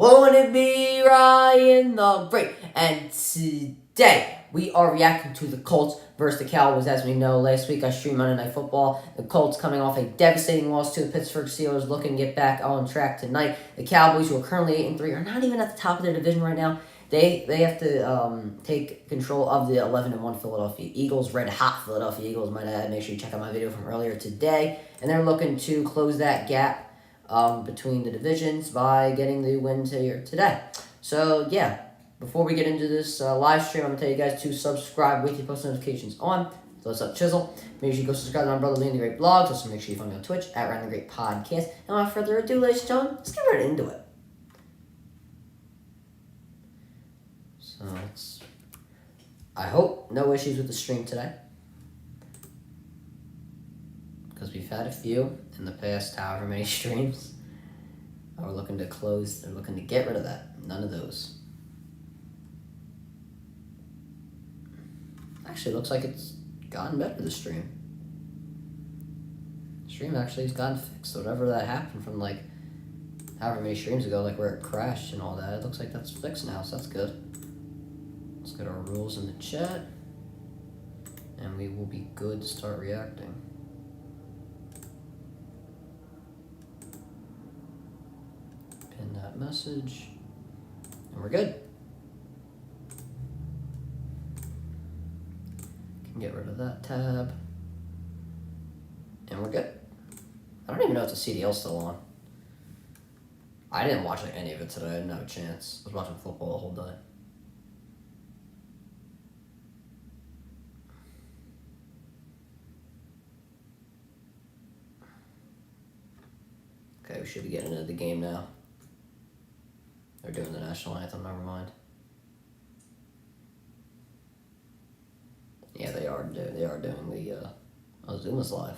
Won't it be Ryan the Great? And today we are reacting to the Colts versus the Cowboys. As we know, last week I streamed Monday Night Football. The Colts coming off a devastating loss to the Pittsburgh Steelers, looking to get back on track tonight. The Cowboys, who are currently 8-3, are not even at the top of their division right now. They have to take control of the 11-1 Philadelphia Eagles, red hot Philadelphia Eagles. Might add. Make sure you check out my video from earlier today, and they're looking to close that gap between the divisions by getting the wins here today. So, yeah, before we get into this live stream, I'm going to tell you guys to subscribe with your post notifications on. So what's up, Chisel? Make sure you go subscribe to my brother Lee the Great Blogs. Also, make sure you follow me on Twitch at Ryan the Great Podcast. And without further ado, ladies and gentlemen, let's get right into it. So, I hope no issues with the stream today, because we've had a few in the past however many streams. We're looking to close, they're looking to get rid of that. None of those. Actually, it looks like it's gotten better, the stream. The stream actually has gotten fixed. Whatever that happened from like however many streams ago, like where it crashed and all that, it looks like that's fixed now, so that's good. Let's get our rules in the chat, and we will be good to start reacting. Pin that message, and we're good. Can get rid of that tab, and we're good. I don't even know if the CDL's still on. I didn't watch like any of it today. I didn't have a chance. I was watching football the whole day. Okay, we should be getting into the game now. They're doing the national anthem, never mind. Yeah, they are doing the, oh, Zoom is live.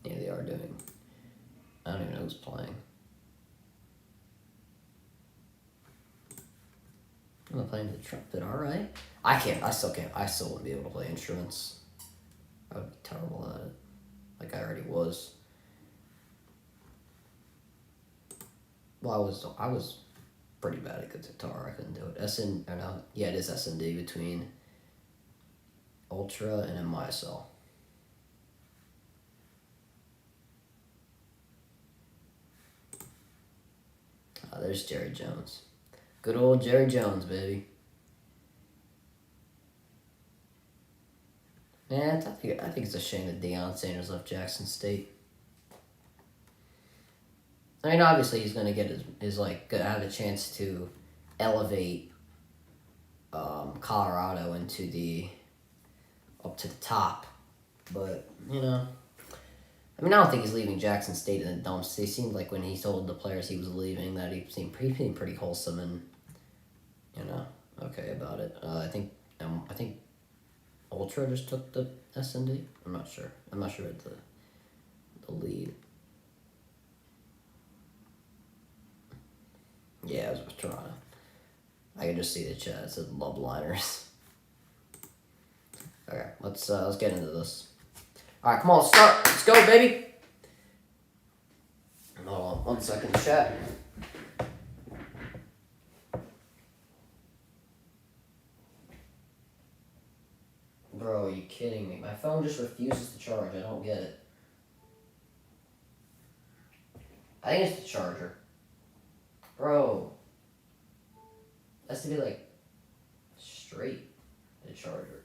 Yeah, they are doing, I don't even know who's playing. I'm playing the trumpet, alright. I still wouldn't be able to play instruments. I would be terrible at it. Like I already was. Well, I was pretty bad at guitar. I couldn't do it. It is S&D between Ultra and MYSL. There's Jerry Jones. Good old Jerry Jones, baby. Yeah, I think it's a shame that Deion Sanders left Jackson State. I mean, obviously he's gonna get gonna have a chance to elevate Colorado up to the top, but you know, I mean, I don't think he's leaving Jackson State in the dumps. He seemed like when he told the players he was leaving that he seemed pretty wholesome and okay about it. I think Ultra just took the S&D. I'm not sure. I'm not sure at the lead. Yeah, it was with Toronto. I can just see the chat. It said Love Liners. Okay, let's get into this. All right, come on, let's start. Let's go, baby. Hold on 1 second, chat. Bro, are you kidding me? My phone just refuses to charge. I don't get it. I think it's the charger. Bro. It has to be like straight, the charger.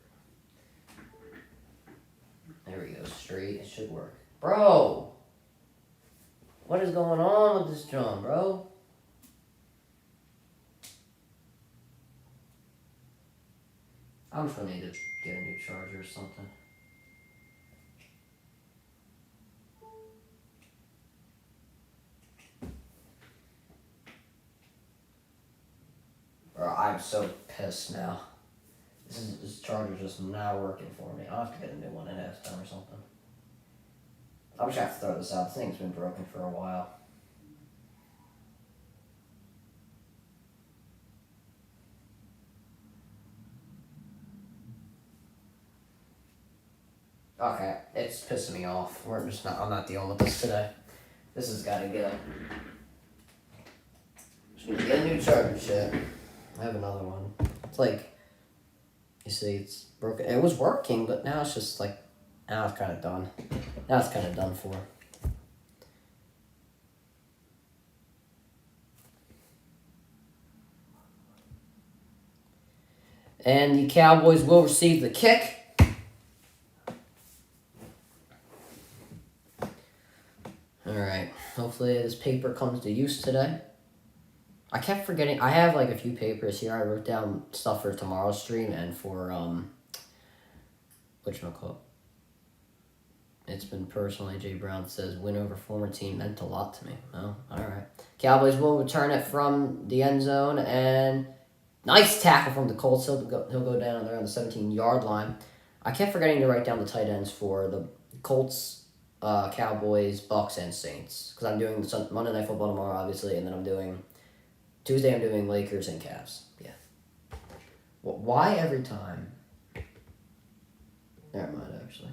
There we go, straight. It should work. Bro! What is going on with this drum, bro? I'm just gonna need to get a new charger or something. Bro, I'm so pissed now. This charger's just not working for me. I'll have to get a new one in halftime or something. I'm just gonna have to throw this out. This thing's been broken for a while. Okay, it's pissing me off. I'm not dealing with this today. This has got to go. Get a new charger set. I have another one. It's like, you see, it's broken. It was working, but now it's just like, now it's kind of done. Now it's kind of done for. And the Cowboys will receive the kick. Alright, hopefully this paper comes to use today. I kept forgetting, I have like a few papers here. I wrote down stuff for tomorrow's stream and for, whatchamacallit. It's been personal. AJ Brown says, win over former team meant a lot to me. Oh, alright. Cowboys will return it from the end zone, and nice tackle from the Colts. He'll go down there on the 17-yard line. I kept forgetting to write down the tight ends for the Colts, Cowboys, Bucks, and Saints. Because I'm doing Monday Night Football tomorrow, obviously, and then Tuesday I'm doing Lakers and Cavs. Yeah. Well, why every time? Never mind, actually.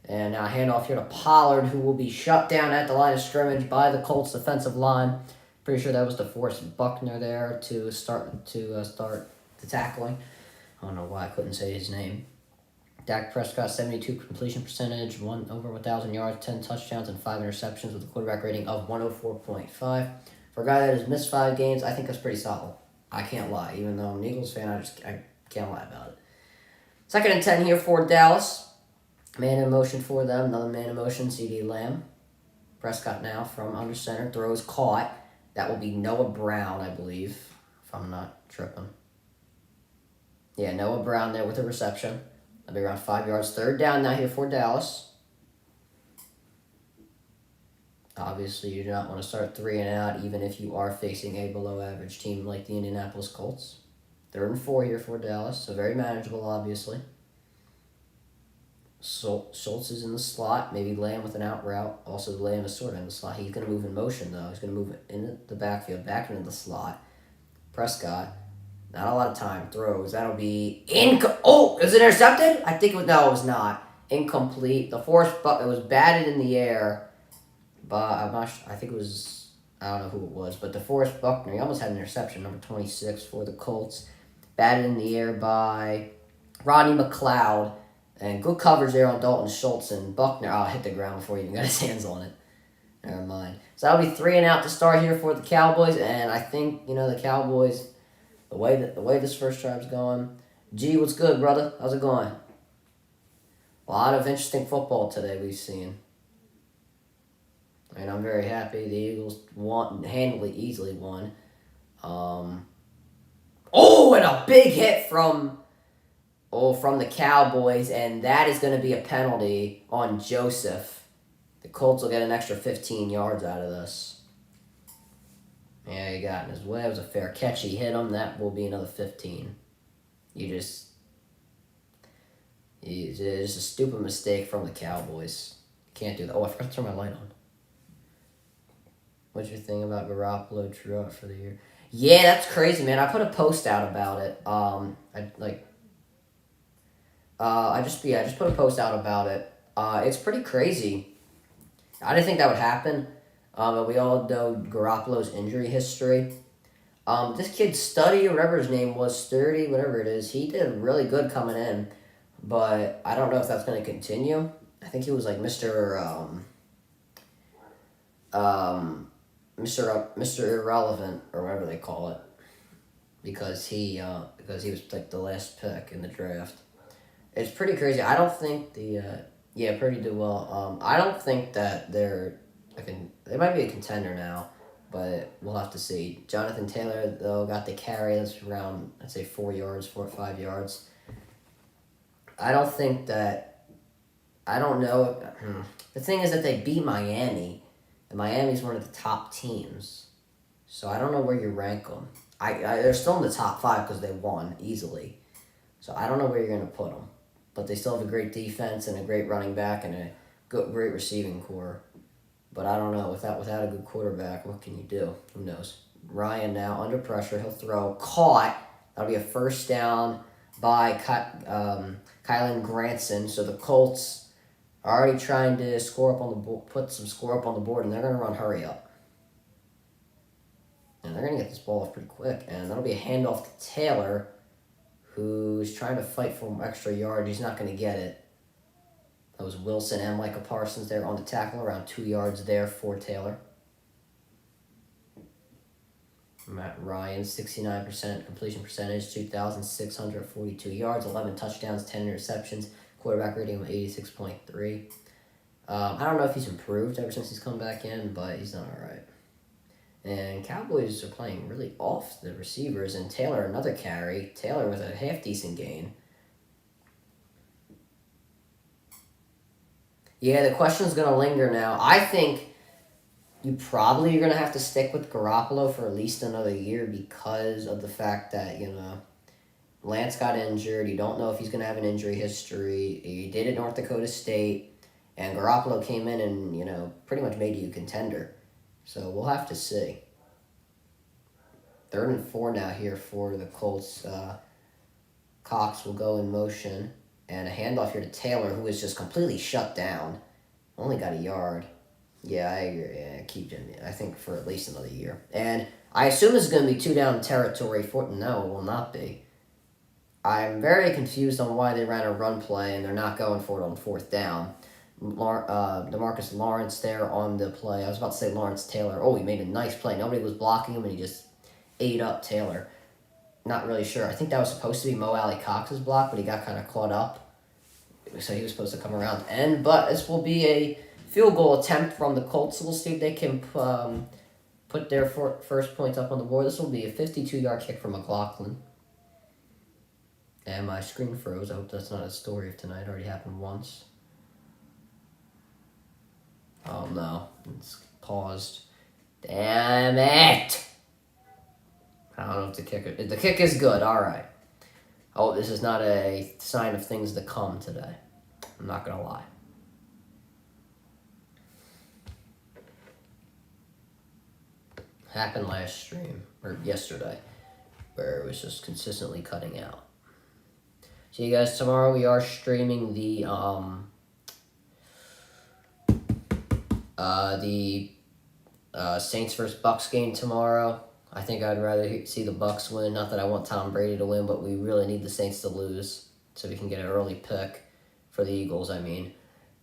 And now handoff here to Pollard, who will be shut down at the line of scrimmage by the Colts defensive line. Pretty sure that was to force Buckner there to start the tackling. I don't know why I couldn't say his name. Dak Prescott, 72 completion percentage, over 1,000 yards, 10 touchdowns, and 5 interceptions with a quarterback rating of 104.5. For a guy that has missed 5 games, I think that's pretty solid. I can't lie. Even though I'm an Eagles fan, I can't lie about it. 2nd and 10 here for Dallas. Man in motion for them. Another man in motion, CD Lamb. Prescott now from under center. Throws caught. That will be Noah Brown, I believe, if I'm not tripping. Yeah, Noah Brown there with a reception. That'll be around 5 yards. 3rd down now here for Dallas. Obviously, you do not want to start 3 and out, even if you are facing a below-average team like the Indianapolis Colts. 3rd and 4 here for Dallas, so very manageable, obviously. Schultz is in the slot. Maybe Lamb with an out route. Also, Lamb is sort of in the slot. He's going to move in motion, though. He's going to move into the backfield, back into the slot. Prescott, not a lot of time. Throws. That'll be oh, is it intercepted? I think it was. No, it was not. Incomplete. The force, but it was batted in the air. But I'm not sure. I think it was. I don't know who it was, but DeForest Buckner. He almost had an interception. Number 26 for the Colts. Batted in the air by Rodney McLeod. And good coverage there on Dalton Schultz, and Buckner hit the ground before he even got his hands on it. Never mind. So that'll be 3 and out to start here for the Cowboys, and I think, the Cowboys, the way this first drive's going. G, what's good, brother? How's it going? A lot of interesting football today we've seen. And I'm very happy the Eagles easily won. And a big hit from the Cowboys, and that is going to be a penalty on Joseph. The Colts will get an extra 15 yards out of this. Yeah, he got in his way. It was a fair catch. He hit him. That will be another 15. It's just a stupid mistake from the Cowboys. Can't do that. Oh, I forgot to turn my light on. What's your thing about Garoppolo true out for the year? Yeah, that's crazy, man. I put a post out about it. I just put a post out about it. It's pretty crazy. I didn't think that would happen. But we all know Garoppolo's injury history. This kid Studdy, or whatever his name was, Sturdy, whatever it is, he did really good coming in. But I don't know if that's going to continue. I think he was like Mr. Irrelevant, or whatever they call it. Because he was like the last pick in the draft. It's pretty crazy. I don't think Purdy did well. I don't think that they might be a contender now, but we'll have to see. Johnathan Taylor, though, got the carry. That's around, I'd say 4 or 5 yards. I don't know. The thing is that they beat Miami, and Miami's one of the top teams. So I don't know where you rank them. They're still in the top 5 because they won easily. So I don't know where you're going to put them. But they still have a great defense and a great running back and a great receiving core. But I don't know. Without a good quarterback, what can you do? Who knows? Ryan now under pressure. He'll throw. Caught. That'll be a first down by Kylan Granson. So the Colts are already trying to score up on the put some score up on the board, and they're going to run hurry up. And they're going to get this ball off pretty quick. And that'll be a handoff to Taylor, who's trying to fight for extra yard. He's not going to get it. That was Wilson and Micah Parsons there on the tackle, around 2 yards there for Taylor. Matt Ryan, 69% completion percentage, 2,642 yards, 11 touchdowns, 10 interceptions, quarterback rating of 86.3. I don't know if he's improved ever since he's come back in, but he's done all right. And Cowboys are playing really off the receivers, and Taylor another carry. Taylor with a half-decent gain. Yeah, the question's going to linger now. I think you probably are going to have to stick with Garoppolo for at least another year because of the fact that, Lance got injured. You don't know if he's going to have an injury history. He did at North Dakota State, and Garoppolo came in and, pretty much made you a contender. So we'll have to see. 3rd and 4 now here for the Colts. Cox will go in motion. And a handoff here to Taylor, who is just completely shut down. Only got a yard. Yeah, I agree. Yeah, keep Jimmy. I think for at least another year. And I assume it's going to be 2-down territory. No, it will not be. I'm very confused on why they ran a run play and they're not going for it on 4th down. DeMarcus Lawrence there on the play. I was about to say Lawrence Taylor. Oh, he made a nice play. Nobody was blocking him and he just ate up Taylor. Not really sure. I think that was supposed to be Mo Alley Cox's block, but he got kind of caught up. So he was supposed to come around the end. But this will be a field goal attempt from the Colts. So we'll see if they can put their first points up on the board. This will be a 52-yard kick from McLaughlin. And my screen froze. I hope that's not a story of tonight. It already happened once. Oh, no. It's paused. Damn it! I don't know if the kick is good. All right. Oh, this is not a sign of things to come today. I'm not going to lie. Happened last stream, or yesterday, where it was just consistently cutting out. See you guys tomorrow. We are streaming the Saints vs. Bucks game tomorrow. I think I'd rather see the Bucks win. Not that I want Tom Brady to win, but we really need the Saints to lose so we can get an early pick for the Eagles, I mean.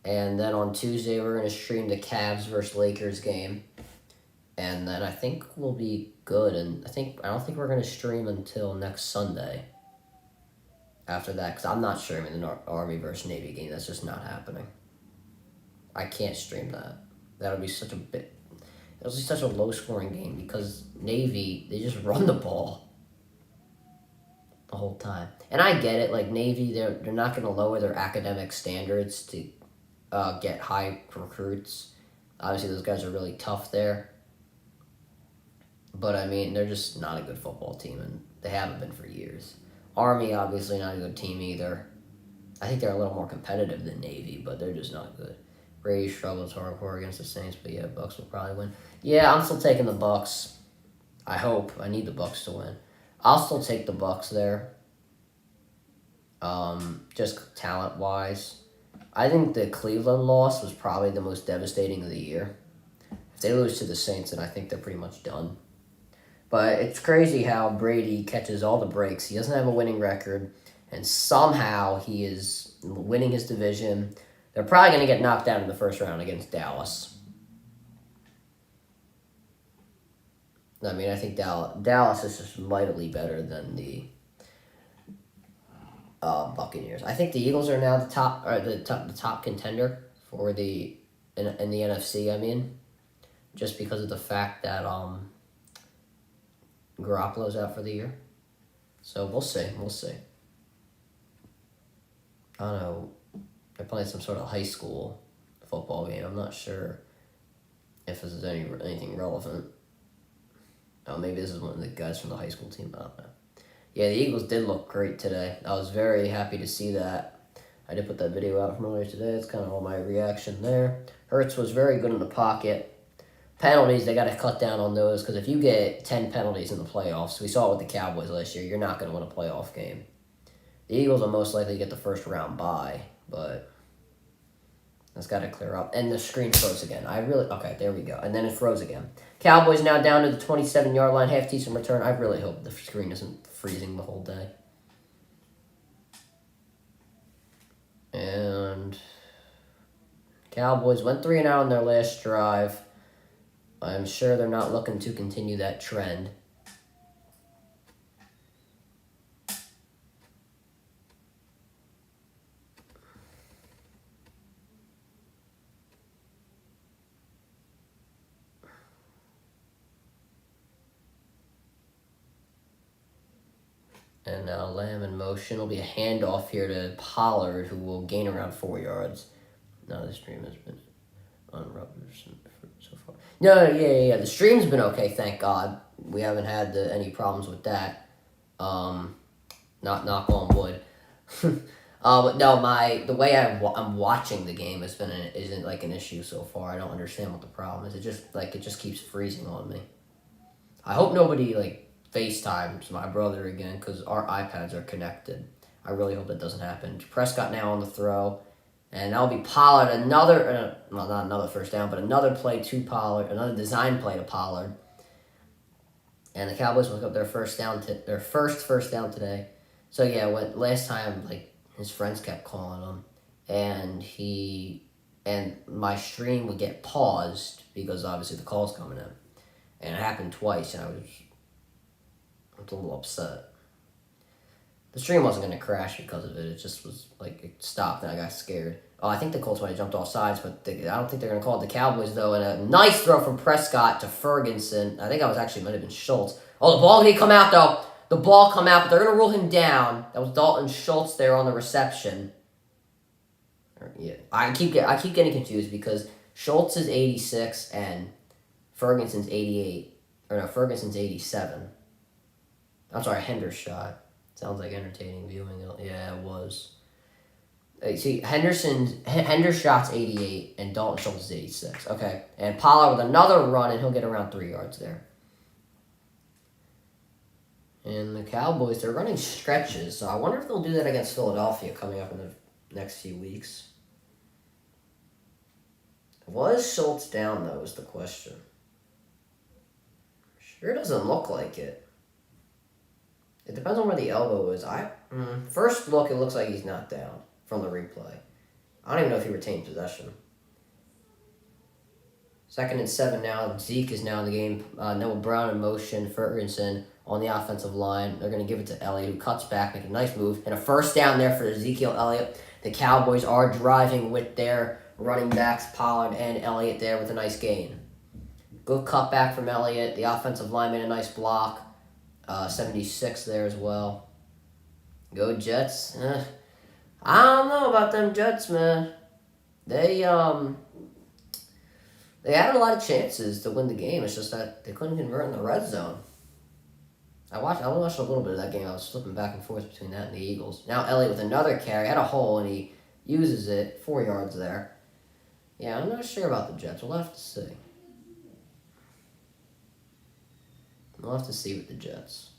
And then on Tuesday, we're going to stream the Cavs versus Lakers game. And then I think we'll be good. And I don't think we're going to stream until next Sunday after that, because I'm not streaming the Army versus Navy game. That's just not happening. I can't stream that. That would be such a low-scoring game because Navy, they just run the ball the whole time. And I get it, like Navy, they're not going to lower their academic standards to get high recruits. Obviously, those guys are really tough there. But, I mean, they're just not a good football team, and they haven't been for years. Army, obviously, not a good team either. I think they're a little more competitive than Navy, but they're just not good. Brady struggles hardcore against the Saints, but yeah, Bucks will probably win. Yeah, I'm still taking the Bucks. I hope. I need the Bucks to win. I'll still take the Bucks there. Just talent-wise. I think the Cleveland loss was probably the most devastating of the year. If they lose to the Saints, then I think they're pretty much done. But it's crazy how Brady catches all the breaks. He doesn't have a winning record, and somehow he is winning his division. They're probably going to get knocked out in the first round against Dallas. I mean, I think Dallas is just mightily better than the Buccaneers. I think the Eagles are now the top contender for in the NFC. I mean, just because of the fact that Garoppolo's out for the year. So we'll see. I don't know. They're playing some sort of high school football game. I'm not sure if this is anything relevant. Oh, maybe this is one of the guys from the high school team. I don't know. Yeah, the Eagles did look great today. I was very happy to see that. I did put that video out from earlier today. It's kind of all my reaction there. Hurts was very good in the pocket. Penalties, they got to cut down on those because if you get 10 penalties in the playoffs, we saw it with the Cowboys last year, you're not going to win a playoff game. The Eagles will most likely get the first round bye, but that's got to clear up. And the screen froze again. Okay, there we go. And then it froze again. Cowboys now down to the 27-yard line, half decent return. I really hope the screen isn't freezing the whole day. And Cowboys went 3-0 in their last drive. I'm sure they're not looking to continue that trend. And now Lamb in motion. Will be a handoff here to Pollard, who will gain around 4 yards. No, the stream has been unruptured so far. No, the stream's been okay, thank God. We haven't had any problems with that. Not knock on wood. But no, the way I'm watching the game isn't like an issue so far. I don't understand what the problem is. It just keeps freezing on me. I hope nobody FaceTimes my brother again because our iPads are connected. I really hope that doesn't happen. Prescott now on the throw. And that'll be Pollard, not another first down, but another play to Pollard, another design play to Pollard. And the Cowboys will pick up their first first down today. So yeah, last time his friends kept calling him, and my stream would get paused because obviously the call's coming in, and it happened twice, and I was a little upset. The stream wasn't going to crash because of it. It just was it stopped and I got scared. Oh, I think the Colts might have jumped off sides, but I don't think they're going to call it the Cowboys, though. And a nice throw from Prescott to Ferguson. I think might have been Schultz. Oh, the ball didn't come out, though. The ball come out, but they're going to rule him down. That was Dalton Schultz there on the reception. Yeah, I keep getting confused because Schultz is 86 and Ferguson's 88. Or no, Ferguson's 87. I'm sorry, Hendershot. Sounds like entertaining viewing. Yeah, it was. See, Hendershot's 88 and Dalton Schultz is 86. Okay, and Pollard with another run, and he'll get around 3 yards there. And the Cowboys, they're running stretches, so I wonder if they'll do that against Philadelphia coming up in the next few weeks. Was Schultz down, though, is the question. Sure doesn't look like it. It depends on where the elbow is. First look, it looks like he's not down from the replay. I don't even know if he retained possession. 2nd and 7 now. Zeke is now in the game. Noah Brown in motion. Ferguson on the offensive line. They're going to give it to Elliott, who cuts back, make a nice move. And a first down there for Ezekiel Elliott. The Cowboys are driving with their running backs, Pollard and Elliott, there with a nice gain. Good cutback from Elliott. The offensive line made a nice block. 76 there as well. Go Jets. I don't know about them Jets, man. They had a lot of chances to win the game. It's just that they couldn't convert in the red zone. I only watched a little bit of that game. I was flipping back and forth between that and the Eagles. Now Elliott with another carry. Had a hole, and he uses it. 4 yards there. Yeah, I'm not sure about the Jets. We'll have to see. We'll have to see with the Jets.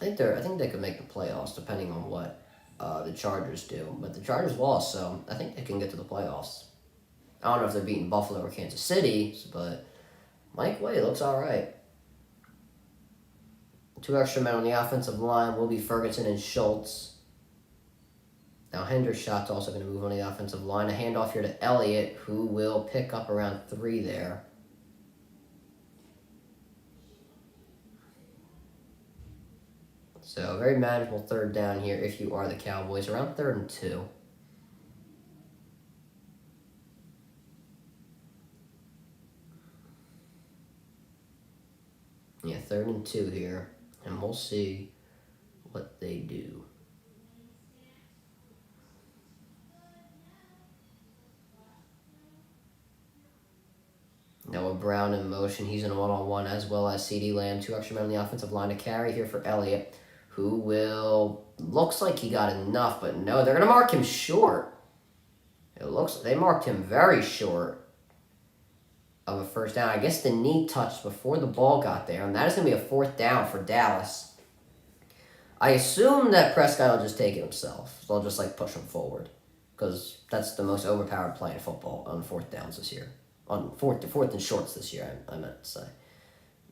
I think they could make the playoffs depending on what the Chargers do. But the Chargers lost, so I think they can get to the playoffs. I don't know if they're beating Buffalo or Kansas City, but Mike White looks all right. 2 extra men on the offensive line will be Ferguson and Schultz. Now Hendershot's also going to move on the offensive line. A handoff here to Elliott, who will pick up around 3 there. So, very manageable 3rd down here if you are the Cowboys. Around 3rd and 2. Yeah, 3rd and 2 here. And we'll see what they do. Noah Brown in motion. He's in a one-on-one, as well as CeeDee Lamb. 2 extra men on the offensive line to carry here for Elliott, who looks like he got enough, but no, they're going to mark him short. It looks they marked him very short of a first down. I guess the knee touched before the ball got there, and that is going to be a 4th down for Dallas. I assume that Prescott will just take it himself. So they'll just push him forward, because that's the most overpowered play in football on 4th downs this year. On fourth and shorts this year, I meant to say.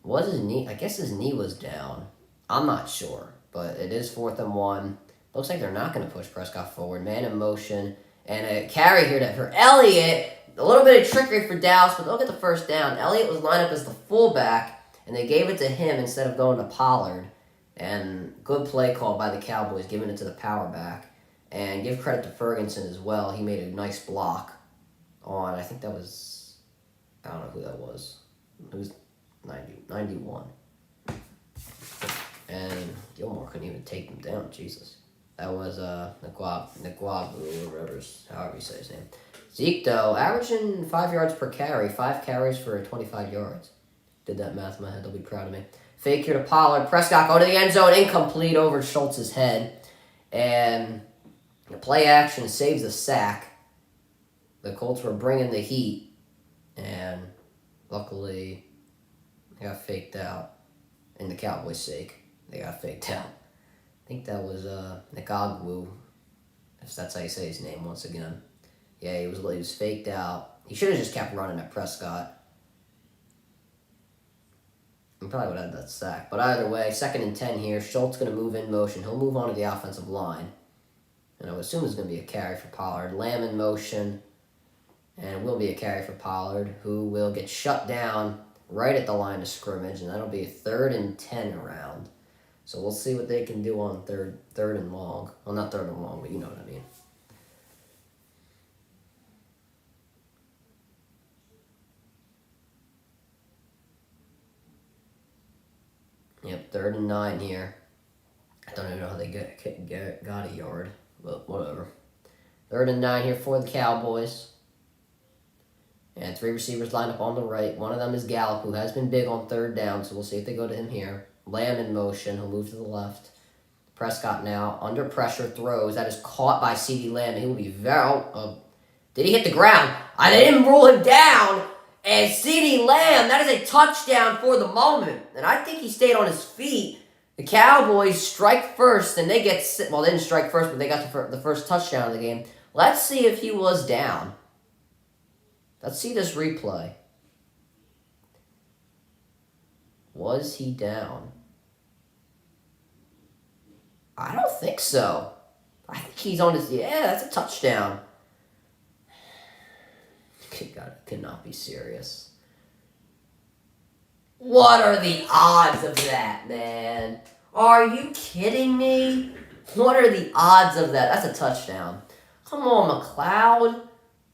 Was his knee? I guess his knee was down. I'm not sure, but it is 4th and 1. Looks like they're not going to push Prescott forward. Man in motion. And a carry here for Elliott. A little bit of trickery for Dallas, but they'll get the first down. Elliott was lined up as the fullback, and they gave it to him instead of going to Pollard. And good play call by the Cowboys, giving it to the power back. And give credit to Ferguson as well. He made a nice block on, I think that was, I don't know who that was. It was 91. And Gilmore couldn't even take them down, Jesus. That was Nagwabu, or whatever, however you say his name. Zeke, though, averaging 5 yards per carry, 5 carries for 25 yards. Did that math in my head, they'll be proud of me. Fake here to Pollard. Prescott going to the end zone, incomplete over Schultz's head. And the play action saves a sack. The Colts were bringing the heat, and luckily they got faked out. In the Cowboys' sake, they got faked out. I think that was Nagwabu, if that's how you say his name once again. Yeah, he was faked out. He should have just kept running at Prescott. He probably would have had that sack. But either way, 2nd and 10 here. Schultz going to move in motion. He'll move on to the offensive line. And I would assume it's going to be a carry for Pollard. Lamb in motion. And it will be a carry for Pollard, who will get shut down right at the line of scrimmage. And that'll be a 3rd and 10 around. So we'll see what they can do on third and long. Well, not 3rd and long, but you know what I mean. Yep, 3rd and 9 here. I don't even know how they got a yard, but whatever. 3rd and 9 here for the Cowboys. And 3 receivers lined up on the right. One of them is Gallup, who has been big on 3rd down, so we'll see if they go to him here. Lamb in motion. He'll move to the left. Prescott now under pressure throws. That is caught by CeeDee Lamb. He will be very... did he hit the ground? I didn't rule him down. And CeeDee Lamb, that is a touchdown for the moment. And I think he stayed on his feet. The Cowboys strike first, and they get... Well, they didn't strike first, but they got the first touchdown of the game. Let's see if he was down. Let's see this replay. Was he down? I don't think so. I think he's on his... Yeah, that's a touchdown. God, cannot be serious. What are the odds of that, man? Are you kidding me? What are the odds of that? That's a touchdown. Come on, McLeod.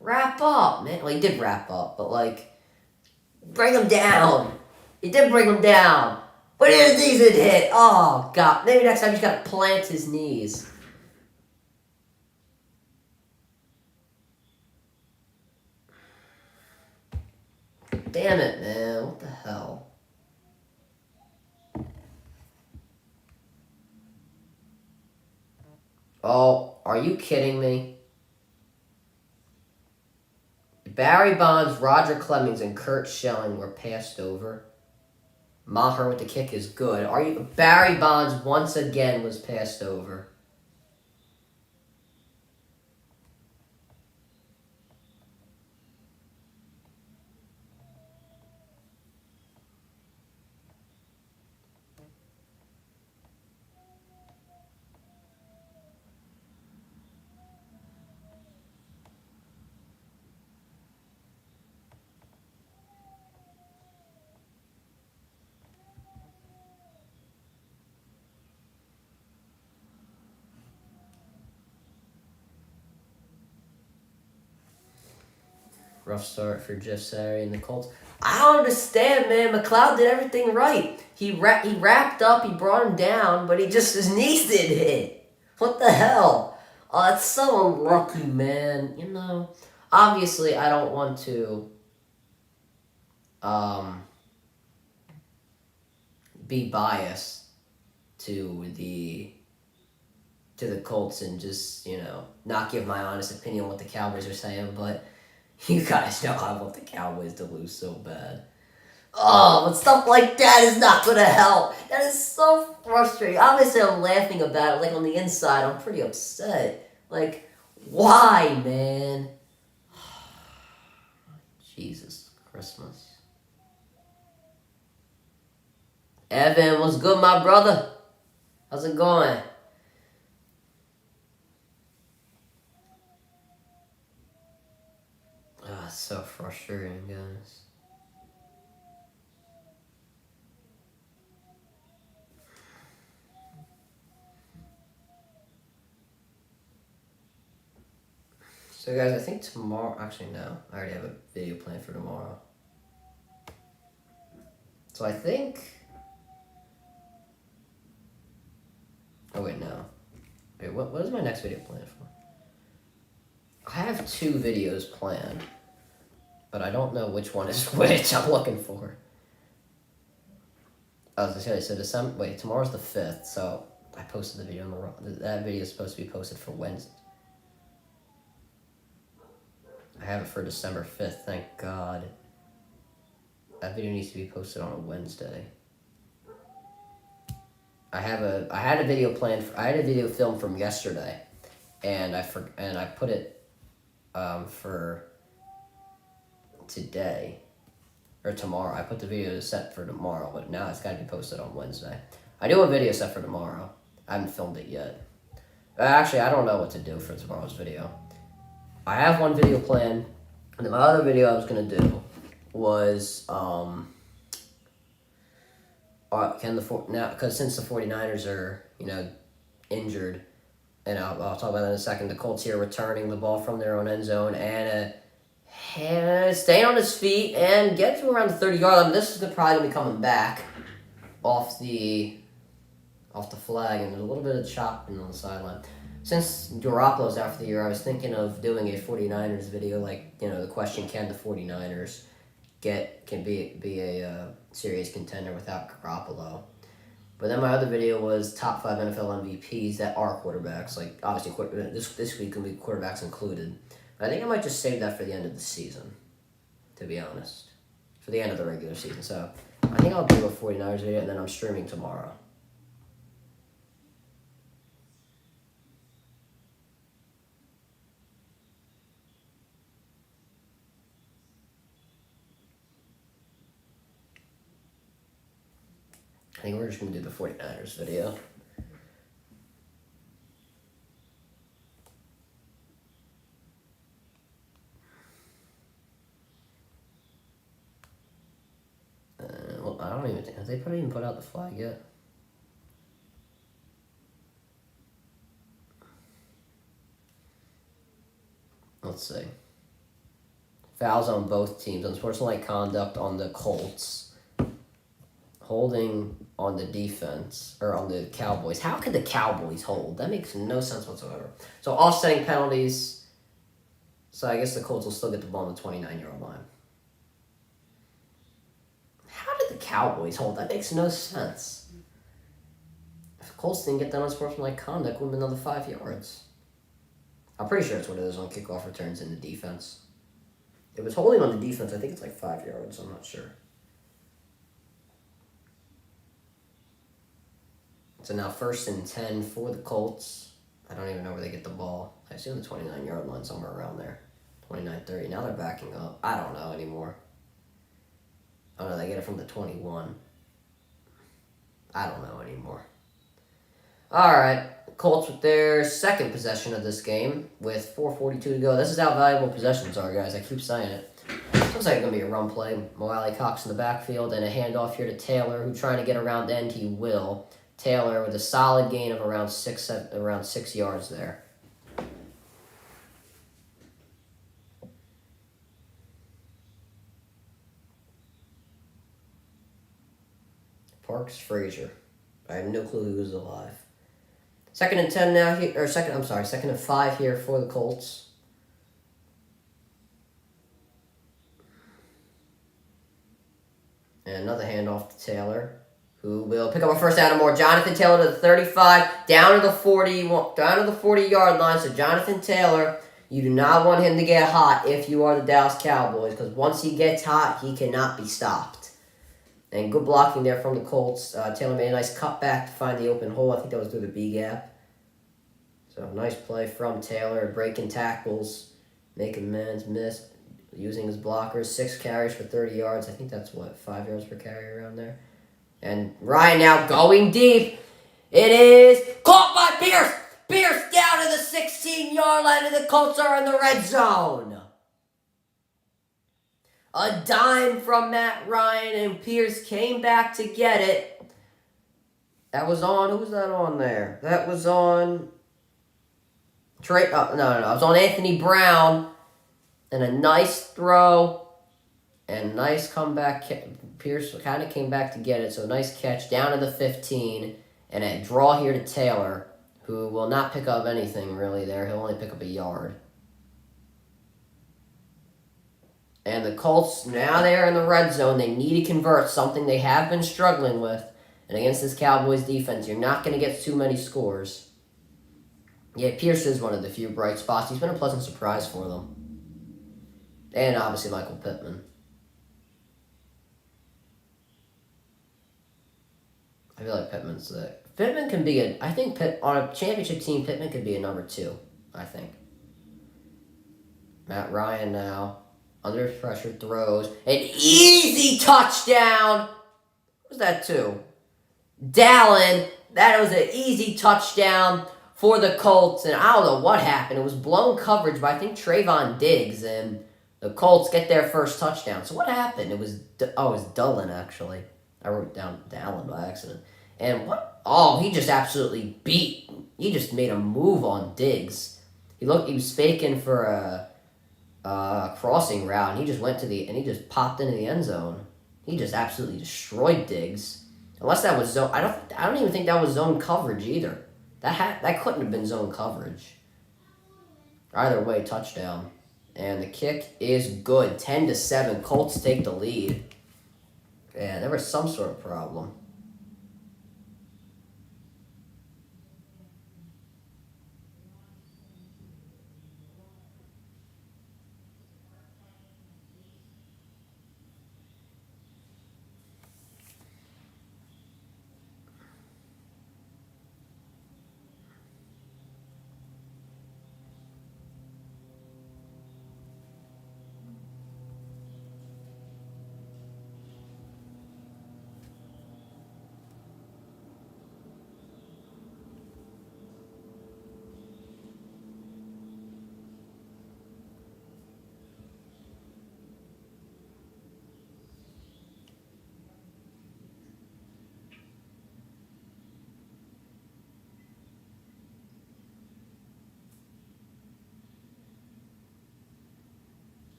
Wrap up, man. Well, he did wrap up, but, bring him down. He did bring him down. But his knees did hit. Oh, God. Maybe next time he's got to plant his knees. Damn it, man. What the hell? Oh, are you kidding me? Barry Bonds, Roger Clemens, and Kurt Schilling were passed over. Maher with the kick is good. Barry Bonds once again was passed over. Rough start for Jeff Saturday and the Colts. I don't understand, man. McLeod did everything right. He wrapped up, he brought him down, but his knees did hit. What the hell? Oh, that's so unlucky, man. Obviously I don't want to be biased to to the Colts and just, not give my honest opinion on what the Cowboys are saying, but you guys know I want the Cowboys to lose so bad. Oh, but stuff like that is not going to help. That is so frustrating. Obviously, I'm laughing about it. Like, on the inside, I'm pretty upset. Like, why, man? Jesus Christmas. Evan, what's good, my brother? How's it going? Oh, it's so frustrating, guys. So, guys, I think tomorrow... Actually, no. I already have a video planned for tomorrow. So, I think... Oh, wait, no. Wait, what is my next video planned for? I have 2 videos planned, but I don't know which one is which I'm looking for. I was gonna say, so tomorrow's the 5th, so I posted the video on the wrong... That video is supposed to be posted for Wednesday. I have it for December 5th, thank God. That video needs to be posted on a Wednesday. I had a video planned. I had a video filmed from yesterday, and I put it for today or tomorrow. I put the video set for tomorrow, but now it's got to be posted on Wednesday. I do have a video set for tomorrow. I haven't filmed it yet. Actually, I don't know what to do for tomorrow's video. I have one video planned, and then my other video I was gonna do was because since the 49ers are injured, and I'll talk about that in a second. The Colts here returning the ball from their own end zone and staying on his feet and get to around the 30-yard line. This is probably gonna be coming back off the flag, and there's a little bit of chopping on the sideline. Since Garoppolo's out for the year, I was thinking of doing a 49ers video, like, the question, can the 49ers be a serious contender without Garoppolo? But then my other video was top 5 NFL MVPs that are quarterbacks. Like, obviously, this week can be quarterbacks included. But I think I might just save that for the end of the season, to be honest. For the end of the regular season. So, I think I'll do a 49ers video, and then I'm streaming tomorrow. I think we're just going to do the 49ers video. Well, I don't even think... Have they even put out the flag yet? Let's see. Fouls on both teams. Unsportsmanlike conduct on the Colts. Holding on the defense, or on the Cowboys. How could the Cowboys hold? That makes no sense whatsoever. So, offsetting penalties. So, I guess the Colts will still get the ball on the 29-yard line. How did the Cowboys hold? That makes no sense. If the Colts didn't get that unsportsmanlike conduct, it would have been another 5 yards. I'm pretty sure that's what it is on kickoff returns in the defense. If it was holding on the defense, I think it's like 5 yards. I'm not sure. So now 1st and 10 for the Colts. I don't even know where they get the ball. I assume the 29-yard line, somewhere around there. 29-30. Now they're backing up. I don't know anymore. Oh no, they get it from the 21. I don't know anymore. Alright, Colts with their second possession of this game with 4:42 to go. This is how valuable possessions are, guys. I keep saying it. Looks like it's going to be a run play. Mo Cox in the backfield and a handoff here to Taylor, who's trying to get around the end. He will. Taylor with a solid gain of around 6 yards there. Parks Frazier. I have no clue who's alive. 2nd and 10 now here, or second and 5 here for the Colts. And another handoff to Taylor, who will pick up a first down or more. Johnathan Taylor to the 35, down to the 40-yard line. So Johnathan Taylor, you do not want him to get hot if you are the Dallas Cowboys, because once he gets hot, he cannot be stopped. And good blocking there from the Colts. Taylor made a nice cutback to find the open hole. I think that was through the B gap. So nice play from Taylor, breaking tackles, making men's miss, using his blockers. 6 carries for 30 yards. I think that's 5 yards per carry around there. And Ryan now going deep. It is caught by Pierce. Pierce down to the 16-yard line, and the Colts are in the red zone. A dime from Matt Ryan, and Pierce came back to get it. That was on, who was that on there? That was on it was on Anthony Brown. And a nice throw and nice comeback. Pierce kind of came back to get it, so nice catch down to the 15. And a draw here to Taylor, who will not pick up anything really there. He'll only pick up a yard. And the Colts, now they're in the red zone. They need to convert, something they have been struggling with. And against this Cowboys defense, you're not going to get too many scores. Yeah, Pierce is one of the few bright spots. He's been a pleasant surprise for them. And obviously Michael Pittman. I feel like Pittman's the... Pittman can be a... I think on a championship team, Pittman could be a number 2, I think. Matt Ryan now. Under pressure, throws. An easy touchdown! What was that to? Dallin. That was an easy touchdown for the Colts. And I don't know what happened. It was blown coverage by, I think, Trayvon Diggs. And the Colts get their first touchdown. So what happened? It was Dallin, actually. I wrote down Dallin by accident. And what? Oh, he just absolutely beat. He just made a move on Diggs. He was faking for a crossing route, and he just went and he just popped into the end zone. He just absolutely destroyed Diggs. Unless that was zone, I don't even think that was zone coverage either. That couldn't have been zone coverage. Either way, touchdown. And the kick is good. 10-7. Colts take the lead. Yeah, there was some sort of problem.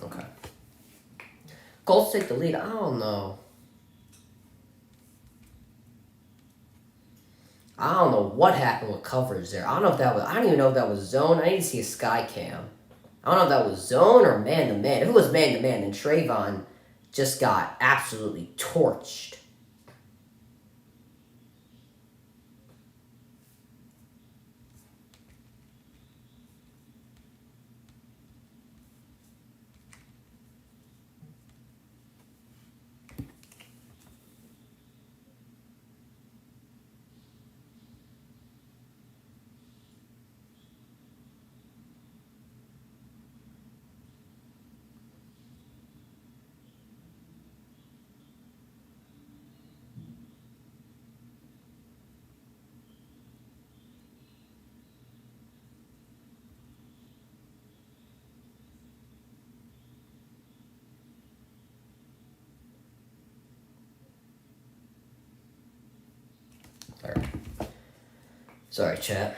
Okay. Colts take the lead. I don't know. I don't know what happened with coverage there. I don't even know if that was zone. I need to see a sky cam. I don't know if that was zone or man-to-man. If it was man-to-man, then Trayvon just got absolutely torched. Sorry, chat.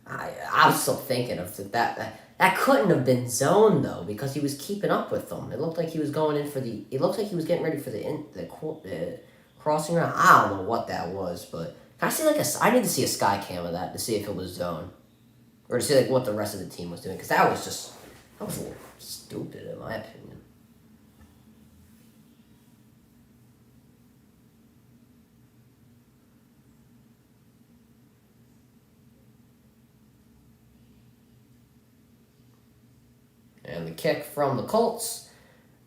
I was still thinking of that couldn't have been zone though, because he was keeping up with them. It looked like he was going in for it looked like he was getting ready for the crossing route. I don't know what that was, but Can I see I need to see a sky cam of that to see if it was zone. Or to see like what the rest of the team was doing. Because that was a little stupid in my opinion. And the kick from the Colts,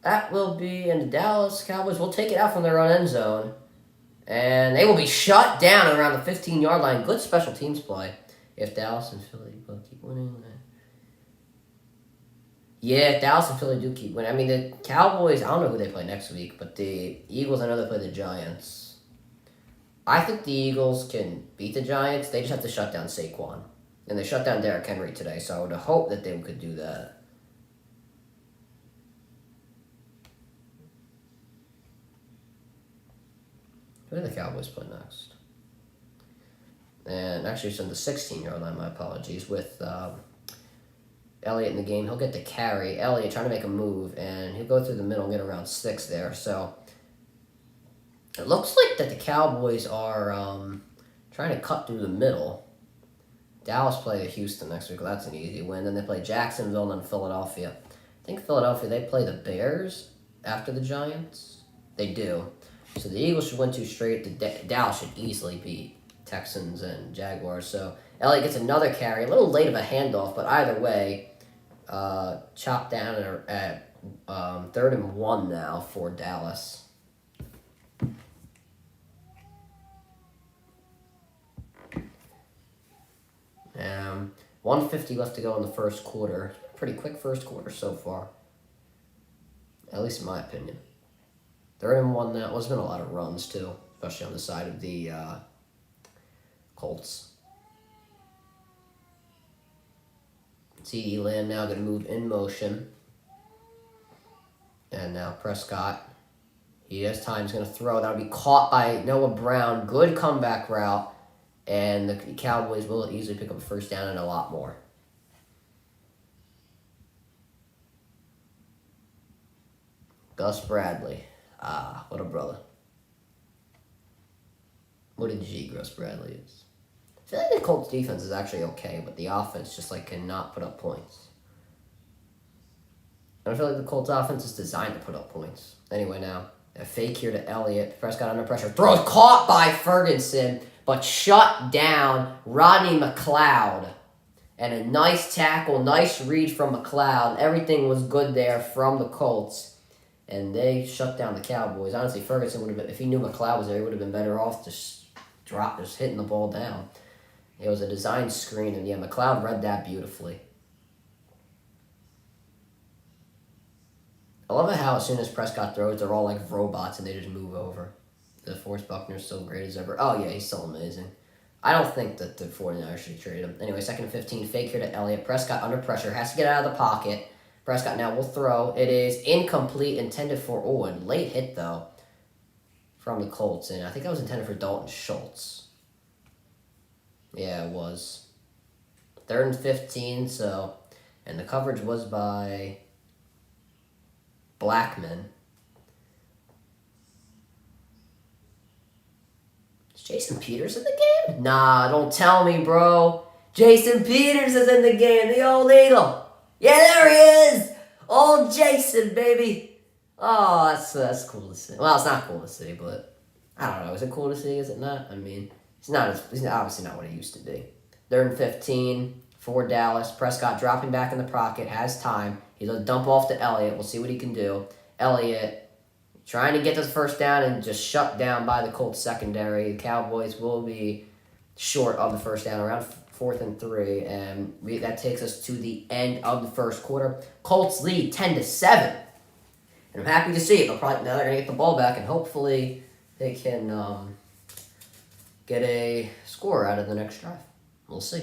that will be, and the Dallas Cowboys will take it out from their own end zone. And they will be shut down around the 15-yard line. Good special teams play. If Dallas and Philly both keep winning. Yeah, if Dallas and Philly do keep winning. I mean, the Cowboys, I don't know who they play next week, but the Eagles, I know they play the Giants. I think the Eagles can beat the Giants. They just have to shut down Saquon. And they shut down Derrick Henry today, so I would hope that they could do that. Who do the Cowboys play next? And actually, it's on the 16-yard line, my apologies, with Elliott in the game. He'll get the carry. Elliott trying to make a move, and he'll go through the middle and get around 6 there. So it looks like that the Cowboys are trying to cut through the middle. Dallas play Houston next week. Well, that's an easy win. Then they play Jacksonville and then Philadelphia. I think Philadelphia, they play the Bears after the Giants. They do. So the Eagles should win 2 straight. Dallas should easily beat Texans and Jaguars. So Elliott gets another carry. A little late of a handoff, but either way, chopped down at 3rd and 1 now for Dallas. 1:50 left to go in the first quarter. Pretty quick first quarter so far. At least in my opinion. 3rd and 1 now. Well, there's been a lot of runs too, especially on the side of the Colts. CeeDee Lamb now going to move in motion. And now Prescott. He has time. He's going to throw. That'll be caught by Noah Brown. Good comeback route. And the Cowboys will easily pick up a first down and a lot more. Gus Bradley. Ah, what a brother. What a G Gus Bradley is. I feel like the Colts defense is actually okay, but the offense just cannot put up points. And I feel like the Colts offense is designed to put up points. Anyway, now, a fake here to Elliott. Prescott under pressure. Throws caught by Ferguson, but shut down Rodney McLeod. And a nice tackle, nice read from McLeod. Everything was good there from the Colts. And they shut down the Cowboys. Honestly, Ferguson would have been, if he knew McLeod was there, he would have been better off just hitting the ball down. It was a design screen, and yeah, McLeod read that beautifully. I love it how as soon as Prescott throws, they're all like robots and they just move over. The Forrest Buckner's still great as ever. Oh yeah, he's still amazing. I don't think that the 49ers should trade him. Anyway, 2nd and 15, fake here to Elliott. Prescott under pressure, has to get out of the pocket. Prescott now will throw. It is incomplete, intended for, a late hit though from the Colts. And I think that was intended for Dalton Schultz. Yeah, it was. 3rd and 15, and the coverage was by Blackman. Is Jason Peters in the game? Nah, don't tell me, bro. Jason Peters is in the game, the old Eagle. Yeah, there he is! Old Jason, baby. Oh, that's cool to see. Well, it's not cool to see, but I don't know. Is it cool to see? Is it not? I mean, he's obviously not what he used to be. 3rd and 15 for Dallas. Prescott dropping back in the pocket, has time. He's going to dump off to Elliott. We'll see what he can do. Elliott trying to get this first down and just shut down by the Colts secondary. The Cowboys will be short of the first down around 4th and 3, and that takes us to the end of the first quarter. Colts lead 10-7, and I'm happy to see it. Now they're going to get the ball back, and hopefully they can get a score out of the next drive. We'll see.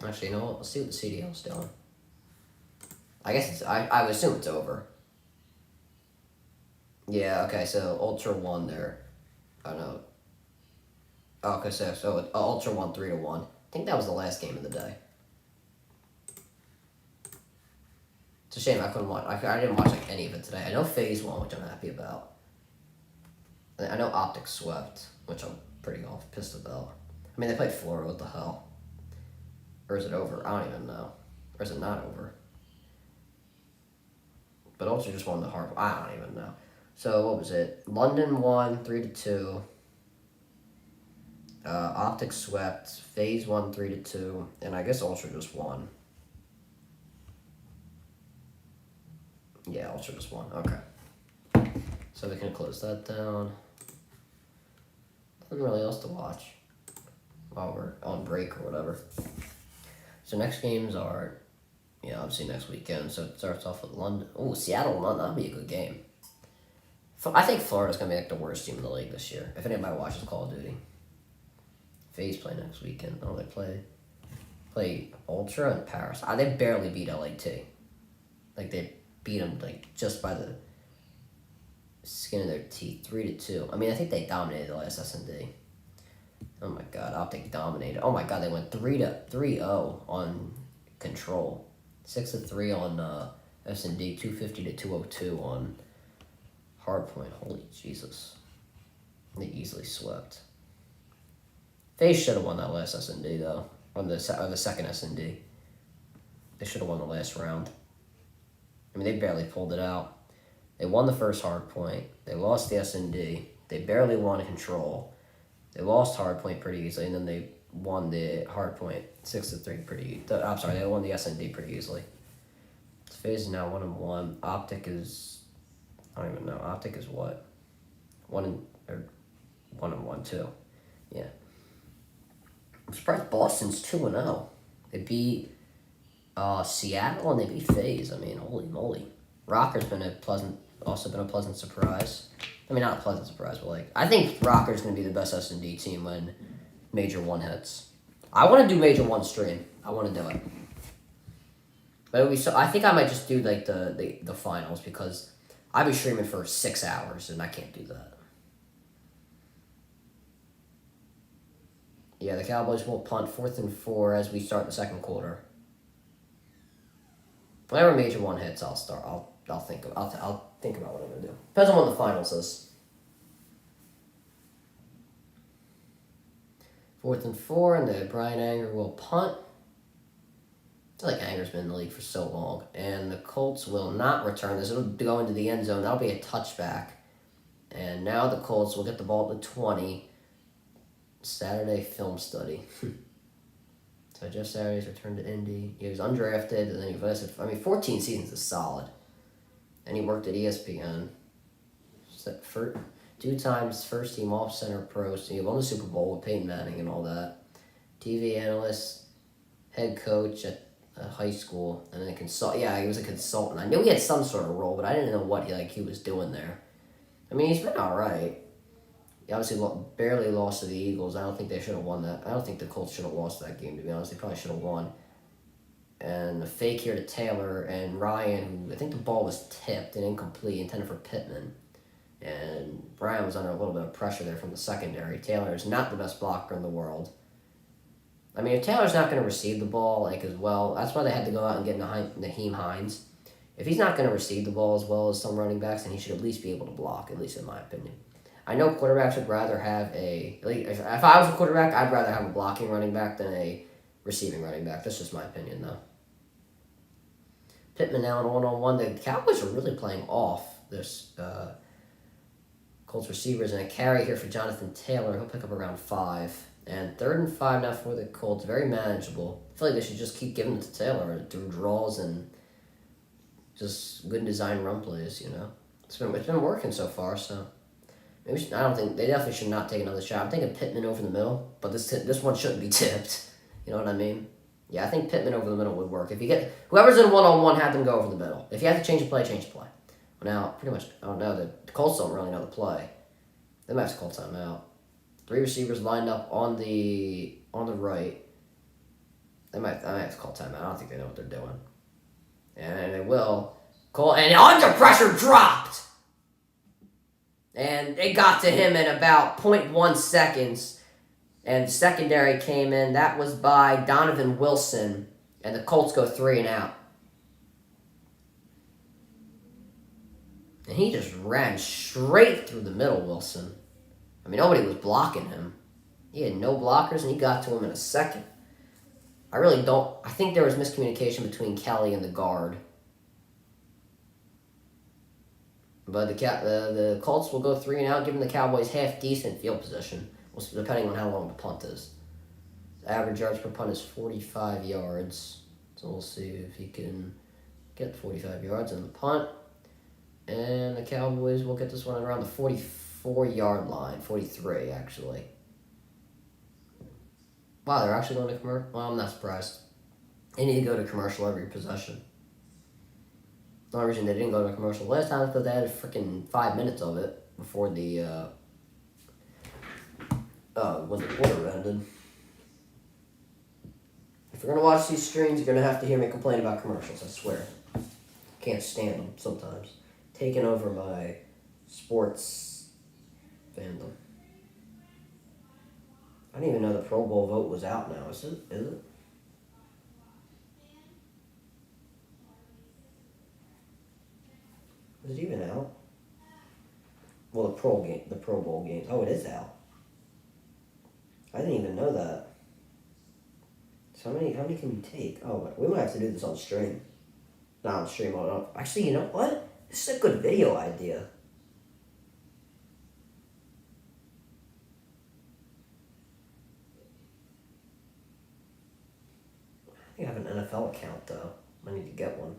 Actually, you know what? Let's see what the CDL's doing. I guess I would assume it's over. Yeah, okay, so Ultra 1 there. Oh, no. Oh, okay, so Ultra 1, 3-1. I think that was the last game of the day. It's a shame I couldn't watch. I didn't watch like any of it today. I know FaZe won, which I'm happy about. I know Optic swept, which I'm pretty pissed about. I mean, they played Florida. What the hell? Or is it over? I don't even know. Or is it not over? But Ultra just won the hard. I don't even know. So what was it? London won 3-2. Optic swept. FaZe won 3-2, and I guess Ultra just won. Yeah, Ultra just won. Okay. So we can close that down. Nothing really else to watch while we're on break or whatever. So next games are, obviously next weekend. So it starts off with London. Oh, Seattle, London. That'll be a good game. I think Florida's going to be like the worst team in the league this year. If anybody watches Call of Duty. FaZe play next weekend. Oh, they play Ultra and Paris. They barely beat LAT. Like, they beat them like just by the skin of their teeth. 3-2. I mean, I think they dominated the last S&D. Oh my god, Optic dominated. Oh my god, they went 3-0 on Control. 6-3 on S&D. 250-202 on Hardpoint. Holy Jesus. They easily swept. FaZe should have won that last S&D though. Or the second S&D. They should have won the last round. I mean, they barely pulled it out. They won the first Hardpoint. They lost the S&D. They barely won Control. They lost Hardpoint pretty easily, and then they won the Hardpoint 6-3 pretty. I'm sorry, they won the S&D pretty easily. FaZe is now 1-1. Optic is, I don't even know. Optic is what? 1-1 too. Yeah. I'm surprised Boston's 2-0. They beat Seattle and they beat FaZe. I mean, holy moly. Rocker's been also been a pleasant surprise. I mean, not a pleasant surprise, but like, I think Rocker's going to be the best S&D team when Major 1 hits. I want to do Major 1 stream. I want to do it. But I think I might just do like the finals because I'll be streaming for 6 hours and I can't do that. Yeah, the Cowboys will punt 4th and 4 as we start the second quarter. Whenever Major 1 hits, I'll start. I'll think about what I'm gonna do. Depends on what the finals is. 4th and 4, and the Brian Anger will punt. I feel like Anger's been in the league for so long, and the Colts will not return this. It'll go into the end zone. That'll be a touchback, and now the Colts will get the ball at the 20. Saturday film study. So Jeff Saturday's returned to Indy. He was undrafted, and then he vested. 14 seasons is solid. And he worked at ESPN. 2 times first team off center pro. So he won the Super Bowl with Peyton Manning and all that. TV analyst, head coach at high school, and then a consultant. Yeah, he was a consultant. I knew he had some sort of role, but I didn't know what he was doing there. I mean, he's been all right. He obviously barely lost to the Eagles. I don't think they should have won that. I don't think the Colts should have lost that game, to be honest. They probably should have won. And the fake here to Taylor and Ryan, who I think the ball was tipped and incomplete, intended for Pittman. And Brian was under a little bit of pressure there from the secondary. Taylor is not the best blocker in the world. I mean, if Taylor's not going to receive the ball as well, that's why they had to go out and get Naheem Hines. If he's not going to receive the ball as well as some running backs, then he should at least be able to block, at least in my opinion. I know quarterbacks would rather have if I was a quarterback, I'd rather have a blocking running back than a receiving running back. That's just my opinion, though. Pittman now in 1-on-1. The Cowboys are really playing off this Colts receivers, and a carry here for Johnathan Taylor. He'll pick up around 5. And 3rd and 5 now for the Colts. Very manageable. I feel like they should just keep giving it to Taylor through draws and just good design run plays, It's been working so far, so... Maybe I don't think they definitely should not take another shot. I'm thinking Pittman over the middle, but this one shouldn't be tipped. You know what I mean? Yeah, I think Pittman over the middle would work. If you get whoever's in 1-on-1, have them go over the middle. If you have to change the play, change the play. Well, now pretty much I don't know. The Colts don't really know the play. They might have to call timeout. 3 receivers lined up on the right. They might have to call timeout. I don't think they know what they're doing. And they will call, and under pressure dropped. And it got to him in about 0.1 seconds. And secondary came in. That was by Donovan Wilson. And the Colts go 3 and out. And he just ran straight through the middle, Wilson. I mean, nobody was blocking him. He had no blockers, and he got to him in a second. I think there was miscommunication between Kelly and the guard. But the Colts will go 3-and-out, giving the Cowboys half-decent field position, depending on how long the punt is. The average yards per punt is 45 yards. So we'll see if he can get 45 yards on the punt. And the Cowboys will get this one around the 44-yard line. 43, actually. Wow, they're actually going to commercial? Well, I'm not surprised. They need to go to commercial every possession. The only reason they didn't go to commercial last time is because they had freaking 5 minutes of it before the when the quarter ended. If you're going to watch these streams, you're going to have to hear me complain about commercials, I swear. Can't stand them sometimes. Taking over my sports fandom. I didn't even know the Pro Bowl vote was out now. Is it? Is it even out? Well, the Pro Bowl game. Oh, it is out. I didn't even know that. So how many can you take? Oh, we might have to do this on stream. Not on stream. Actually, you know what? This is a good video idea. I think I have an NFL account though. I need to get one.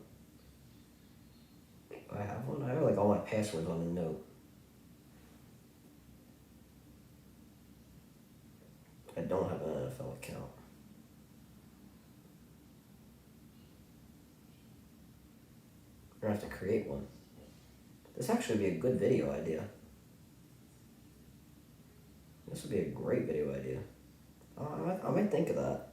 Do I have one? I have like all my passwords on the note. I don't have an NFL account. I'm gonna have to create one. This actually would be a good video idea. This would be a great video idea. I might think of that.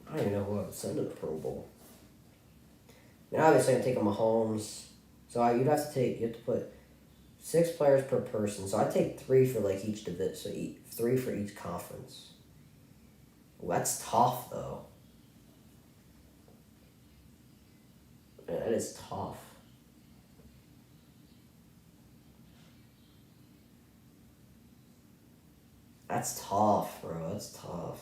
I don't even know who I would send to the Pro Bowl. Now obviously I'm taking Mahomes. So you have to put 6 players per person. So I take 3 for like each division. So 3 for each conference. Ooh, that's tough though. That is tough. That's tough, bro. That's tough.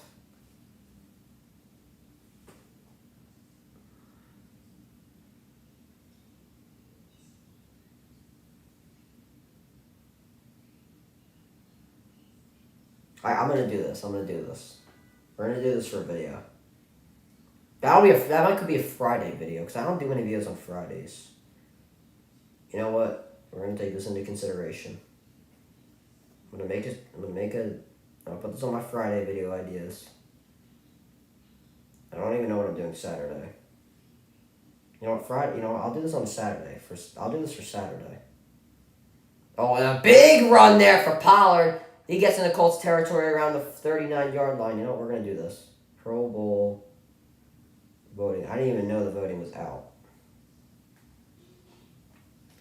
I'm gonna do this. We're gonna do this for a video. That could be a Friday video because I don't do any videos on Fridays. You know what? We're gonna take this into consideration. I'll put this on my Friday video ideas. I don't even know what I'm doing Saturday. You know what? I'll do this on Saturday. I'll do this for Saturday. Oh, and a big run there for Pollard. He gets into Colts territory around the 39-yard line. You know what? We're going to do this. Pro Bowl voting. I didn't even know the voting was out.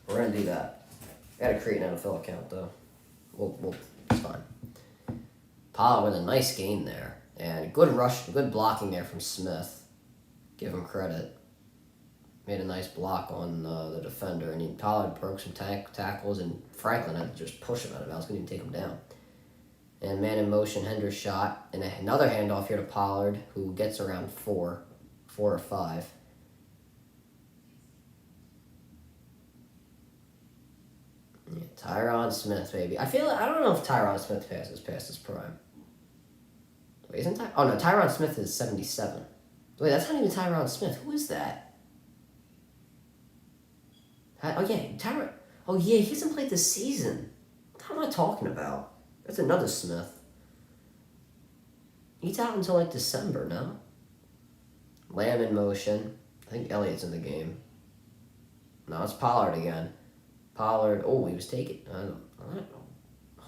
We're going to do that. I got to create an NFL account, though. It's fine. Pollard with a nice game there. And good rush, good blocking there from Smith. Give him credit. Made a nice block on the defender. And Pollard broke some tackles, and Franklin had to just push him out of bounds. Couldn't even take him down. And man in motion, Henders shot. And another handoff here to Pollard, who gets around 4 or 5. Yeah, Tyron Smith, baby. I don't know if Tyron Smith passes past his prime. Wait, isn't Tyron Smith is 77. Wait, that's not even Tyron Smith. Who is that? Tyron. Oh, yeah, he hasn't played this season. What am I talking about? That's another Smith. He's out until like December, no? Lamb in motion. I think Elliott's in the game. No, it's Pollard again. Pollard. Oh, he was taking. I don't know.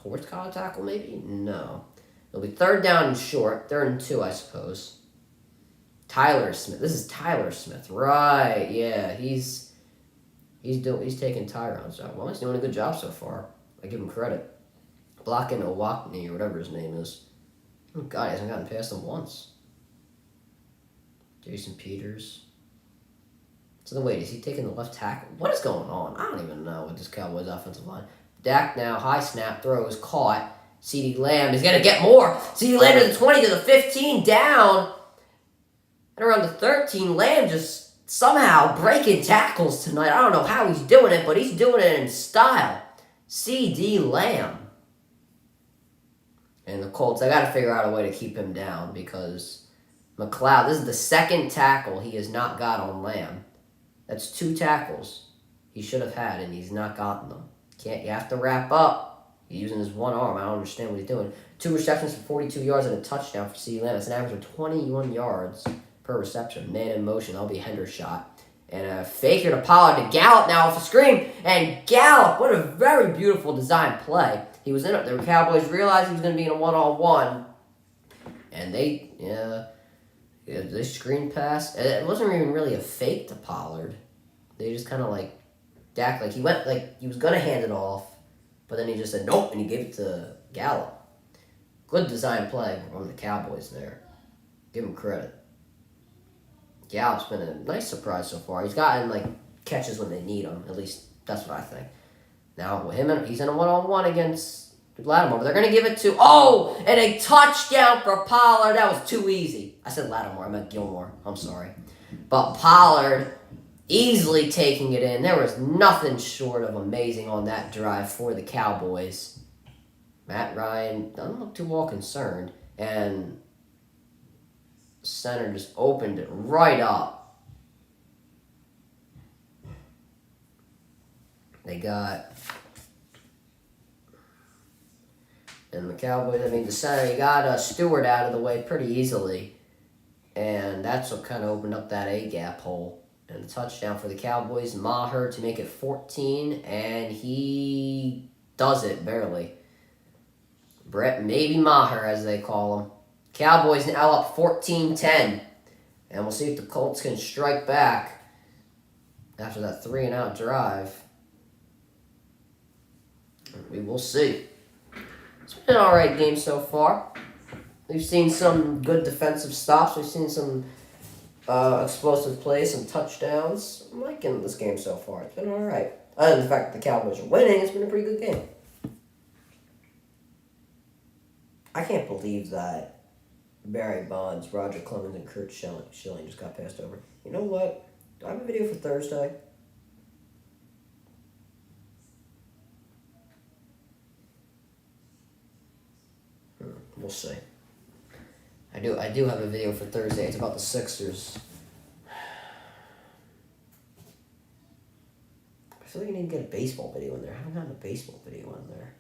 Horsecollar tackle, maybe? No. It'll be 3rd down and short. 3rd and 2, I suppose. Tyler Smith. This is Tyler Smith. Right, yeah. He's taking Tyron's job. Well, he's doing a good job so far. I give him credit. Blocking Owakni or whatever his name is. Oh, God, he hasn't gotten past him once. Jason Peters. So, wait, is he taking the left tackle? What is going on? I don't even know with this Cowboys offensive line. Dak now, high snap, throws, caught. CeeDee Lamb is going to get more. CeeDee Lamb to the 20, to the 15, down. And around the 13, Lamb just somehow breaking tackles tonight. I don't know how he's doing it, but he's doing it in style. CeeDee Lamb. And the Colts, I got to figure out a way to keep him down because McLeod, this is the second tackle he has not got on Lamb. That's 2 tackles he should have had, and he's not gotten them. You have to wrap up. He's using his one arm. I don't understand what he's doing. 2 receptions for 42 yards and a touchdown for CeeDee Lamb. That's an average of 21 yards per reception. Man in motion. That'll be a Hender's shot. And a faker to Pollard to Gallup now off a screen. And Gallup, what a very beautiful design play. He was in it. The Cowboys realized he was going to be in a one-on-one. And they screen pass. It wasn't even really a fake to Pollard. They just kind of like, Dak, like he went, like he was going to hand it off. But then he just said nope, and he gave it to Gallup. Good design play from the Cowboys there. Give him credit. Gallup's been a nice surprise so far. He's gotten like catches when they need him. At least that's what I think. Now with he's in a one-on-one against Lattimore. But they're gonna give it to and a touchdown for Pollard. That was too easy. I said Lattimore. I meant Gilmore. I'm sorry. But Pollard easily taking it in. There was nothing short of amazing on that drive for the Cowboys. Matt Ryan doesn't look too all concerned, and center just opened it right up. They got, and the Cowboys, the center, you got Stewart out of the way pretty easily, and that's what kind of opened up that A-gap hole. And a touchdown for the Cowboys. Maher to make it 14, and he does it barely. Brett, maybe Maher, as they call him. Cowboys now up 14-10. And we'll see if the Colts can strike back after that 3-and-out drive. We will see. It's been an alright game so far. We've seen some good defensive stops. We've seen some explosive plays, some touchdowns. I'm liking this game so far. It's been alright. Other than the fact that the Cowboys are winning, it's been a pretty good game. I can't believe that Barry Bonds, Roger Clemens, and Kurt Schilling just got passed over. You know what? Do I have a video for Thursday? We'll see. I do have a video for Thursday. It's about the Sixers. I feel like I need to get a baseball video in there. I haven't gotten a baseball video in there.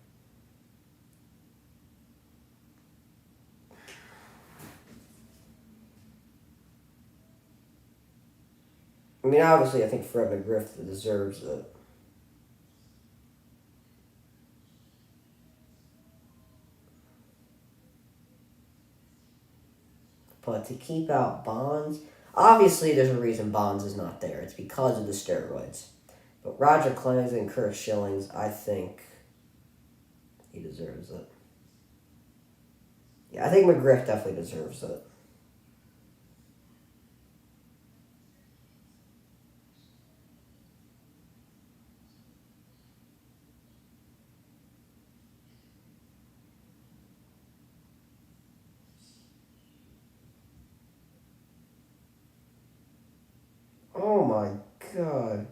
Obviously, I think Fred McGriff deserves it. But to keep out Bonds, obviously there's a reason Bonds is not there. It's because of the steroids. But Roger Clemens and Kurt Schillings, I think he deserves it. Yeah, I think McGriff definitely deserves it. Oh my God.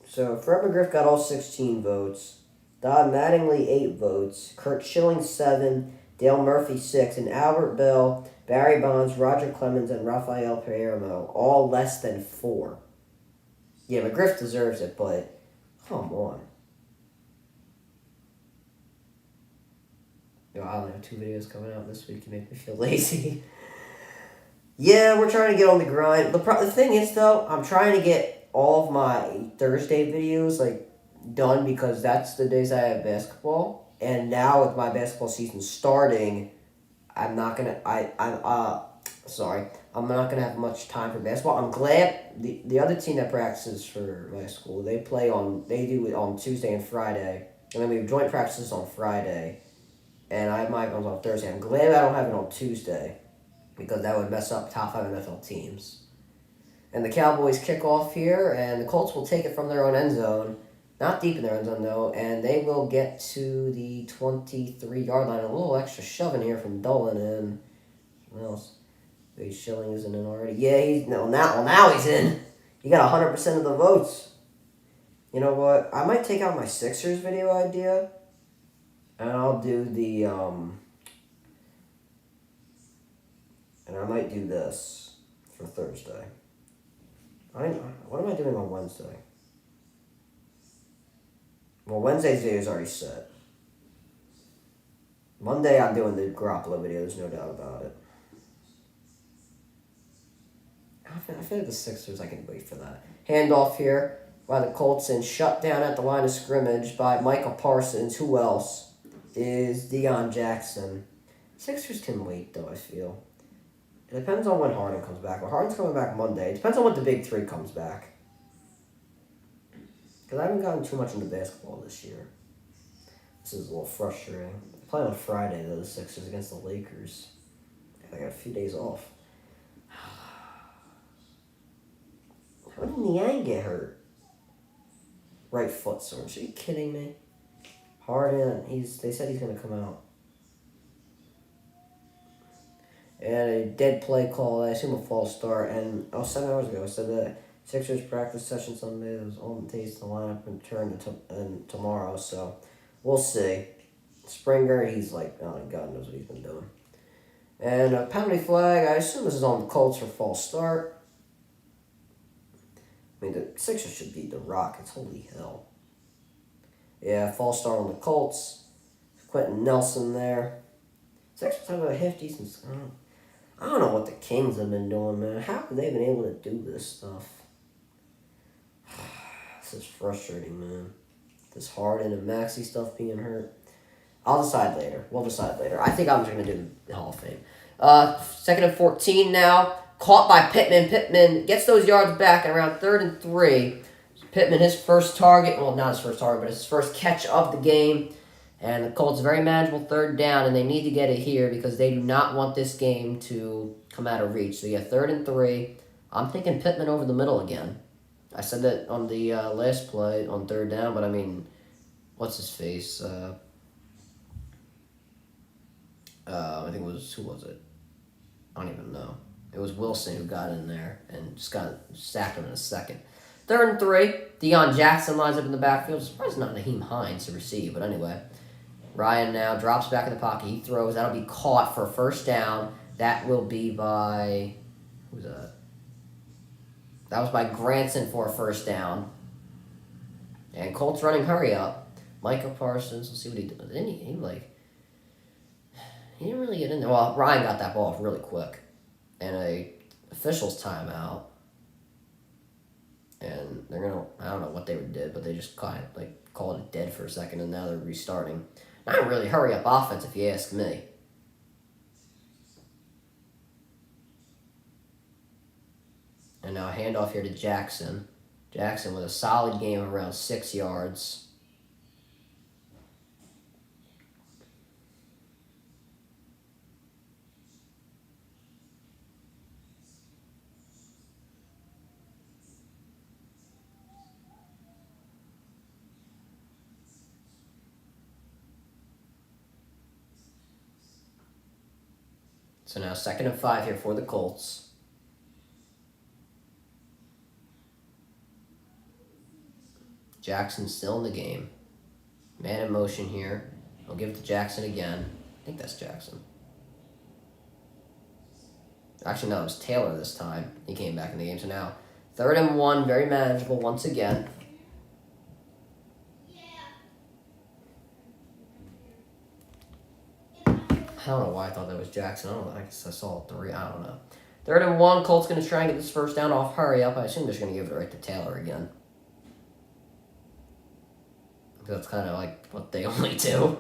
So Fred McGriff got all 16 votes. Don Mattingly 8 votes. Kurt Schilling 7. Dale Murphy 6. And Albert Bell, Barry Bonds, Roger Clemens, and Rafael Palermo all less than 4. Yeah, McGriff deserves it, but come on. I only have 2 videos coming out this week. You make me feel lazy. Yeah, we're trying to get on the grind. The thing is, though, I'm trying to get all of my Thursday videos, done because that's the days I have basketball. And now with my basketball season starting, I'm not going to... I'm not going to have much time for basketball. I'm glad the other team that practices for my school, they do it on Tuesday and Friday. And then we have joint practices on Friday. and I might go on Thursday. I'm glad I don't have it on Tuesday because that would mess up top 5 NFL teams. And the Cowboys kick off here, and the Colts will take it from their own end zone. Not deep in their end zone, though, and they will get to the 23-yard line. A little extra shoving here from Dolan, and what else? Wade Schilling isn't in already. Yeah, he's no now he's in. He got 100% of the votes. You know what? I might take out my Sixers video idea, and I'll do the and I might do this for Thursday. What am I doing on Wednesday? Well, Wednesday's video is already set. Monday, I'm doing the Garoppolo video. There's no doubt about it. I feel like the Sixers, I can wait for that. Handoff here by the Colts and shut down at the line of scrimmage by Michael Parsons. Who else? Is Deion Jackson. Sixers can wait, though, I feel. It depends on when Harden comes back. Well, Harden's coming back Monday. It depends on when the big three comes back. Because I haven't gotten too much into basketball this year. This is a little frustrating. They're playing on Friday, though, the Sixers against the Lakers. I got a few days off. How did Niang get hurt? Right foot soreness. Are you kidding me? Harden, they said he's going to come out. And a dead play call, I assume a false start. And 7 hours ago, I said that Sixers practice session Sunday was on the taste the lineup and turn tomorrow. So we'll see. Springer, he's like, oh, God knows what he's been doing. And a penalty flag, I assume this is on the Colts for false start. I mean, the Sixers should beat the Rockets. Holy hell. Yeah, false start on the Colts. Quentin Nelson there. Sixers have a half decent. I don't know what the Kings have been doing, man. How have they been able to do this stuff? This is frustrating, man. This Harden and Maxey stuff being hurt. I'll decide later. We'll decide later. I think I'm just going to do the Hall of Fame. 2nd and 14 now. Caught by Pittman. Pittman gets those yards back at around 3rd and 3. Pittman, his first target. Well, not his first target, but his first catch of the game. And the Colts, very manageable 3rd down, and they need to get it here because they do not want this game to come out of reach. So, 3rd and 3. I'm thinking Pittman over the middle again. I said that on the last play on 3rd down, but I mean, what's his face? I think it was, who was it? I don't even know. It was Wilson who got in there and just got sacked him in a second. 3rd and 3. Deion Jackson lines up in the backfield. Surprised not Naheem Hines to receive, but anyway. Ryan now drops back in the pocket. He throws. That'll be caught for a 1st down. That will be by... Who's that? That was by Granson for a 1st down. And Colts running hurry up. Micah Parsons. Let's see what he did. Didn't he didn't really get in there. Well, Ryan got that ball off really quick. And a official's timeout. And they're going to... I don't know what they did, but they just called it dead for a second, and now they're restarting. Not a really hurry-up offense, if you ask me. And now a handoff here to Jackson. Jackson with a solid game of around 6 yards. So now 2nd and 5 here for the Colts. Jackson still in the game. Man in motion here. I'll give it to Jackson again. I think that's Jackson. Actually, no, it was Taylor this time. He came back in the game. So now 3rd and 1, very manageable once again. I don't know why I thought that was Jackson. I don't know. I guess I saw 3. I don't know. 3rd and 1. Colts going to try and get this 1st down off hurry up. I assume they're just going to give it right to Taylor again. That's kind of like what they only do.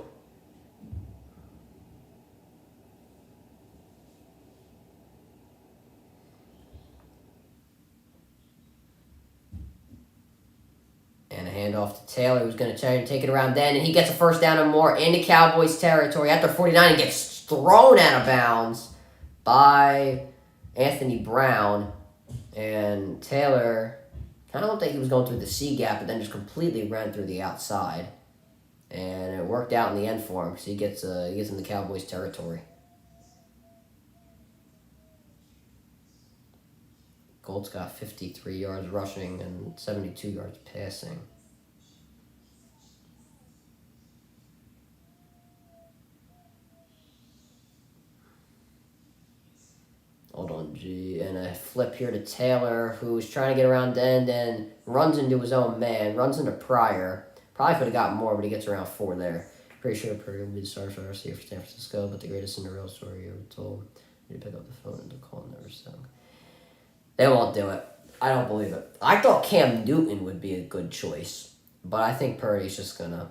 And And a handoff to Taylor, who's going to try and take it around then. And he gets a first down and more into Cowboys territory at their 49 and gets thrown out of bounds by Anthony Brown. And Taylor, I don't think he was going through the C gap, but then just completely ran through the outside. And it worked out in the end for him because he gets in the Cowboys territory. Colts got 53 yards rushing and 72 yards passing. Hold on, G. And a flip here to Taylor, who's trying to get around the end and runs into his own man, runs into Pryor. Probably could have gotten more, but he gets around 4 there. Pretty sure Purdy will be the starter for the rest of the year for San Francisco, but the greatest Cinderella story ever told. You pick up the phone and the call never sung. They won't do it. I don't believe it. I thought Cam Newton would be a good choice, but I think Purdy's just going to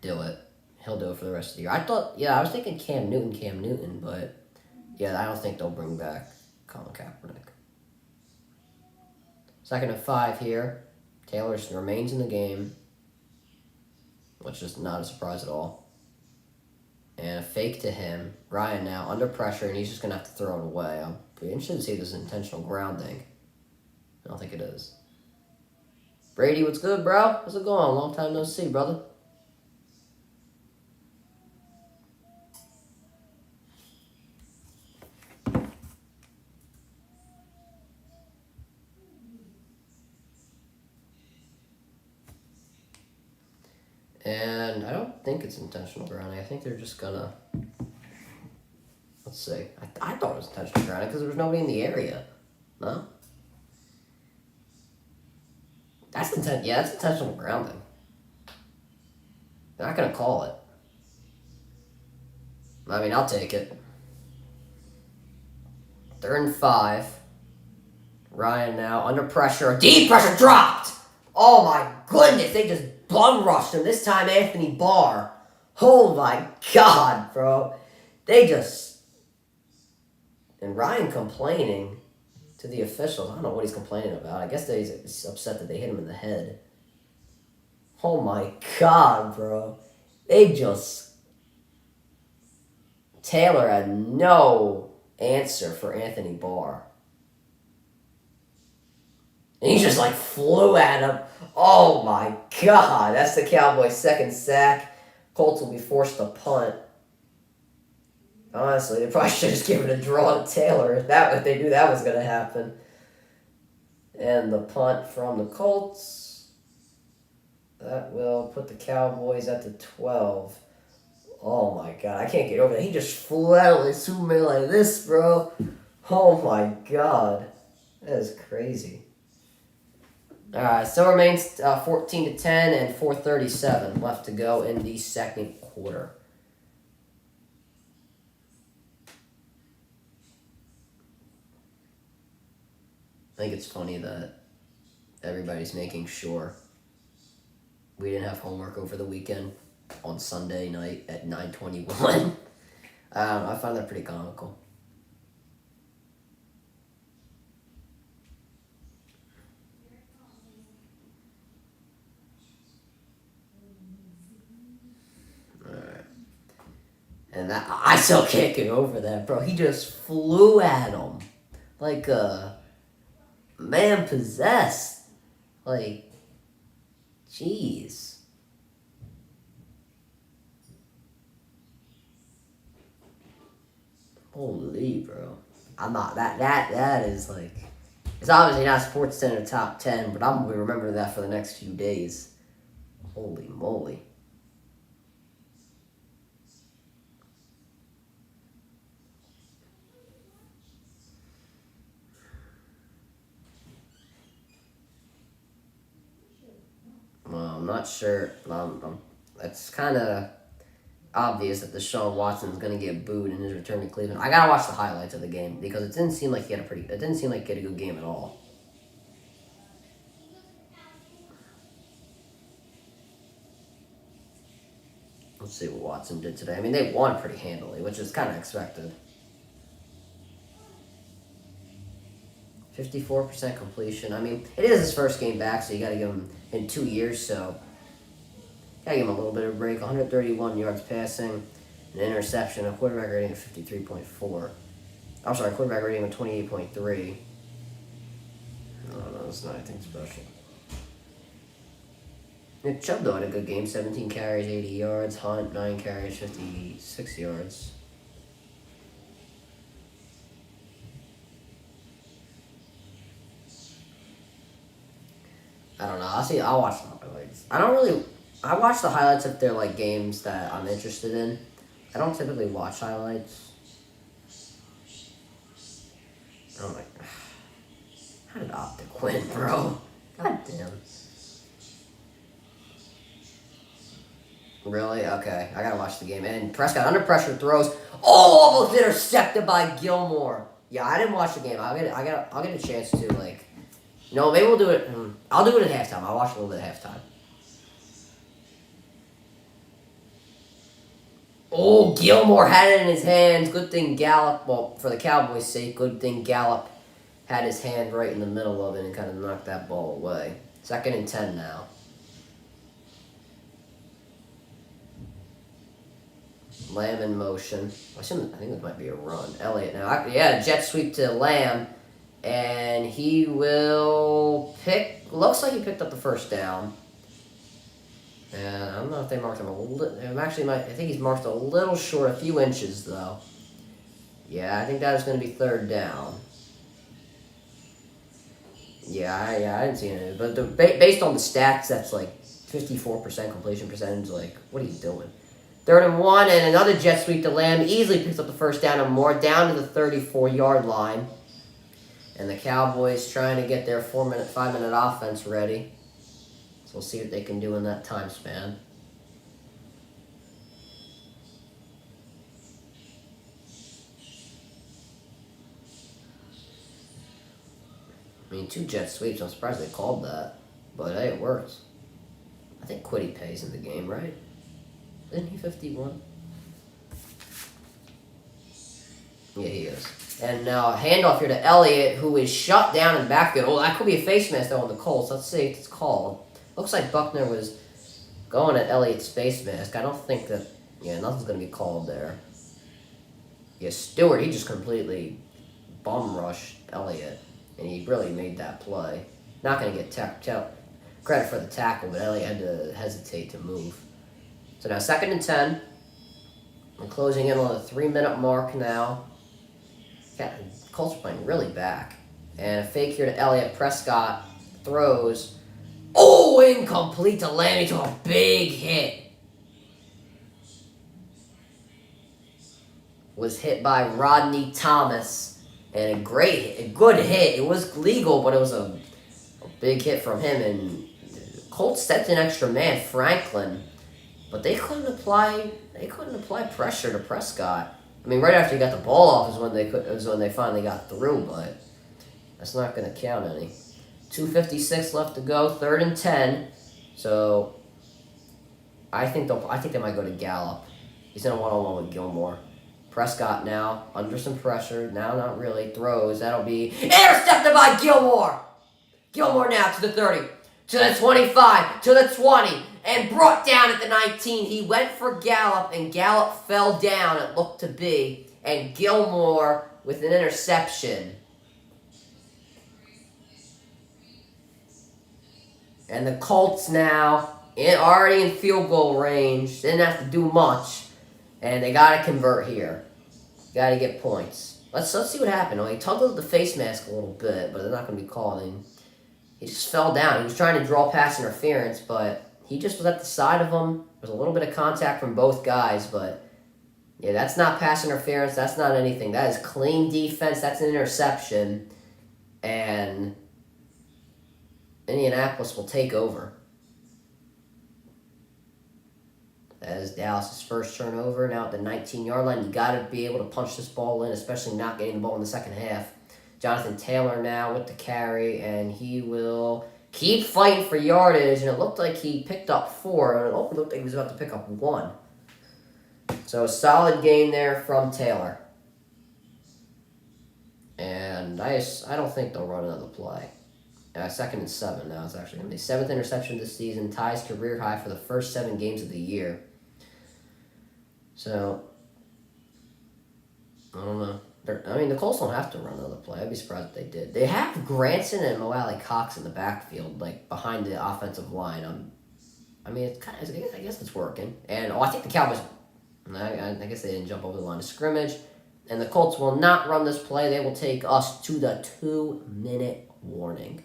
do it. He'll do it for the rest of the year. I was thinking Cam Newton, but yeah, I don't think they'll bring back Colin Kaepernick. 2nd and 5 here. Taylor remains in the game, which is not a surprise at all. And a fake to him. Ryan now under pressure, and he's just going to have to throw it away. I'm pretty interested to see if this is intentional grounding. I don't think it is. Brady, what's good, bro? How's it going? Long time no see, brother. And I don't think it's intentional grounding. I think they're just gonna... Let's see. I thought it was intentional grounding because there was nobody in the area. No? That's intentional grounding. They're not gonna call it. I mean, I'll take it. 3rd and 5. Ryan now under pressure. Deep pressure dropped! Oh my goodness, they just bum rushed him. This time, Anthony Barr. Oh my God, bro. They just... And Ryan complaining to the officials. I don't know what he's complaining about. I guess that he's upset that they hit him in the head. Oh my God, bro. They just... Taylor had no answer for Anthony Barr. And he just like flew at him. Oh my God. That's the Cowboys' 2nd sack. Colts will be forced to punt. Honestly, they probably should have just given a draw to Taylor if they knew that was going to happen. And the punt from the Colts. That will put the Cowboys at the 12. Oh my God. I can't get over that. He just flew out like Superman like this, bro. Oh my God. That is crazy. Still remains 14-10 and 4:37 left to go in the 2nd quarter. I think it's funny that everybody's making sure we didn't have homework over the weekend on Sunday night at 9:21. I find that pretty comical. And I still can't get over that, bro. He just flew at him like a man possessed. Like, jeez. Holy, bro. I'm not, that is like, it's obviously not Sports Center top 10, but I'm going to remember that for the next few days. Holy moly. Well, I'm not sure. It's kind of obvious that Deshaun Watson is going to get booed in his return to Cleveland. I gotta watch the highlights of the game because it didn't seem like he had a good game at all. Let's see what Watson did today. I mean, they won pretty handily, which is kind of expected. 54% completion. I mean, it is his first game back, so you got to give him in 2 years, so got to give him a little bit of a break. 131 yards passing, an interception, a quarterback rating of 53.4. I'm sorry, quarterback rating of 28.3. No, that's not anything special. Nick Chubb, though, had a good game. 17 carries, 80 yards. Hunt, 9 carries, 56 yards. I don't know. I'll watch the highlights. I watch the highlights if they're like games that I'm interested in. I don't typically watch highlights. Oh my. How did Optic win, bro? God damn. Really? Okay. I gotta watch the game. And Prescott under pressure throws. Oh, almost intercepted by Gilmore. Yeah, I didn't watch the game. I'll get a chance to like. Maybe we'll do it. I'll do it at halftime. I'll watch a little bit at halftime. Oh, Gilmore had it in his hands. Good thing Gallup, well, for the Cowboys' sake, good thing Gallup had his hand right in the middle of it and kind of knocked that ball away. 2nd and 10 now. Lamb in motion. I think this might be a run. Elliott now. Jet sweep to Lamb. And he will pick... Looks like he picked up the first down. And I don't know if they marked him a little... I think he's marked a little short, a few inches, though. Yeah, I think that is going to be 3rd down. Yeah, I didn't see it. But based on the stats, that's like 54% completion percentage. Like, what are you doing? 3rd and 1, and another jet sweep to Lamb. Easily picks up the first down and more, down to the 34-yard line. And the Cowboys trying to get their 5-minute offense ready. So we'll see what they can do in that time span. I mean, 2 jet sweeps. I'm surprised they called that. But hey, it works. I think Quiddy pays in the game, right? Isn't he 51? Yeah, he is. And now handoff here to Elliott, who is shut down in backfield. Oh, that could be a face mask though on the Colts. Let's see if it's called. Looks like Buckner was going at Elliott's face mask. I don't think that... Yeah, nothing's going to be called there. Yeah, Stewart, he just completely bum rushed Elliott. And he really made that play. Not going to get credit for the tackle, but Elliott had to hesitate to move. So now 2nd and 10. We're closing in on the 3-minute mark now. Yeah, Colts are playing really back. And a fake here to Elliott. Prescott throws. Oh, incomplete to Lamb. He took a big hit. Was hit by Rodney Thomas. And a good hit. It was legal, but it was a big hit from him. And Colts sent an extra man, Franklin. But they couldn't apply pressure to Prescott. I mean, right after he got the ball off is when they finally got through, but that's not going to count any. 2:56 left to go, 3rd and 10. So I think they might go to Gallup. He's in a one-on-one with Gilmore. Prescott now under some pressure. Now not really. Throws. That'll be intercepted by Gilmore. Gilmore now to the 30, to the 25, to the 20. And brought down at the 19. He went for Gallup, and Gallup fell down, it looked to be. And Gilmore with an interception. And the Colts now already in field goal range. Didn't have to do much. And they got to convert here. Got to get points. Let's see what happened. He tuggled at the face mask a little bit, but they're not going to be calling. He just fell down. He was trying to draw pass interference, but... He just was at the side of him. There was a little bit of contact from both guys, but yeah, that's not pass interference. That's not anything. That is clean defense. That's an interception. And Indianapolis will take over. That is Dallas' first turnover. Now at the 19-yard line, you got to be able to punch this ball in, especially not getting the ball in the second half. Johnathan Taylor now with the carry, and he will... keep fighting for yardage, and it looked like he picked up 4, and it looked like he was about to pick up 1. So a solid game there from Taylor. And I don't think they'll run another play. 2nd and 7 now. It's actually going to be 7th interception this season. Ties career high for the first 7 games of the year. So, I don't know. The Colts don't have to run another play. I'd be surprised if they did. They have Granson and Mo Cox in the backfield, like behind the offensive line. It's kind of, I guess it's working. And I think the Cowboys, I guess they didn't jump over the line of scrimmage. And the Colts will not run this play. They will take us to the 2-minute warning.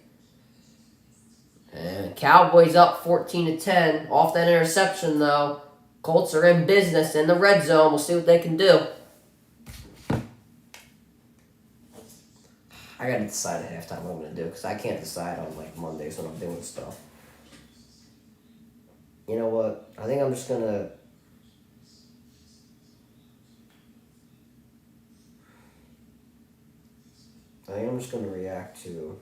And Cowboys up 14-10 off that interception though. Colts are in business in the red zone. We'll see what they can do. I gotta decide at halftime what I'm gonna do because I can't decide on Mondays when I'm doing stuff. You know what? I think I'm just gonna. React to.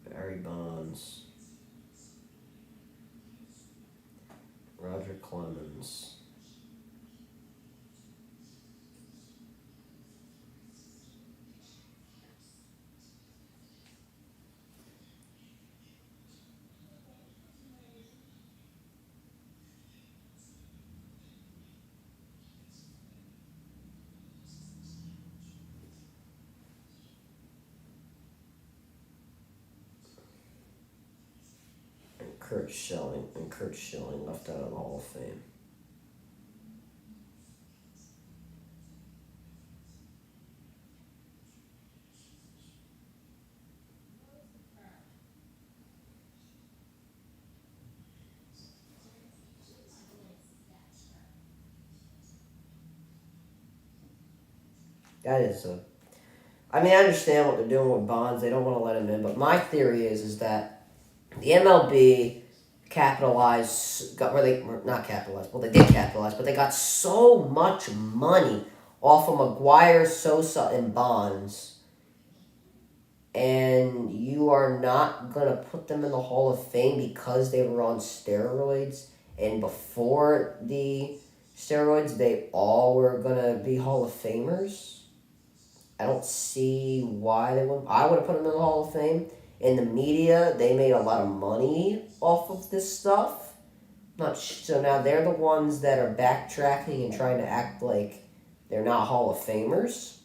Barry Bonds. Roger Clemens. Kurt Schilling left out of the Hall of Fame. That is I understand what they're doing with Bonds. They don't want to let him in, but my theory is that the MLB not capitalized, well, they did capitalize, but they got so much money off of McGuire, Sosa, and Bonds, and you are not going to put them in the Hall of Fame because they were on steroids, and before the steroids, they all were going to be Hall of Famers. I don't see why they wouldn't. I would have put them in the Hall of Fame. In the media, they made a lot of money off of this stuff. So now they're the ones that are backtracking and trying to act like they're not Hall of Famers.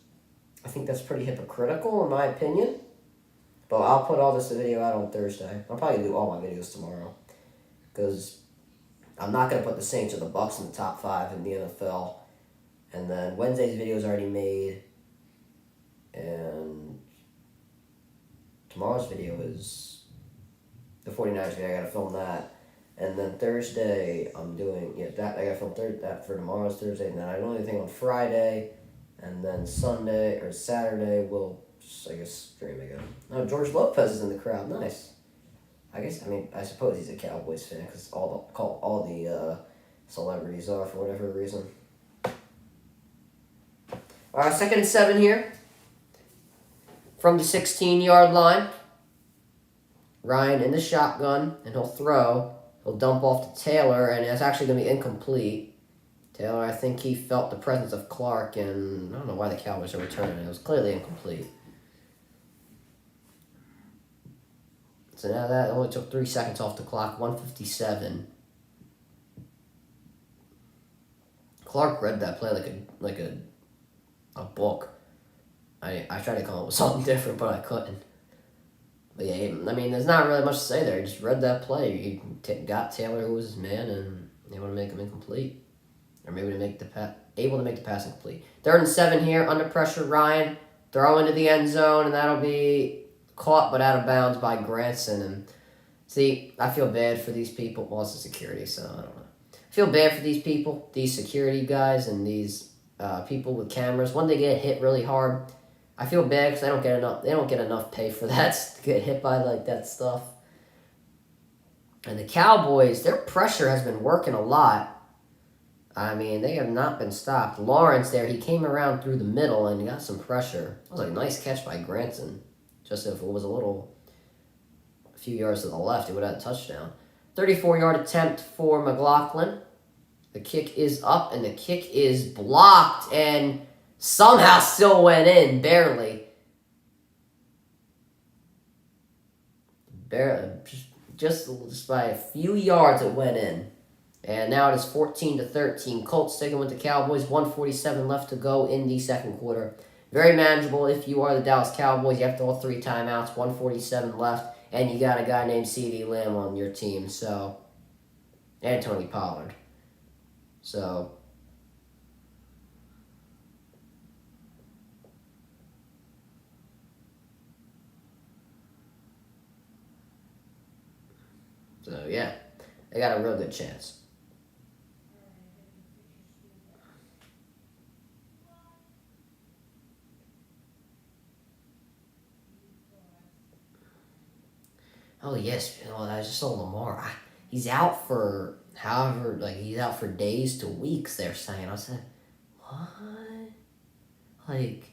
I think that's pretty hypocritical in my opinion. But I'll put all this video out on Thursday. I'll probably do all my videos tomorrow. Because I'm not going to put the Saints or the Bucs in the top 5 in the NFL. And then Wednesday's video is already made. And tomorrow's video is the 49ers video. I gotta film that. And then Thursday, I'm doing, that. I gotta film that for tomorrow's Thursday. And then I don't do anything on Friday. And then Sunday or Saturday, we'll, stream again. Oh, George Lopez is in the crowd. Nice. I suppose he's a Cowboys fan because all the celebrities are for whatever reason. All right, 2nd and 7 here. From the 16-yard line, Ryan in the shotgun, and he'll throw. He'll dump off to Taylor, and it's actually going to be incomplete. Taylor, I think he felt the presence of Clark, and I don't know why the Cowboys are returning it. It was clearly incomplete. So now that only took 3 seconds off the clock, 1:57. Clark read that play like a book. I tried to come up with something different, but I couldn't. But yeah, there's not really much to say there. He just read that play. He got Taylor, who was his man, and they want to make him incomplete. Or maybe able to make the pass incomplete. 3rd and 7 here, under pressure, Ryan. Throw into the end zone, and that'll be caught but out of bounds by Granson. And see, I feel bad for these people. Well, it's a security, so I don't know. I feel bad for these people, these security guys, and these people with cameras. When they get hit really hard, I feel bad because they don't get enough pay for that, to get hit by that stuff. And the Cowboys, their pressure has been working a lot. They have not been stopped. Lawrence there, he came around through the middle and he got some pressure. It was a nice catch by Granson. Just if it was a few yards to the left, he would have had a touchdown. 34-yard attempt for McLaughlin. The kick is up, and the kick is blocked, and somehow still went in, barely. Barely, just by a few yards it went in. And now it is 14-13. Colts sticking with the Cowboys. 1:47 left to go in the second quarter. Very manageable if you are the Dallas Cowboys. You have to all 3 timeouts. 1:47 left, and you got a guy named CeeDee Lamb on your team. So, and Tony Pollard. So, yeah, they got a real good chance. Oh yes, I just saw Lamar. He's out for he's out for days to weeks. They're saying. I said, what? Like,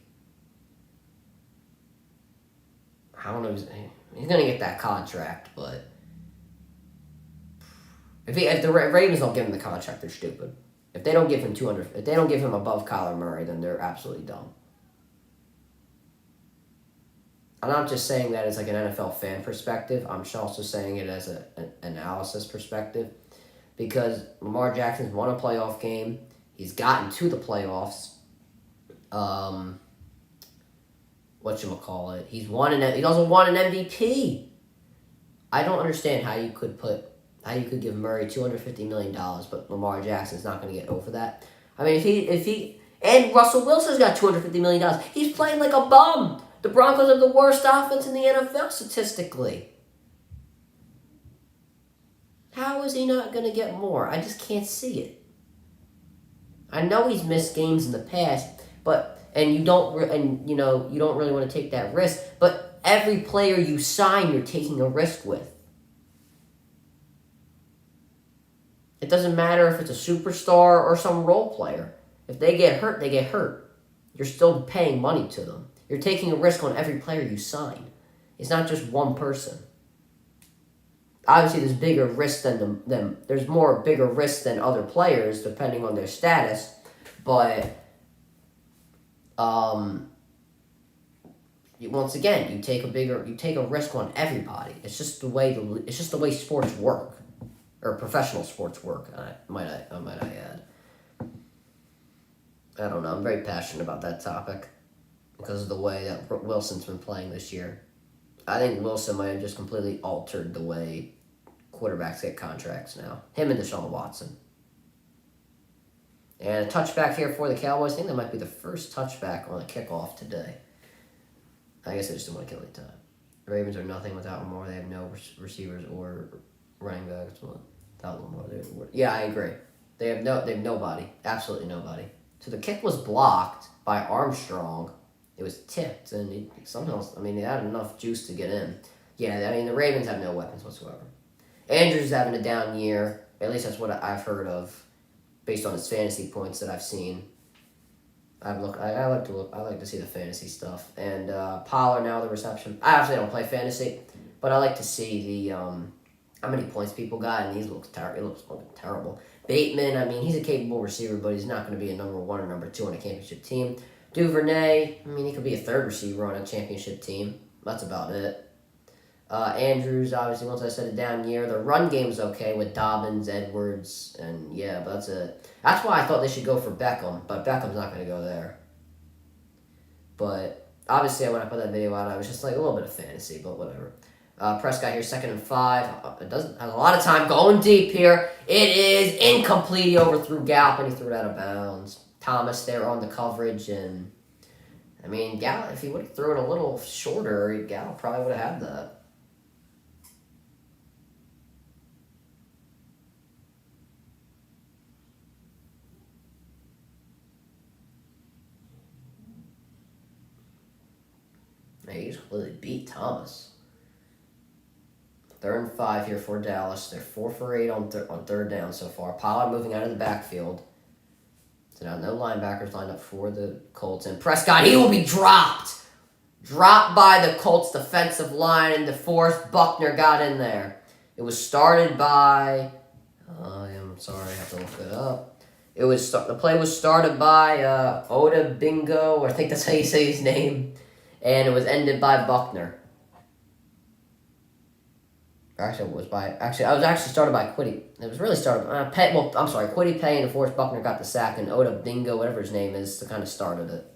I don't know. He's gonna get that contract, but if the Ravens don't give him the contract, they're stupid. If they don't give him 200, if they don't give him above Kyler Murray, then they're absolutely dumb. I'm not just saying that as like an NFL fan perspective. I'm also saying it as an analysis perspective, because Lamar Jackson's won a playoff game. He's gotten to the playoffs. Whatchamacallit. He also won an MVP. I don't understand how you could give Murray $250 million, but Lamar Jackson's not going to get over that. I mean, if he and Russell Wilson's got $250 million, he's playing like a bum. The Broncos are the worst offense in the NFL statistically. How is he not going to get more? I just can't see it. I know he's missed games in the past, you don't really want to take that risk. But every player you sign, you're taking a risk with. It doesn't matter if it's a superstar or some role player. If they get hurt, they get hurt. You're still paying money to them. You're taking a risk on every player you sign. It's not just one person. Obviously, there's bigger risk than them. There's more bigger risk than other players, depending on their status. But once again, you take a risk on everybody. It's just the way sports work, or professional sports work. Might I add. I don't know. I'm very passionate about that topic because of the way that Wilson's been playing this year. I think Wilson might have just completely altered the way quarterbacks get contracts now. Him and Deshaun Watson. And a touchback here for the Cowboys. I think that might be the first touchback on a kickoff today. I guess I just didn't want to kill any time. The Ravens are nothing without Lamar. They have no receivers or running backs without Lamar. Yeah, I agree. They have nobody. Absolutely nobody. So the kick was blocked by Armstrong. It was tipped, and he had enough juice to get in. Yeah, the Ravens have no weapons whatsoever. Andrews having a down year. At least that's what I've heard of, based on his fantasy points that I've seen. I like to see the fantasy stuff. And Pollard now the reception. I actually don't play fantasy, but I like to see the how many points people got, and he looks terrible. It looks fucking terrible. Bateman, he's a capable receiver, but he's not going to be a number 1 or number 2 on a championship team. Duvernay, he could be a third receiver on a championship team. That's about it. Andrews, obviously, once I said a down year. The run game's okay with Dobbins, Edwards, and yeah, but that's it. That's why I thought they should go for Beckham, but Beckham's not going to go there. But obviously, when I put that video out, I was just like a little bit of fantasy, but whatever. Prescott here, 2nd and 5. It doesn't have a lot of time going deep here. It is incomplete. He overthrew Gallup, and he threw it out of bounds. Thomas there on the coverage, and Gallup, if he would have thrown it a little shorter, Gallup probably would have had that. He just completely beat Thomas. 3rd and 5 here for Dallas. They're 4 for 8 on 3rd down so far. Pollard moving out of the backfield. So now no linebackers lined up for the Colts. And Prescott, he will be dropped. Dropped by the Colts defensive line in the 4th. Buckner got in there. It was started by... I'm sorry, I have to look it up. The play was started by Oda Bingo, or I think that's how you say his name, and it was ended by Buckner. Actually, it was started by Quiddy. It was really started by Quiddy Pay, and of course Buckner got the sack, and Oda Bingo, whatever his name is, kind of started it.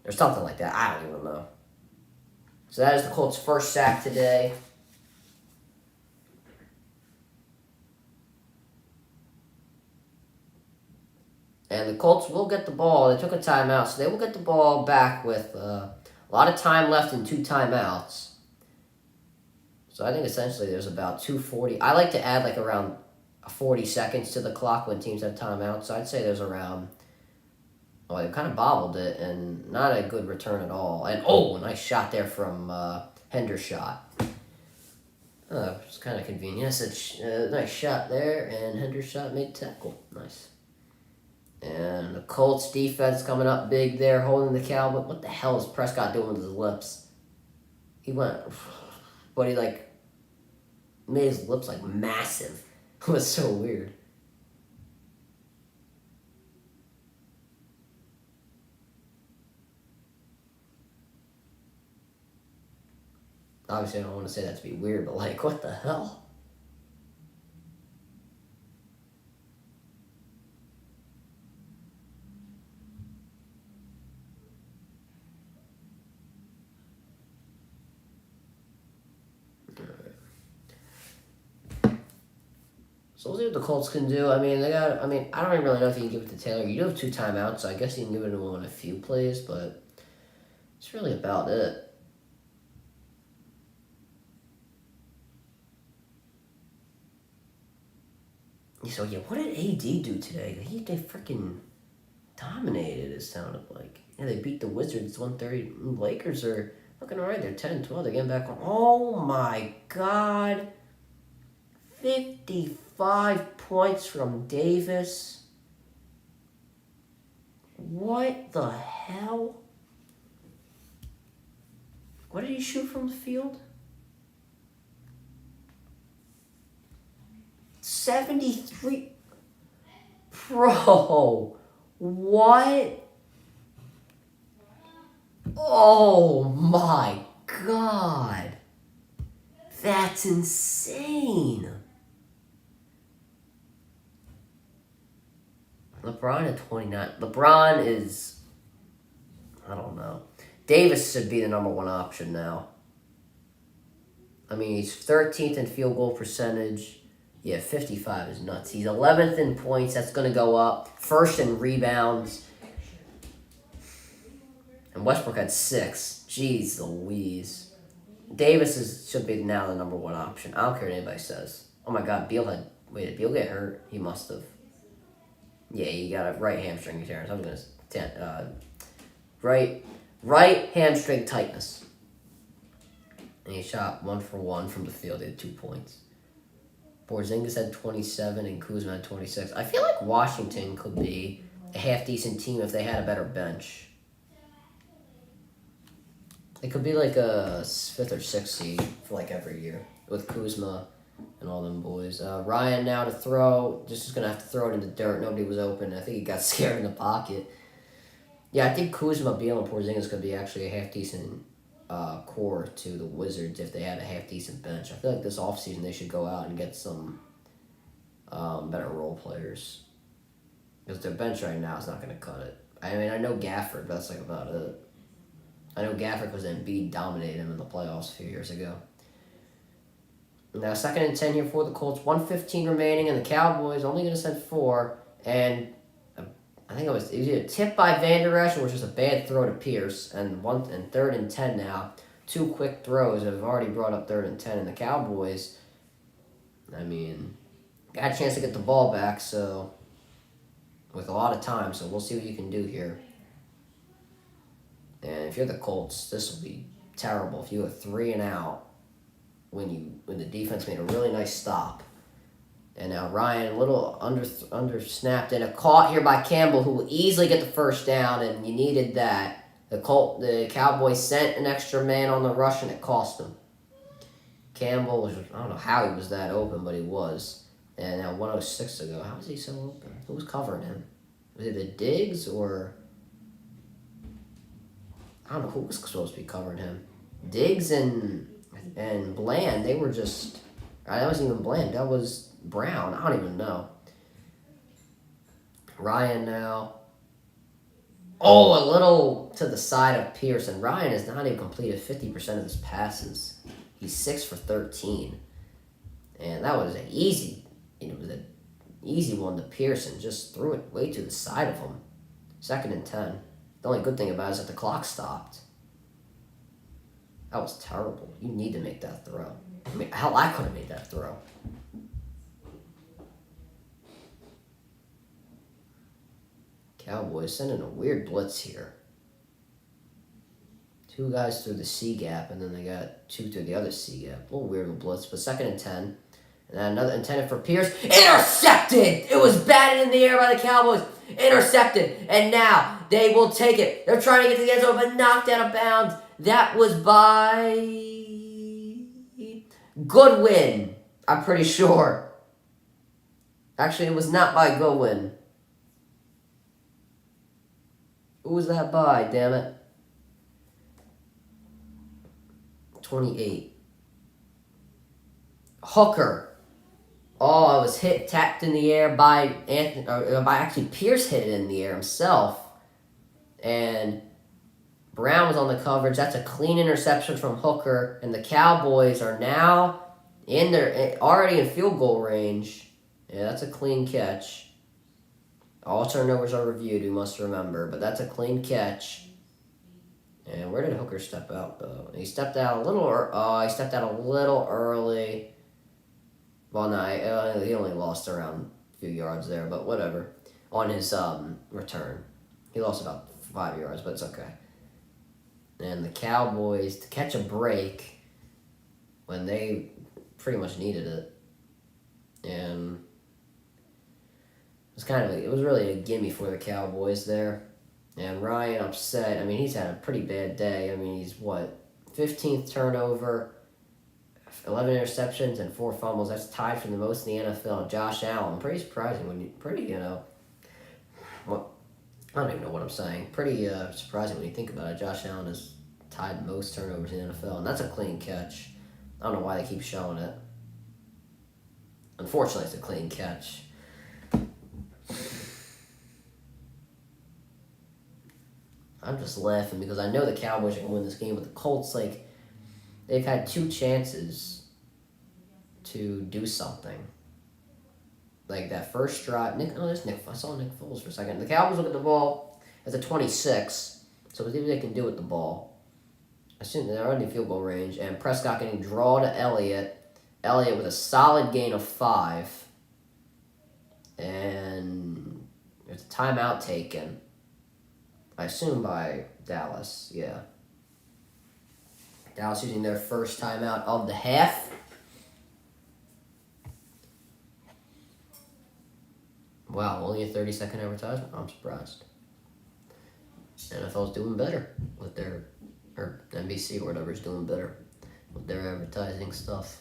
Or something like that. I don't even know. So that is the Colts' first sack today. And the Colts will get the ball. They took a timeout, so they will get the ball back with a lot of time left and 2 timeouts. So I think essentially there's about 2:40. I like to add like around 40 seconds to the clock when teams have timeouts. So I'd say there's around... Well, they kind of bobbled it, and not a good return at all. And, a nice shot there from Hendershot. It's kind of convenient. Nice shot there, and Hendershot made tackle. Nice. And the Colts defense coming up big there, holding the Cowboys. What the hell is Prescott doing with his lips? He went... But he, made his lips, massive. It was so weird. Obviously, I don't want to say that to be weird, but, what the hell? So we'll see what the Colts can do. I don't really know if you can give it to Taylor. You do have 2 timeouts, so I guess you can give it to him on a few plays, but it's really about it. So, what did AD do today? They freaking dominated, it sounded like. Yeah, they beat the Wizards 130. Lakers are looking all right. They're 10-12. They're getting back on. Oh, my God. 55 points from Davis. What the hell? What did he shoot from the field? 73. Bro. What? Oh my God. That's insane. LeBron at 29. LeBron is... I don't know. Davis should be the number 1 option now. He's 13th in field goal percentage. Yeah, 55 is nuts. He's 11th in points. That's going to go up. 1st in rebounds. And Westbrook had 6. Jeez Louise. Davis should be now the number 1 option. I don't care what anybody says. Oh my God, Beal had... Wait, did Beal get hurt? He must have. Yeah, he got a right hamstring tear. I was going to... Right hamstring tightness. And he shot 1 for 1 from the field. He had 2 points. Porzingis had 27 and Kuzma had 26. I feel like Washington could be a half-decent team if they had a better bench. It could be like a 5th or 6th seed for every year with Kuzma and all them boys. Ryan now to throw. Just going to have to throw it in the dirt. Nobody was open. I think he got scared in the pocket. Yeah, I think Kuzma, Beal, and Porzingis could be actually a half-decent core to the Wizards if they had a half-decent bench. I feel like this offseason they should go out and get some better role players. Because their bench right now is not going to cut it. I know Gafford, but that's about it. I know Gafford because Embiid dominated him in the playoffs a few years ago. Now, 2nd and 10 here for the Colts. 1:15 remaining, and the Cowboys only going to send 4. And I think it was either tipped by Van Der Esch or was just a bad throw to Pierce. And 3rd and 10 now. 2 quick throws have already brought up 3rd and 10. And the Cowboys, got a chance to get the ball back, so with a lot of time. So we'll see what you can do here. And if you're the Colts, this will be terrible. If you have 3 and out when the defense made a really nice stop. And now Ryan, a little under snapped and a caught here by Campbell, who will easily get the first down, and you needed that. The Cowboys sent an extra man on the rush, and it cost them. Campbell I don't know how he was that open, but he was. And now 106 to go. How is he so open? Who was covering him? Was it the Diggs or... I don't know who was supposed to be covering him. Diggs and Bland, they were just... That wasn't even Bland. That was Brown. I don't even know. Ryan now. Oh, a little to the side of Pearson. Ryan has not even completed 50% of his passes. He's 6 for 13. And that was an easy... It was an easy one to Pearson. Just threw it way to the side of him. 2nd and 10. The only good thing about it is that the clock stopped. That was terrible. You need to make that throw. I mean, hell, I could have made that throw. Cowboys sending a weird blitz here. 2 guys through the C gap, and then they got 2 through the other C gap. A little weird with blitz, but 2nd and 10. And then another intended for Pierce. Intercepted! It was batted in the air by the Cowboys. Intercepted. And now they will take it. They're trying to get to the end zone, but knocked out of bounds. That was by Goodwin, I'm pretty sure. Actually, it was not by Goodwin. Who was that by, damn it? 28. Hooker. Oh, I was tapped in the air by Anthony, by actually Pierce hit it in the air himself. And Brown was on the coverage. That's a clean interception from Hooker. And the Cowboys are now already in field goal range. Yeah, that's a clean catch. All turnovers are reviewed, we must remember. But that's a clean catch. And where did Hooker step out, though? He stepped out a little early. Well, no, he only lost around a few yards there, but whatever. On his return. He lost about 5 yards, but it's okay. And the Cowboys, to catch a break when they pretty much needed it. And it was really a gimme for the Cowboys there. And Ryan upset. I mean, he's had a pretty bad day. I mean, he's 15th turnover, 11 interceptions, and 4 fumbles. That's tied for the most in the NFL. Josh Allen, pretty surprising I don't even know what I'm saying. Pretty surprising when you think about it. Josh Allen has tied most turnovers in the NFL, and that's a clean catch. I don't know why they keep showing it. Unfortunately, it's a clean catch. I'm just laughing because I know the Cowboys are going to win this game, but the Colts, they've had 2 chances to do something. Like that first drive, I saw Nick Foles for a second. The Cowboys look at the ball as a 26, so let's see what they can do with the ball. I assume they're already in field goal range, and Prescott getting draw to Elliott. Elliott with a solid gain of 5, and there's a timeout taken. I assume by Dallas, yeah. Dallas using their first timeout of the half. Wow, only a 30-second advertisement? I'm surprised. NFL's doing better with or NBC or whatever's doing better with their advertising stuff.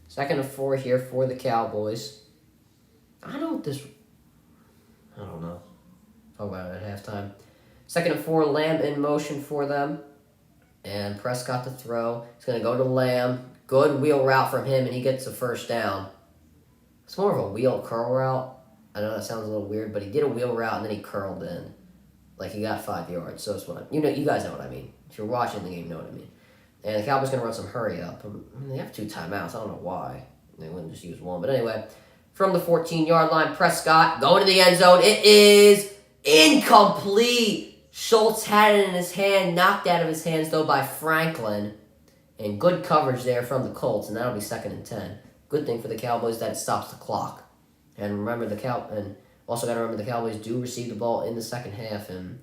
Second and 4 here for the Cowboys. I don't know. Talk about it at halftime. Second and 4, Lamb in motion for them. And Prescott to throw. He's going to go to Lamb. Good wheel route from him, and he gets a first down. It's more of a wheel curl route. I know that sounds a little weird, but he did a wheel route, and then he curled in. He got 5 yards. So it's you guys know what I mean. If you're watching the game, you know what I mean. And the Cowboys going to run some hurry up. They have 2 timeouts. I don't know why. They wouldn't just use 1. But anyway, from the 14-yard line, Prescott going to the end zone. It is incomplete. Schultz had it in his hand, knocked out of his hands, though, by Franklin. And good coverage there from the Colts, and that'll be 2nd and 10. Good thing for the Cowboys that it stops the clock. And remember, also got to remember the Cowboys do receive the ball in the second half, and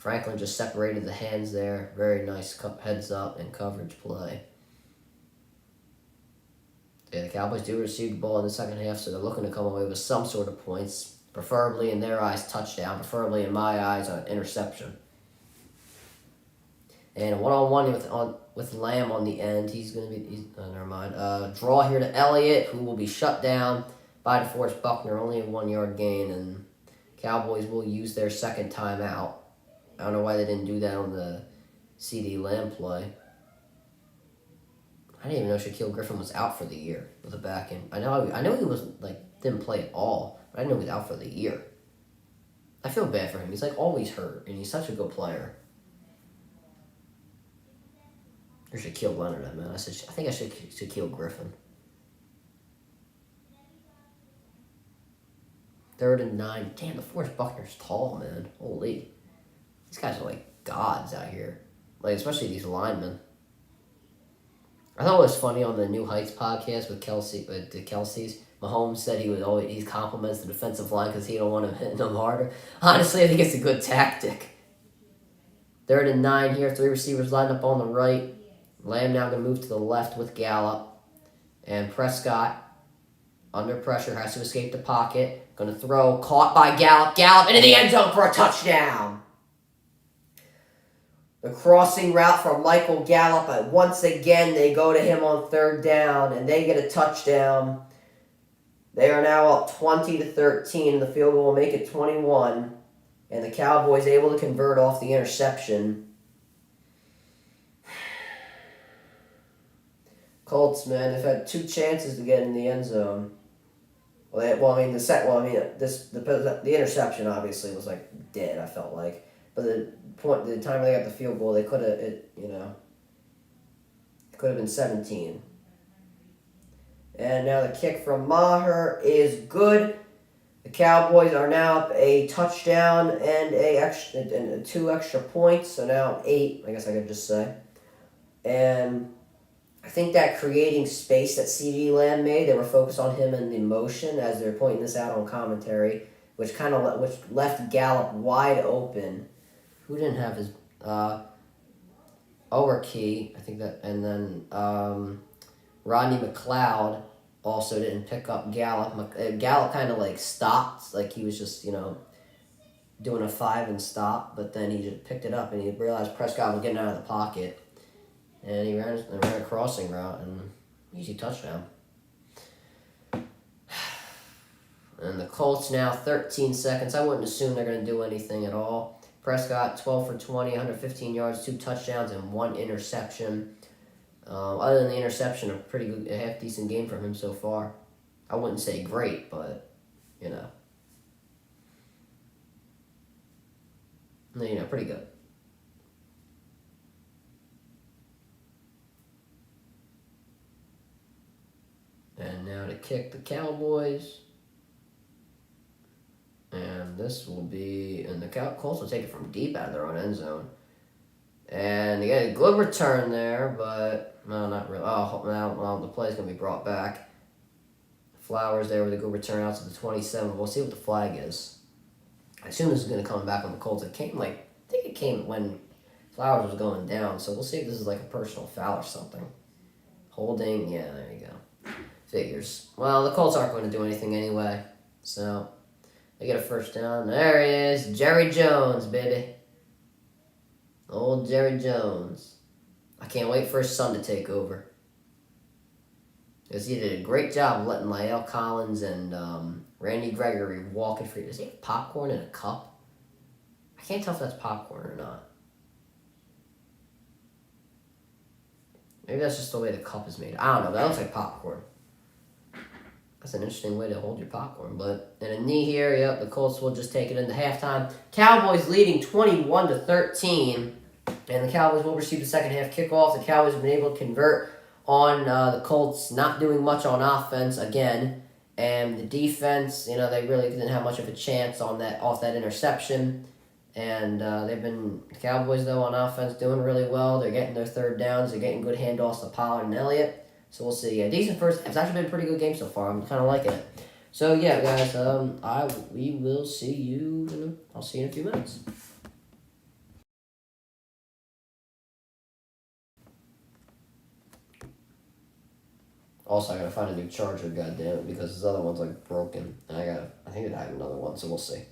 Franklin just separated the hands there. Very nice heads up and coverage play. Yeah, the Cowboys do receive the ball in the second half, so they're looking to come away with some sort of points. Preferably in their eyes, touchdown. Preferably in my eyes, an interception. And a one-on-one with Lamb on the end. Never mind. Draw here to Elliott, who will be shut down by DeForest Buckner. Only a 1-yard gain, and Cowboys will use their second timeout. I don't know why they didn't do that on the CD Lamb play. I didn't even know Shaquille Griffin was out for the year with a back end. I know he was didn't play at all, but I didn't know he was out for the year. I feel bad for him. He's always hurt, and he's such a good player. Or Shaquille Leonard, man. I think I said Shaquille Griffin. 3rd and 9. Damn, DeForest Buckner's tall, man. Holy. These guys are gods out here. Especially these linemen. I thought it was funny on the New Heights podcast with the Kelce's. Mahomes said he compliments the defensive line because he don't want to hit them harder. Honestly, I think it's a good tactic. 3rd and 9 here. 3 receivers lined up on the right. Lamb now going to move to the left with Gallup. And Prescott, under pressure, has to escape the pocket. Going to throw, caught by Gallup. Gallup into the end zone for a touchdown. The crossing route from Michael Gallup. And once again, they go to him on 3rd down, and they get a touchdown. They are now up 20-13. The field goal will make it 21. And the Cowboys able to convert off the interception. Colts, man, they've had 2 chances to get in the end zone. The interception obviously was dead. I felt like, but the time they got the field goal, they could have it could have been 17. And now the kick from Maher is good. The Cowboys are now up a touchdown and 2 extra points, so now 8. I guess I could just say, and I think that creating space that CD Lamb made, they were focused on him and the motion as they're pointing this out on commentary, which left Gallup wide open. Who didn't have his Owerkey, I think that, and then Rodney McLeod also didn't pick up Gallup. Gallup kind of stopped, he was just doing a 5 and stop, but then he just picked it up and he realized Prescott was getting out of the pocket. And he ran a crossing route and easy touchdown. And the Colts now 13 seconds. I wouldn't assume they're going to do anything at all. Prescott 12 for 20, 115 yards, 2 touchdowns, and 1 interception. Other than the interception, a half decent game from him so far. I wouldn't say great, but pretty good. And now to kick the Cowboys. And this will be... And the Colts will take it from deep out of their own end zone. And they get a good return there, but... No, not really. Now the play's going to be brought back. Flowers there with a good return out to the 27. We'll see what the flag is. I assume this is going to come back on the Colts. I think it came when Flowers was going down. So we'll see if this is a personal foul or something. Holding. Yeah, there you go. Figures. Well, the Colts aren't going to do anything anyway, so they get a first down. There he is, Jerry Jones, baby. Old Jerry Jones. I can't wait for his son to take over. Because he did a great job of letting La'el Collins and Randy Gregory walk it free. Does he have popcorn in a cup? I can't tell if that's popcorn or not. Maybe that's just the way the cup is made. I don't know, that looks like popcorn. That's an interesting way to hold your popcorn. But in a knee here, the Colts will just take it into halftime. Cowboys leading 21-13. And the Cowboys will receive the second half kickoff. The Cowboys have been able to convert on the Colts not doing much on offense again. And the defense, they really didn't have much of a chance off that interception. And the Cowboys, though, on offense doing really well. They're getting their 3rd downs. They're getting good handoffs to Pollard and Elliott. So we'll see. Decent first. It's actually been a pretty good game so far. I'm kind of liking it. So yeah, guys. We will see you. I'll see you in a few minutes. Also, I gotta find a new charger, goddamn it, because this other one's like broken, and I think I have another one, so we'll see.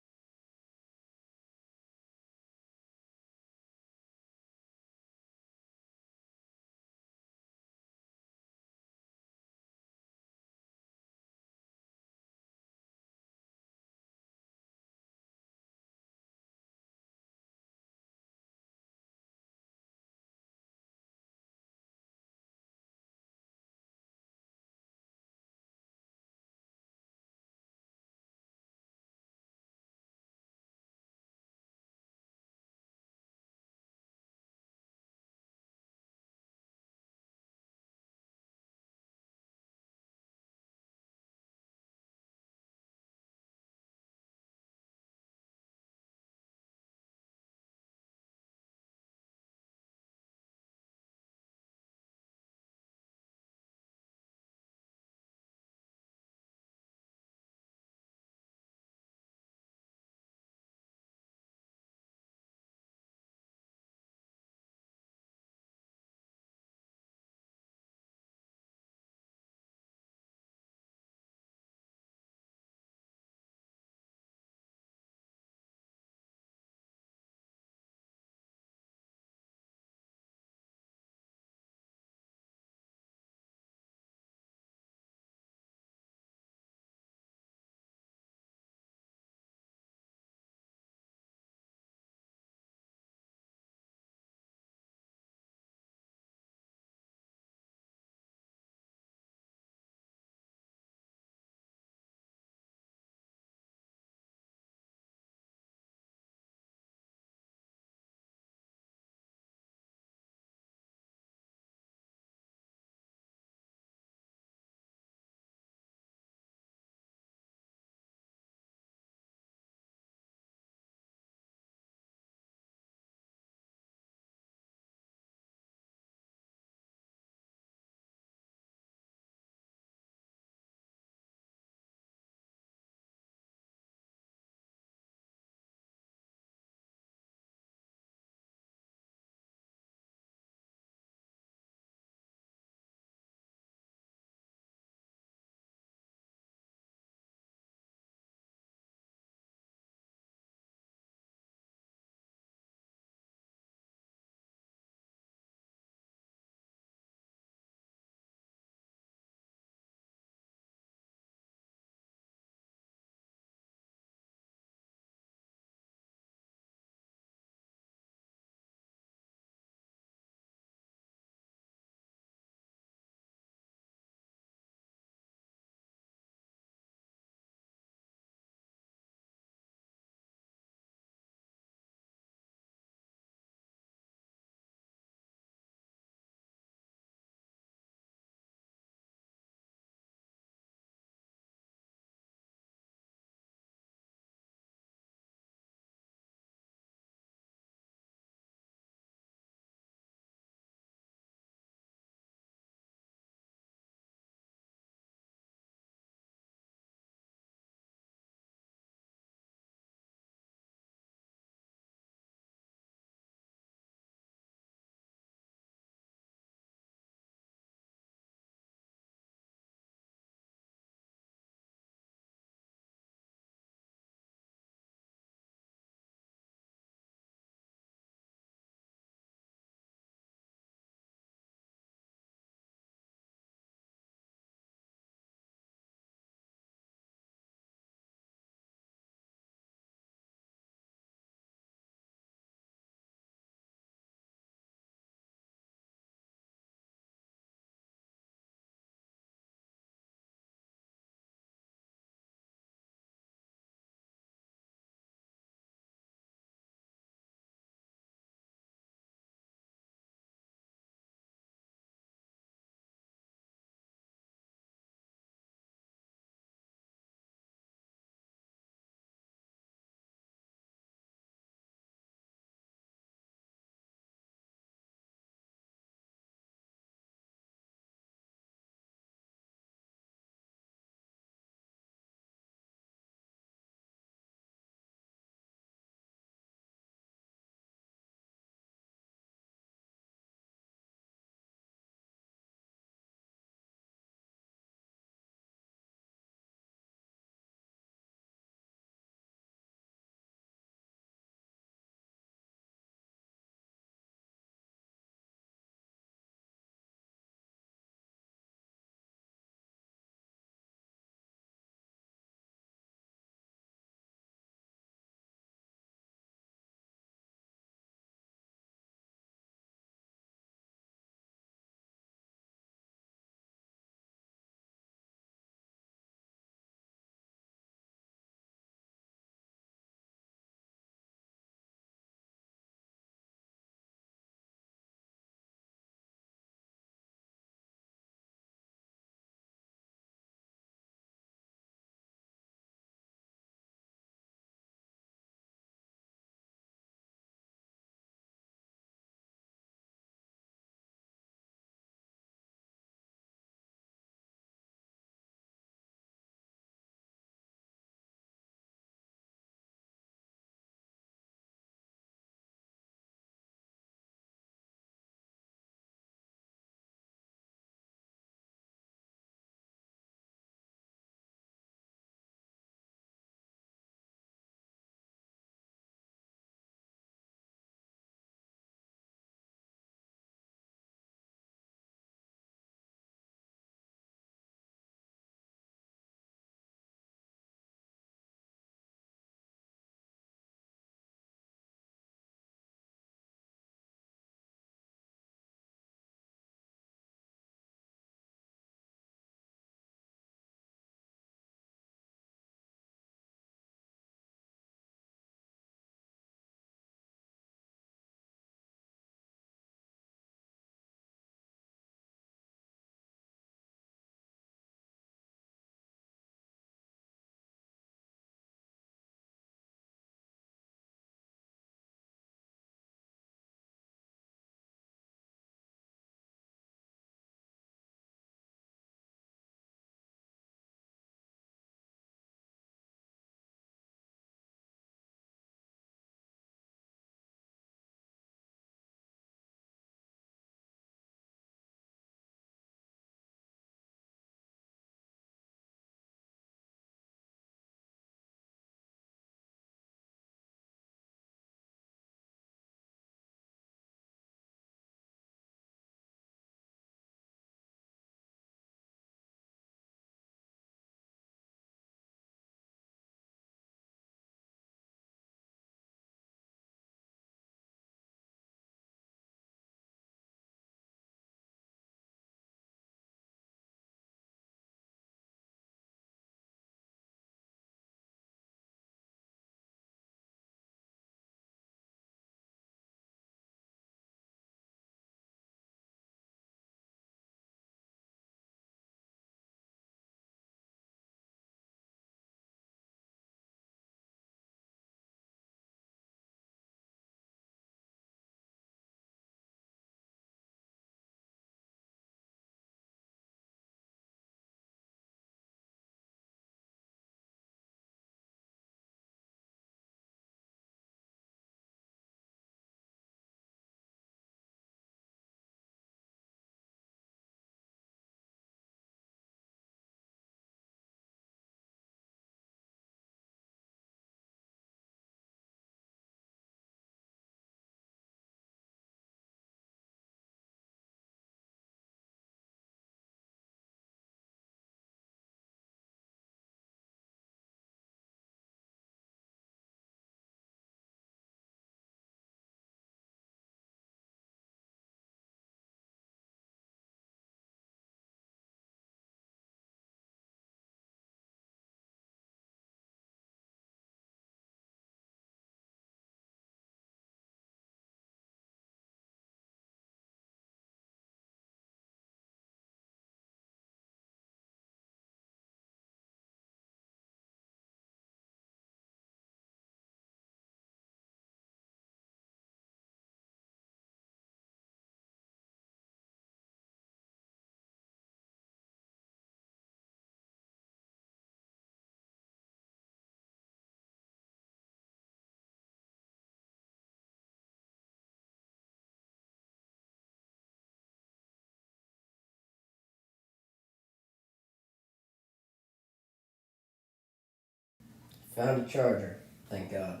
Found a charger. Thank God.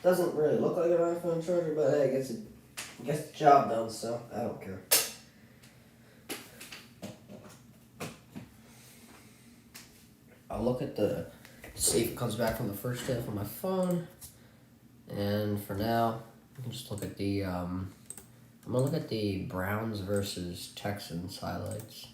Doesn't really look like an iPhone charger, but hey, gets the job done, so I don't care. I'll look at see if it comes back from the first half on my phone. And for now, you can just look at I'm gonna look at the Browns versus Texans highlights.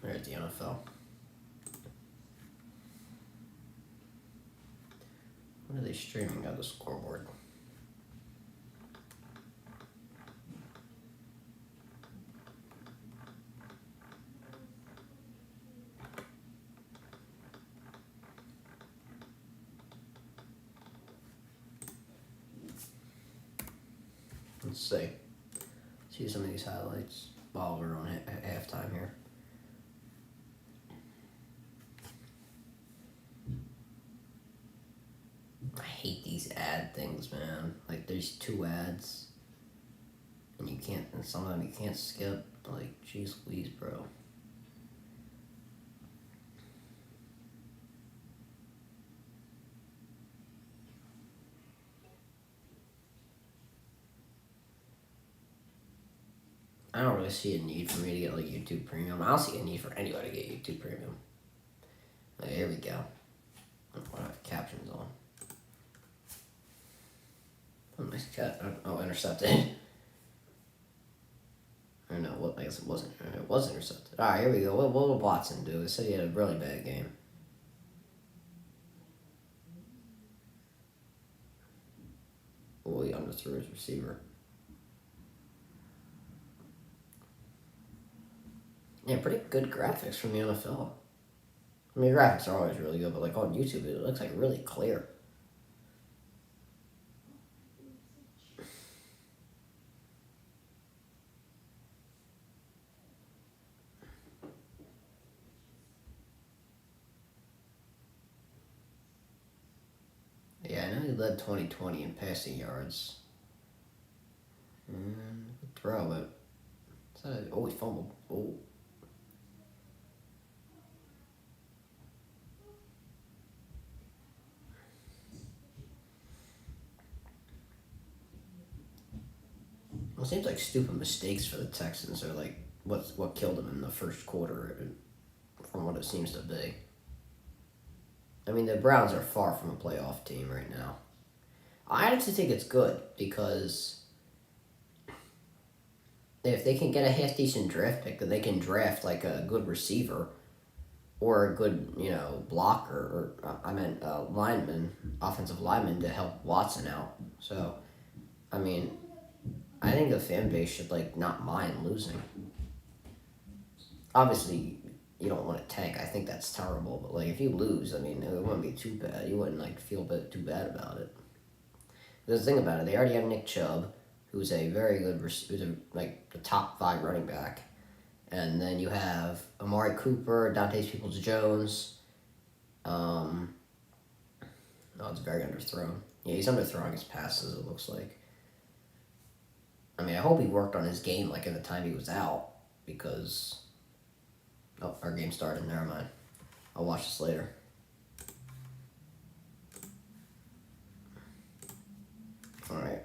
There's the NFL. What are they streaming on the scoreboard? Let's see some of these highlights while we're on halftime here. I hate these ad things, man. Like, there's 2 ads, and some of them you can't skip. Like, jeez Louise, bro. I don't really see a need for me to get, like, YouTube Premium. I don't see a need for anybody to get YouTube Premium. Like, here we go. I have captions on. Oh, nice cut. Oh, intercepted. Or no, I guess it wasn't. It was intercepted. Alright, here we go. What will Watson do? He said he had a really bad game. Oh, he underthrew his receiver. Yeah, pretty good graphics from the NFL. I mean, graphics are always really good, but like on YouTube, it looks like really clear. Yeah, I know he led 2020 in passing yards. And good throw, but he fumbled. Oh. Well, it seems like stupid mistakes for the Texans are like what killed them in the first quarter, from what it seems to be. I mean, the Browns are far from a playoff team right now. I actually think it's good because if they can get a half-decent draft pick, then they can draft like a good receiver or a good, blocker, or lineman, offensive lineman to help Watson out. So, I mean, I think the fan base should not mind losing. Obviously, you don't want to tank. I think that's terrible. But if you lose, I mean, it wouldn't be too bad. You wouldn't feel too bad about it. Because the thing about it, they already have Nick Chubb, who's a very good, the top 5 running back, and then you have Amari Cooper, Dante Peoples-Jones. No, it's very underthrown. Yeah, he's underthrowing his passes. It looks like. I mean, I hope he worked on his game in the time he was out, because. Oh, our game started. Never mind. I'll watch this later. All right.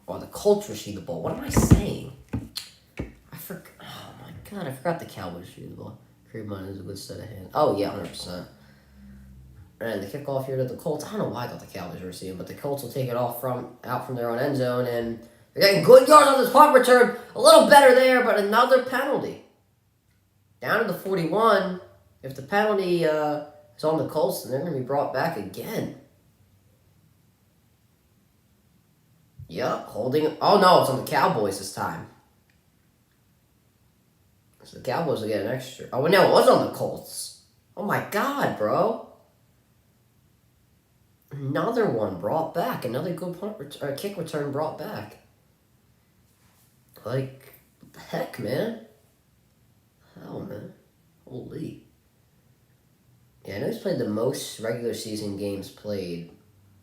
Oh, the Colts received the ball. What am I saying? I forgot. Oh my God! I forgot the Cowboys received the ball. Kareem Hunt is a good set of hands. Oh yeah, 100%. And the kickoff here to the Colts. I don't know why I thought the Cowboys were receiving, but the Colts will take it out from their own end zone, and they're getting good yards on this punt return. A little better there, but another penalty. Down to the 41. If the penalty is on the Colts, then they're going to be brought back again. Yep, holding. Oh no, it's on the Cowboys this time. So the Cowboys will get an extra. Oh no, it was on the Colts. Oh my God, bro. Another one brought back. Another good kick return brought back. What the heck, man? Oh, man. Holy. Yeah, I know he's played the most regular season games played,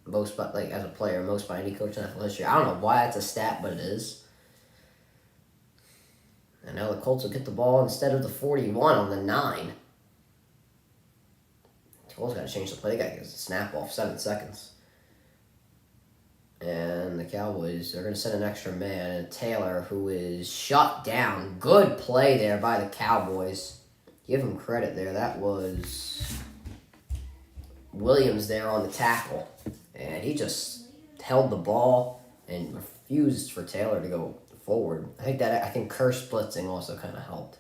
most by, like as a player, most by any coach in NFL history. I don't know why that's a stat, but it is. And now the Colts will get the ball instead of the 41 on the 9. The Colts got to change the play. They got to get a snap off 7 seconds. And the Cowboys are going to send an extra man, and Taylor, who is shut down. Good play there by the Cowboys. Give him credit there. That was Williams there on the tackle. And he just held the ball and refused for Taylor to go forward. I think curse blitzing also kind of helped.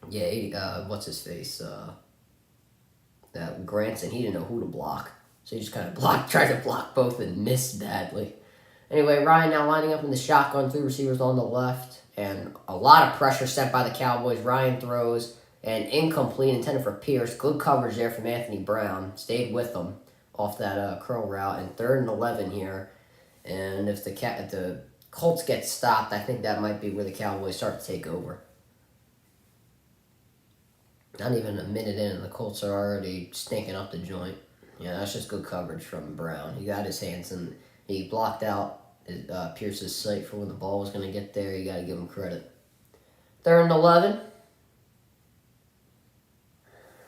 Yeah, what's his face? That Granson, he didn't know who to block. So he just kind of tried to block both and missed badly. Anyway, Ryan now lining up in the shotgun, 3 receivers on the left, and a lot of pressure set by the Cowboys. Ryan throws an incomplete, intended for Pierce. Good coverage there from Anthony Brown. Stayed with him off that curl route. And 3rd and 11 here. And if the Colts get stopped, I think that might be where the Cowboys start to take over. Not even a minute in, and the Colts are already stinking up the joint. Yeah, that's just good coverage from Brown. He got his hands and he blocked out Pierce's sight for when the ball was going to get there. You got to give him credit. 3rd and 11.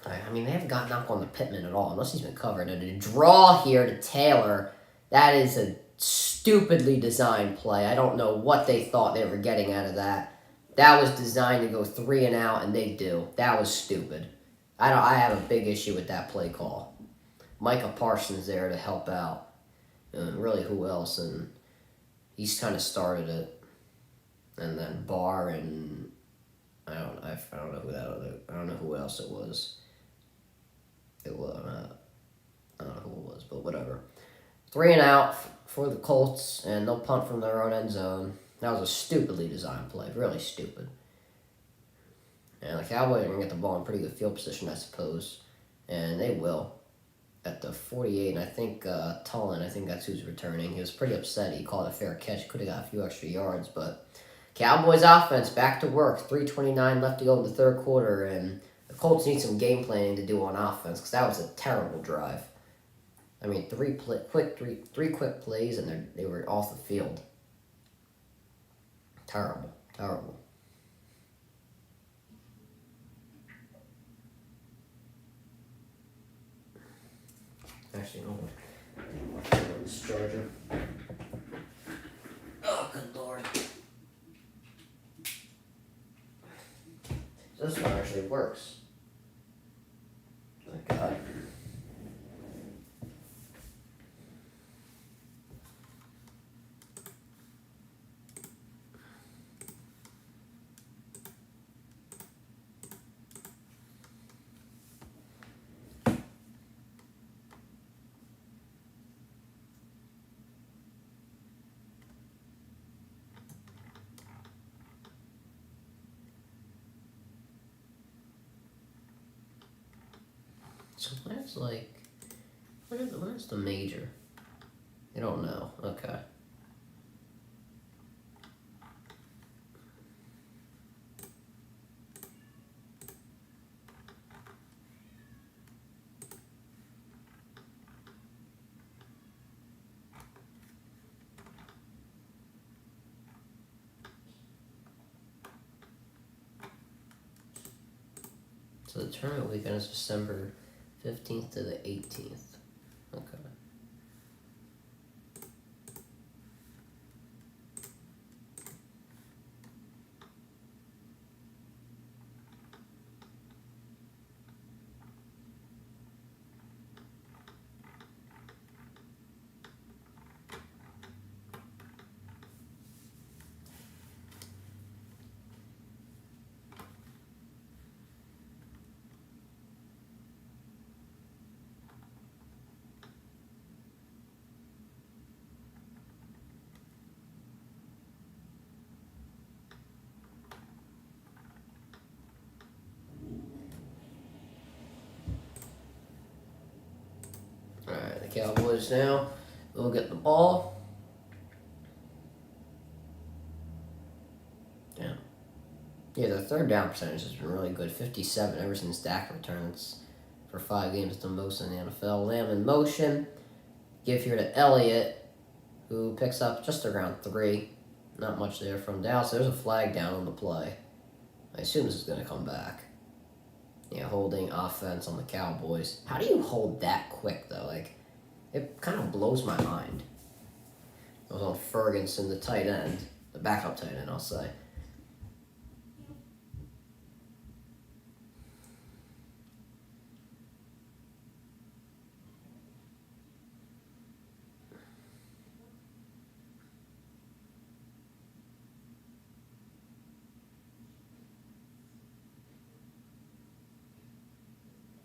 I mean, they haven't gotten up on the Pittman at all, unless he's been covered. And a draw here to Taylor, that is a stupidly designed play. I don't know what they thought they were getting out of that. That was designed to go 3 and out, and they do. That was stupid. I have a big issue with that play call. Micah Parsons there to help out. And really, who else? And he's kind of started it. And then Barr and I don't know who else it was. I don't know who it was, but whatever. 3 and out for the Colts, and they'll punt from their own end zone. That was a stupidly designed play, really stupid. And the Cowboys are going to get the ball in pretty good field position, I suppose. And they will. At the 48, and I think Tullen, I think that's who's returning. He was pretty upset. He called a fair catch. Could have got a few extra yards, but Cowboys offense back to work. 3:29 left to go in the 3rd quarter, and the Colts need some game planning to do on offense because that was a terrible drive. I mean, three quick plays, and they were off the field. Terrible. Actually, no. This charger. Oh, good lord. This one actually works. Thank God. So where's the major? You don't know. Okay. So the tournament weekend is December 15th to the 18th. Okay. Alright, the Cowboys now will get the ball. Yeah, the third down percentage has been really good. 57 ever since Dak returns for 5 games. It's the most in the NFL. Lamb in motion. Give here to Elliott, who picks up just around 3. Not much there from Dallas. There's a flag down on the play. I assume this is going to come back. Yeah, holding offense on the Cowboys. How do you hold that quick, though? Like, it kind of blows my mind. It was on Ferguson, the tight end. The backup tight end, I'll say.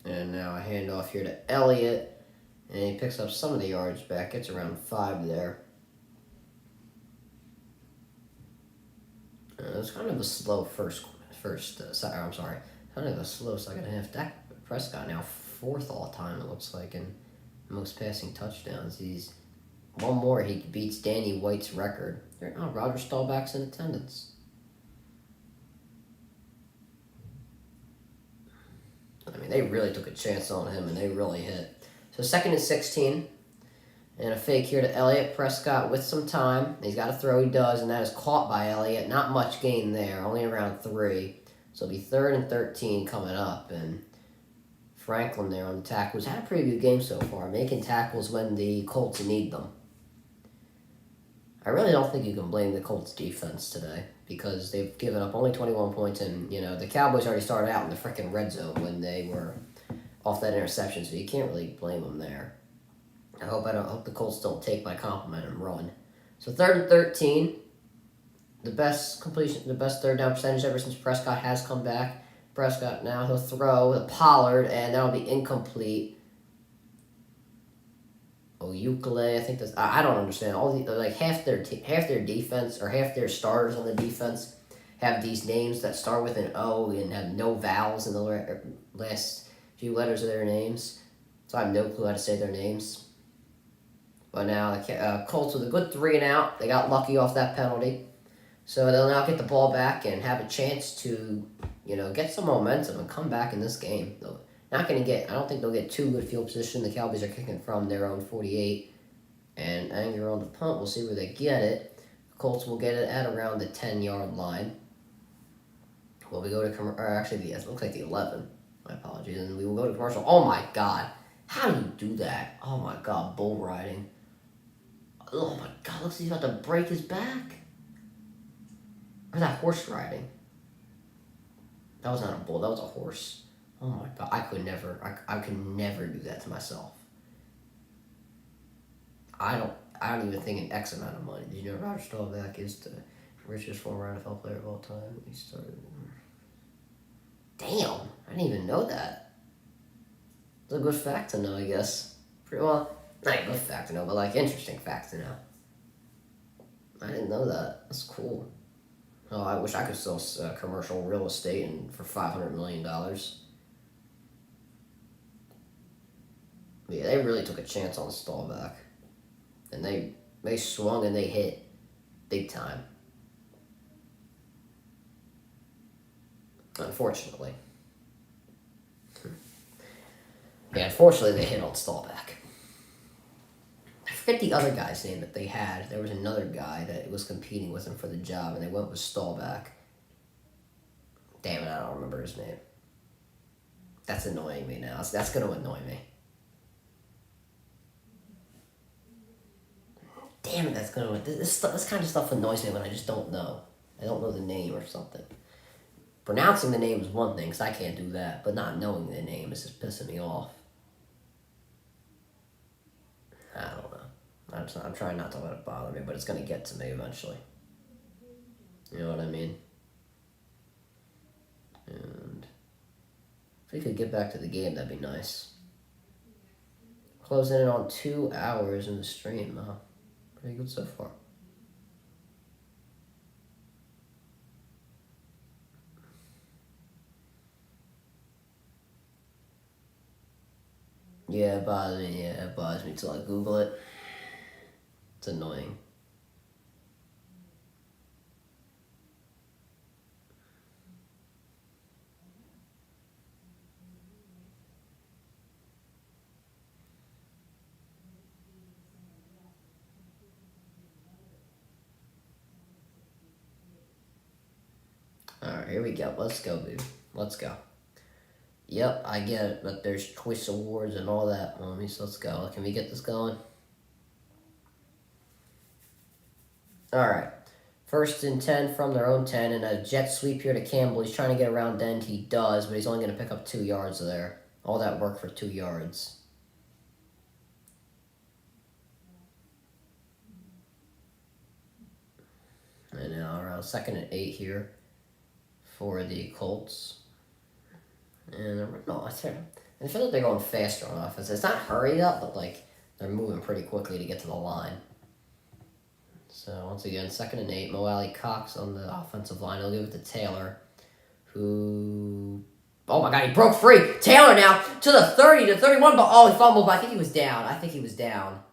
And now a handoff here to Elliott. And he picks up some of the yards back. Gets around 5 there. It was kind of a slow kind of a slow second half. Dak Prescott now 4th all time, it looks like, in most passing touchdowns. He's one more, he beats Danny White's record. Oh, Roger Staubach's in attendance. I mean, they really took a chance on him, and they really hit. So 2nd and 16. And a fake here to Elliott. Prescott with some time. He's got to throw. He does, and that is caught by Elliott. Not much gain there, only around 3. So it'll be 3rd and 13 coming up. And Franklin there on the tackles. Had a pretty good game so far, making tackles when the Colts need them. I really don't think you can blame the Colts defense today because they've given up only 21 points. And, the Cowboys already started out in the freaking red zone when they were off that interception, so you can't really blame them there. I hope the Colts don't take my compliment and run. So 3rd and 13, the best third down percentage ever since Prescott has come back. Prescott now he'll throw the Pollard, and that'll be incomplete. Oyukele, I think that's I don't understand. All the half their defense or half their starters on the defense have these names that start with an O and have no vowels in the last few letters of their names. So I have no clue how to say their names. But now the Colts with a good 3 and out. They got lucky off that penalty. So they'll now get the ball back and have a chance to, get some momentum and come back in this game. I don't think they'll get too good field position. The Cowboys are kicking from their own 48. And Anger on the punt. We'll see where they get it. The Colts will get it at around the 10-yard line. Well, we go to it looks like the 11. My apologies. And we will go to commercial. Oh, my God. How do you do that? Oh, my God. Bull riding. Oh, my God. Looks like he's about to break his back. Or is that horse riding? That was not a bull. That was a horse. Oh, my God. I could never do that to myself. I don't even think an X amount of money. Did you know Roger Staubach is the richest former NFL player of all time? He started... Damn. I didn't even know that. It's a good fact to know, I guess. Not a good fact to know, but interesting fact to know. I didn't know that. That's cool. Oh, I wish I could sell commercial real estate for $500 million. But yeah, they really took a chance on Staubach. And they swung and they hit big time. Unfortunately. Yeah, unfortunately they hit on Staubach. I forget the other guy's name that they had. There was another guy that was competing with him for the job, and they went with Staubach. Damn it, I don't remember his name. That's annoying me now. That's going to annoy me. Damn it, that's going to... This kind of stuff annoys me when I just don't know. I don't know the name or something. Pronouncing the name is one thing, because I can't do that. But not knowing the name is just pissing me off. I don't know. I'm trying not to let it bother me, but it's going to get to me eventually. You know what I mean? And if we could get back to the game, that'd be nice. Closing in on 2 hours in the stream, huh? Pretty good so far. Yeah, it bothers me. Yeah, it bothers me till I Google it. It's annoying. Here we go. Let's go, baby. Let's go. Yep, I get it, but there's choice awards and all that, mommies. Let's go. Can we get this going? All right. 1st and 10 from their own 10, and a jet sweep here to Campbell. He's trying to get around end. He does, but he's only going to pick up 2 yards there. All that work for 2 yards. And now around 2nd and 8 here for the Colts. And no, I feel like they're going faster on offense. It's not hurried up, but like they're moving pretty quickly to get to the line. So once again, 2nd and 8. Mo Alley Cox on the offensive line. He'll give it to Taylor, who, oh my God, he broke free. Taylor now to the 30 to 31, but he fumbled. But I think he was down.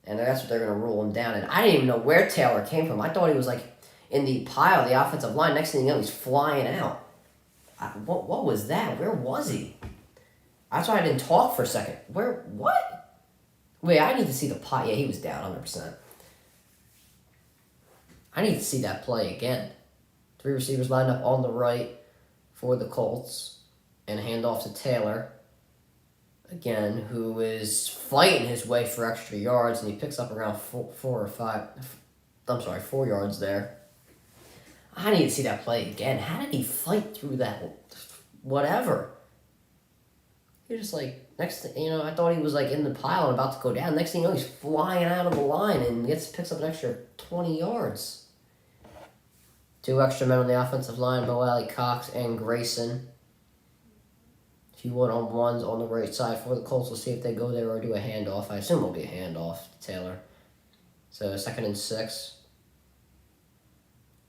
And that's what they're going to rule him down. And I didn't even know where Taylor came from. I thought he was like in the pile of the offensive line. Next thing you know, he's flying out. What was that? Where was he? That's why I didn't talk for a second. What? Wait, I need to see the pile. Yeah, he was down 100%. I need to see that play again. 3 receivers lined up on the right for the Colts. And hand off to Taylor. Again, who is fighting his way for extra yards. And he picks up around 4 yards there. I need to see that play again. How did he fight through that? Whatever. He was just like, I thought he was like in the pile and about to go down. Next thing you know, he's flying out of the line and picks up an extra 20 yards. 2 extra men on the offensive line, Mo Alley Cox and Grayson. A few one-on-ones on the right side for the Colts. We'll see if they go there or do a handoff. I assume it'll be a handoff to Taylor. So 2nd and 6.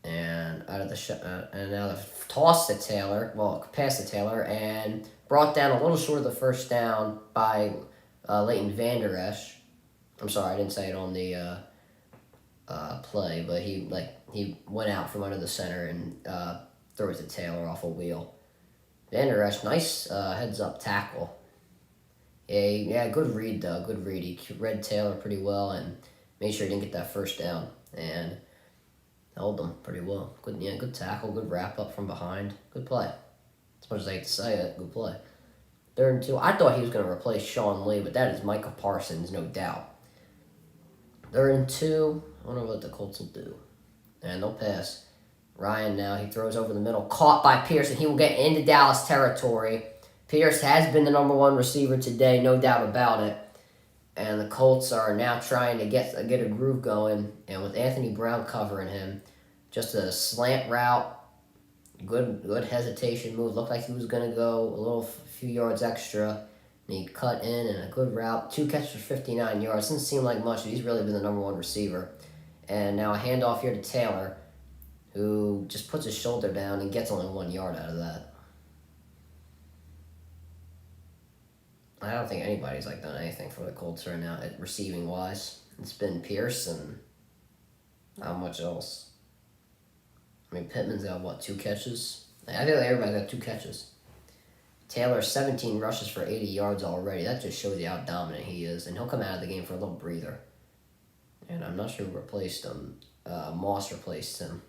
And and now the toss to Taylor, pass to Taylor, and brought down a little short of the first down by Leighton Vander Esch. I'm sorry, I didn't say it on the play, but he went out from under the center and threw it to Taylor off a wheel. Vander Esch, nice heads-up tackle. Yeah, good read, though. Good read. He read Taylor pretty well and made sure he didn't get that first down. And held them pretty well. Good tackle, good wrap-up from behind. Good play. As much as I hate to say it, good play. 3rd and 2. I thought he was going to replace Sean Lee, but that is Micah Parsons, no doubt. 3rd and 2. I wonder what the Colts will do. And they'll pass. Ryan now, he throws over the middle. Caught by Pierce, and he will get into Dallas territory. Pierce has been the number 1 receiver today, no doubt about it. And the Colts are now trying to get a groove going. And with Anthony Brown covering him, just a slant route, good hesitation move. Looked like he was going to go few yards extra. And he cut in and a good route. 2 catches for 59 yards. Doesn't seem like much, but he's really been the number 1 receiver. And now a handoff here to Taylor, who just puts his shoulder down and gets only 1 yard out of that. I don't think anybody's done anything for the Colts right now, receiving wise. It's been Pierce and not much else. I mean, Pittman's got 2 catches? I feel like everybody's got 2 catches. Taylor 17 rushes for 80 yards already. That just shows you how dominant he is, and he'll come out of the game for a little breather. And I'm not sure who replaced him. Moss replaced him.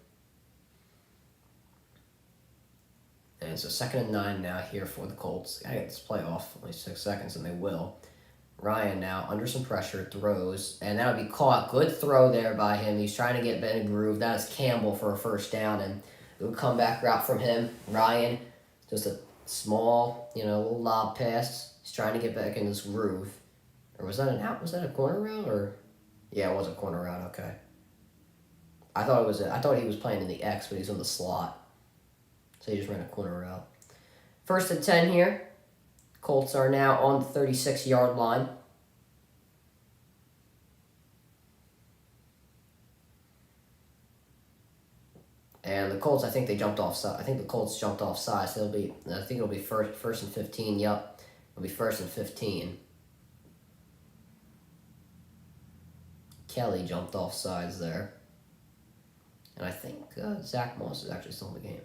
And it's a 2nd and 9 now here for the Colts. Gotta get this play off. Only 6 seconds, and they will. Ryan now, under some pressure, throws. And that'll be caught. Good throw there by him. He's trying to get in a groove. That is Campbell for a first down. And it would come back route from him. Ryan, just a small, little lob pass. He's trying to get back in this groove. Or was that an out? Was that a corner route? Or yeah, it was a corner route. Okay. I thought he was playing in the X, but he's in the slot. So he just ran a corner route. 1st and 10 here. Colts are now on the 36-yard line. And the Colts, I think they jumped off side. I think the Colts jumped off side, so I think it'll be first and 15. Yep, it'll be 1st and 15. Kelly jumped off sides there. And I think Zach Moss is actually still in the game.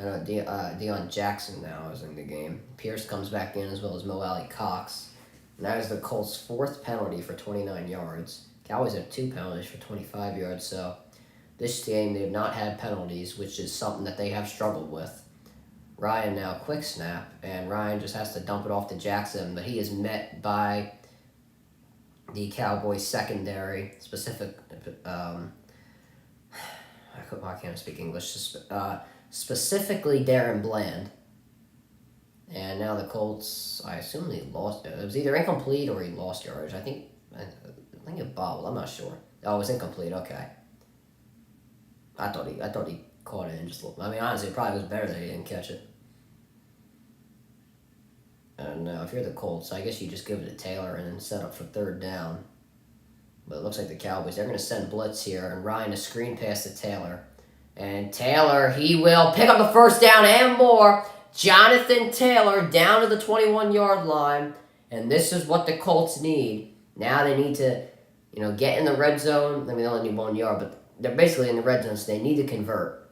And Deion Jackson now is in the game. Pierce comes back in as well as Mo Alley Cox. And that is the Colts' 4th penalty for 29 yards. Cowboys have 2 penalties for 25 yards, so This game, they have not had penalties, which is something that they have struggled with. Ryan now, quick snap, and Ryan just has to dump it off to Jackson, but he is met by the Cowboys secondary, I can't speak English, specifically Darren Bland. And now the Colts, I assume they lost. It was either incomplete or he lost yardage. I think it bobbled. I'm not sure. Oh, it was incomplete. Okay. I thought he caught it and just looked. I mean, honestly, it probably was better that he didn't catch it. And if you're the Colts, I guess you just give it to Taylor and then set up for third down. But it looks like the Cowboys, they're going to send blitz here, and Ryan a screen pass to Taylor. And Taylor, he will pick up the first down and more. Johnathan Taylor down to the 21-yard line, and this is what the Colts need. Now they need to, get in the red zone. I mean, they only need 1 yard, but they're basically in the red zone, so they need to convert.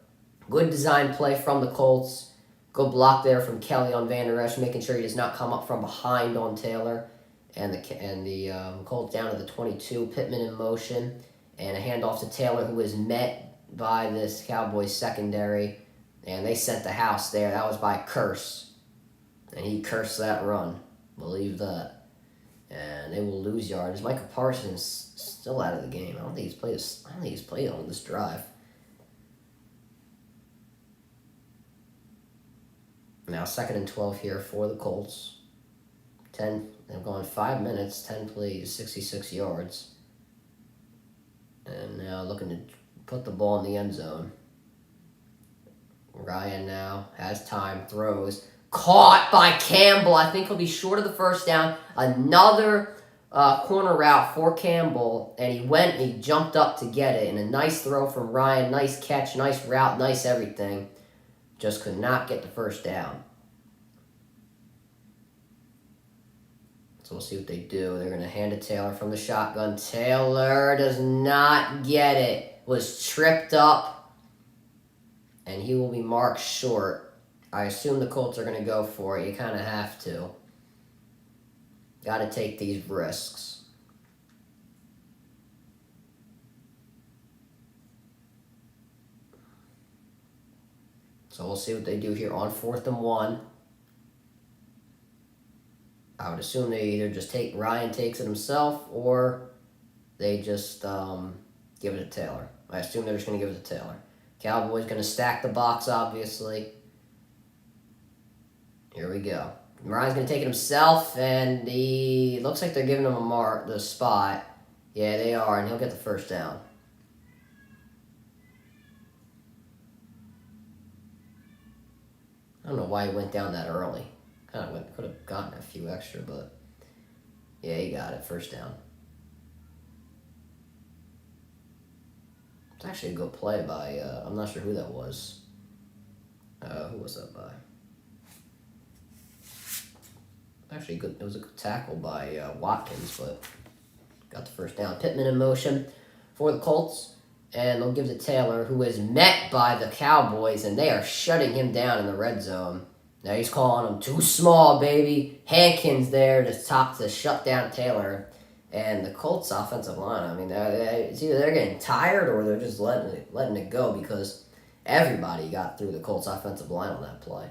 Good design play from the Colts. Good block there from Kelly on Van Der Esch, making sure he does not come up from behind on Taylor. And the Colts down to the 22. Pittman in motion, and a handoff to Taylor, who is met by this Cowboys secondary. And they sent the house there. That was by Curse. And he cursed that run. Believe that. And they will lose yards. Micah Parsons still out of the game. I don't think he's played on this drive. Now 2nd and 12 here for the Colts. They've gone 5 minutes, 10 plays, 66 yards. And now looking to put the ball in the end zone. Ryan now has time, throws. Caught by Campbell. I think he'll be short of the first down. Another corner route for Campbell, and he jumped up to get it. And a nice throw from Ryan. Nice catch, nice route, nice everything. Just could not get the first down. So we'll see what they do. They're going to hand it to Taylor from the shotgun. Taylor does not get it. Was tripped up. And he will be marked short. I assume the Colts are going to go for it. You kind of have to. Got to take these risks. So we'll see what they do here on 4th and 1. I would assume they either just Ryan takes it himself, or they just give it to Taylor. I assume they're just going to give it to Taylor. Cowboys going to stack the box, obviously. Here we go. Ryan's going to take it himself, and looks like they're giving him the spot. Yeah, they are, and he'll get the first down. I don't know why he went down that early. Could have gotten a few extra, but yeah, he got it. First down. It's actually a good play by, I'm not sure who that was. Who was that by? Actually, good. It was a good tackle by Watkins, but got the first down. Pittman in motion for the Colts, and they'll give it to Taylor, who is met by the Cowboys, and they are shutting him down in the red zone. Now he's calling him too small, baby. Hankins there to shut down Taylor. And the Colts offensive line, I mean, it's either they're getting tired or they're just letting it go, because everybody got through the Colts offensive line on that play.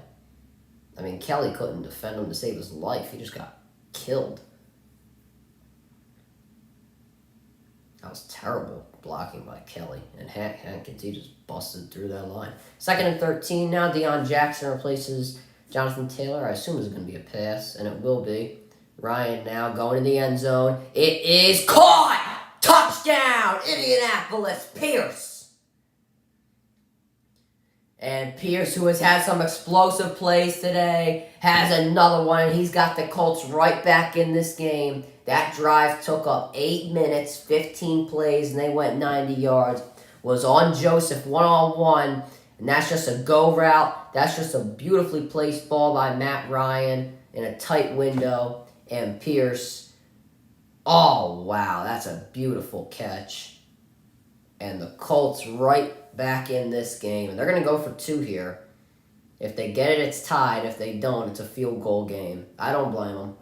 I mean, Kelly couldn't defend him to save his life. He just got killed. That was terrible blocking by Kelly. And Hankins, he just busted through that line. 2nd and 13 now. Deion Jackson replaces Johnathan Taylor. I assume it's going to be a pass, and it will be. Ryan now going in the end zone. It is caught! Touchdown! Indianapolis, Pierce. And Pierce, who has had some explosive plays today, has another one. He's got the Colts right back in this game. That drive took up 8 minutes, 15 plays, and they went 90 yards. Was on Joseph one-on-one, and that's just a go route. That's just a beautifully placed ball by Matt Ryan in a tight window. And Pierce, oh, wow, that's a beautiful catch. And the Colts right back in this game. And they're going to go for 2 here. If they get it, it's tied. If they don't, it's a field goal game. I don't blame them.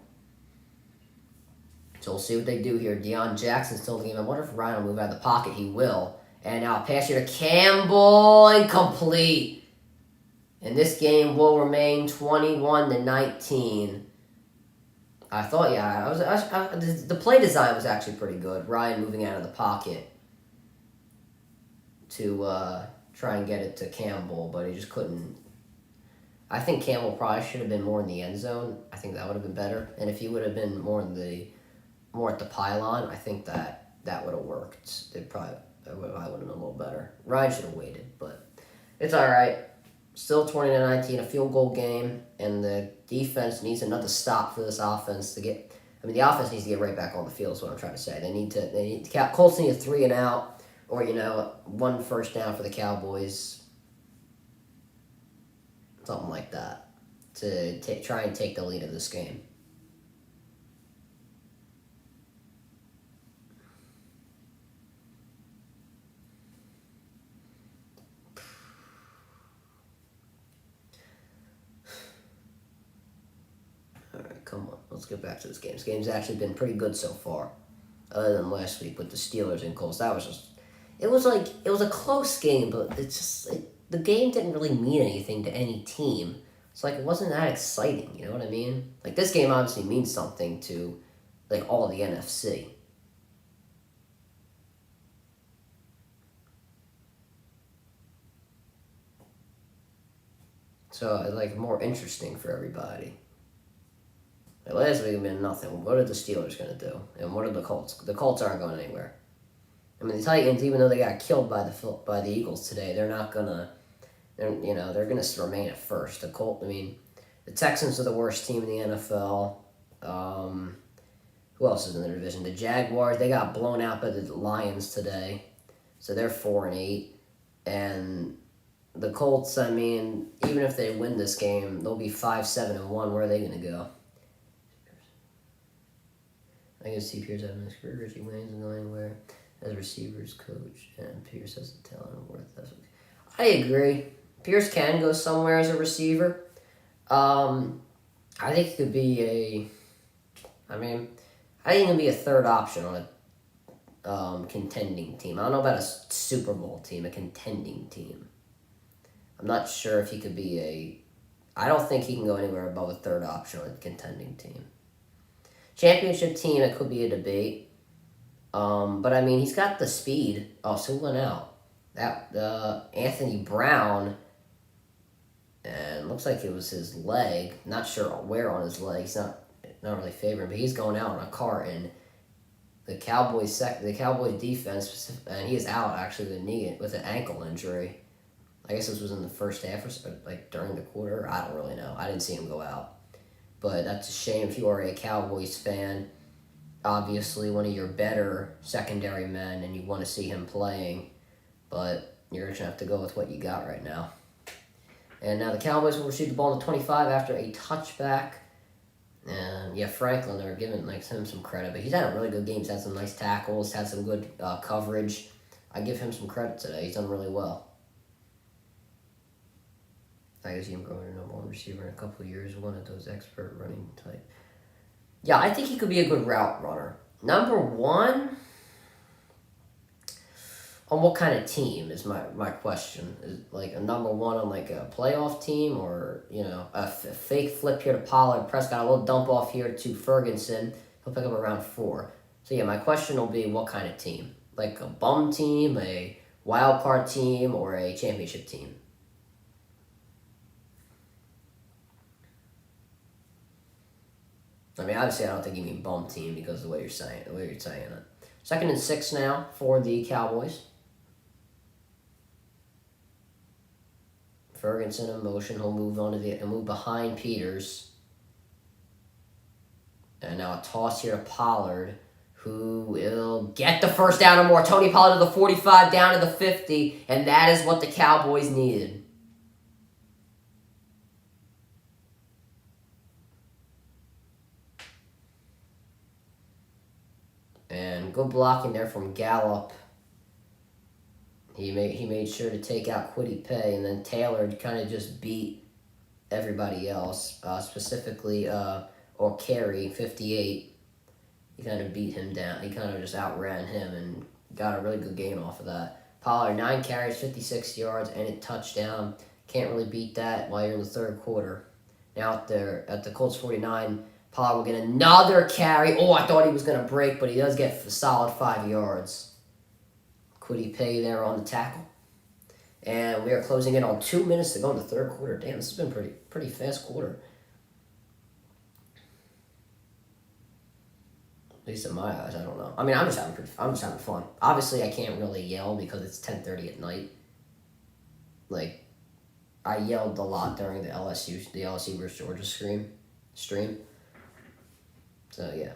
So we'll see what they do here. Deion Jackson's still in the game. I wonder if Ryan will move out of the pocket. He will. And now pass here to Campbell, incomplete. And this game will remain 21-19. I thought, the play design was actually pretty good. Ryan moving out of the pocket to try and get it to Campbell, but he just couldn't. I think Campbell probably should have been more in the end zone. I think that would have been better. And if he would have been more at the pylon, I think that would have worked. I would have been a little better. Ryan should have waited, but it's all right. Still 20-19, a field goal game, and the defense needs another stop for this offense to get. I mean, the offense needs to get right back on the field. Is what I'm trying to say. Colts need a 3 and out, or 1 first down for the Cowboys, something like that, to try and take the lead of this game. Come on, let's get back to this game. This game's actually been pretty good so far, other than last week with the Steelers and Colts. It was a close game, but the game didn't really mean anything to any team. It's like it wasn't that exciting, you know what I mean? Like this game obviously means something to all the NFC. So more interesting for everybody. Last week it meant nothing. What are the Steelers going to do? And what are the Colts? The Colts aren't going anywhere. I mean, the Titans, even though they got killed by the Eagles today, they're not gonna. They're gonna remain at first. The Texans are the worst team in the NFL. Who else is in the division? The Jaguars. They got blown out by the Lions today, so they're 4-8. And the Colts. I mean, even if they win this game, they'll be 5-7-1. Where are they gonna go? I can see Pierce having his career. Richie Wayne's not going anywhere as a receivers coach, and Pierce has the talent and worth. I agree. Pierce can go somewhere as a receiver. I think he could be I think he can be a third option on a contending team. I don't know about a Super Bowl team, a contending team. I'm not sure if he could be I don't think he can go anywhere above a third option on a contending team. Championship team, it could be a debate. But he's got the speed. Oh, so he went out. Anthony Brown, and looks like it was his leg. Not sure where on his leg. He's not really favoring, but he's going out on a cart. And the Cowboys defense, and he is out actually with an ankle injury. I guess this was in the first half or during the quarter. I don't really know. I didn't see him go out. But that's a shame if you are a Cowboys fan. Obviously, one of your better secondary men, and you want to see him playing. But you're going to have to go with what you got right now. And now the Cowboys will receive the ball in the 25 after a touchback. And, Franklin, they're giving him some credit. But he's had a really good game. He's had some nice tackles, had some good coverage. I give him some credit today. He's done really well. I can see him growing a number 1 receiver in a couple of years, one of those expert running type. Yeah, I think he could be a good route runner. Number 1, on what kind of team is my question? Is a number 1 on a playoff team, or a fake flip here to Pollard, Prescott, a little dump off here to Ferguson. He'll pick up around 4. So my question will be what kind of team? A bum team, a wild card team, or a championship team? Obviously, I don't think you mean bum team because of the way you're saying it. 2nd and 6 now for the Cowboys. Ferguson in motion. He'll move move behind Peters. And now a toss here to Pollard, who will get the first down or more. Tony Pollard to the 45, down to the 50, and that is what the Cowboys needed. And good blocking there from Gallup. He made sure to take out Kwity Paye, and then Taylor kind of just beat everybody else, specifically or Carey, 58. He kind of beat him down. He kind of just outran him and got a really good game off of that. Pollard, 9 carries, 56 yards, and a touchdown. Can't really beat that while you're in the third quarter. Now out there at the Colts 49, Pollard will get another carry. Oh, I thought he was going to break, but he does get a solid 5 yards. Quiddy Pay there on the tackle. And we are closing in on 2 minutes to go in the third quarter. Damn, this has been pretty fast quarter. At least in my eyes, I don't know. I mean, I'm just having fun. Obviously, I can't really yell because it's 10:30 at night. Like, I yelled a lot during the LSU versus Georgia stream. So yeah,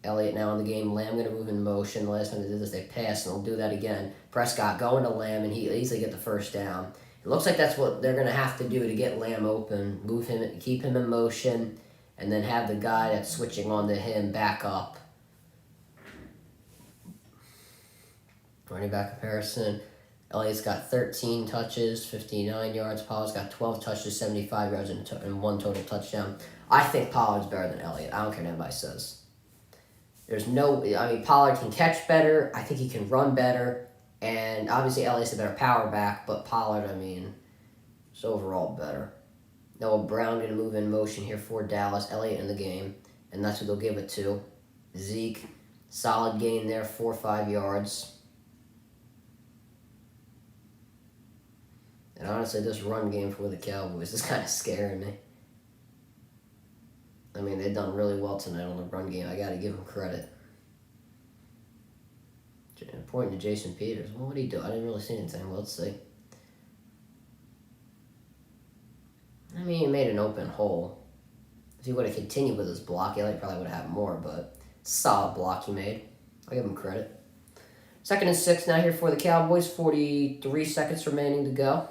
Elliott now in the game. Lamb gonna move in motion. The last time they did this, they passed, and they'll do that again. Prescott going to Lamb, and he easily get the first down. It looks like that's what they're gonna have to do to get Lamb open. Move him, keep him in motion, and then have the guy that's switching onto him back up. Running back comparison. Elliott's got 13 touches, 59 yards. Pollard's got 12 touches, 75 yards, and 1 total touchdown. I think Pollard's better than Elliott. I don't care what anybody says. Pollard can catch better. I think he can run better. And obviously Elliott's a better power back, but Pollard, is overall better. Noah Brown going to move in motion here for Dallas. Elliott in the game, and that's who they'll give it to. Zeke, solid gain there, 4 or 5 yards. And honestly, this run game for the Cowboys is kind of scaring me. They've done really well tonight on the run game. I got to give them credit. Pointing to Jason Peters. Well, what did he do? I didn't really see anything. Well, let's see. He made an open hole. If he would have continued with his block, he probably would have had more, but solid block he made. I'll give him credit. 2nd and 6 now here for the Cowboys. 43 seconds remaining to go.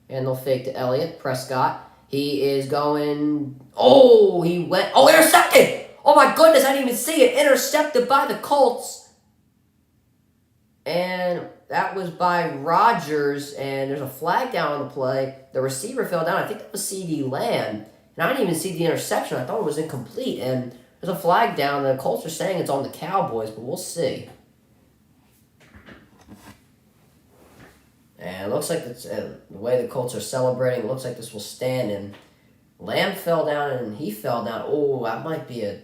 And they'll fake to Elliott. Prescott. He is going... Oh, he went... Oh, intercepted! Oh, my goodness, I didn't even see it. Intercepted by the Colts. And that was by Rodgers. And there's a flag down on the play. The receiver fell down. I think that was C.D. Lamb. And I didn't even see the interception. I thought it was incomplete. And there's a flag down. The Colts are saying it's on the Cowboys, but we'll see. And it looks like the way the Colts are celebrating, it looks like this will stand. And Lamb fell down, and he fell down. Oh, that might be an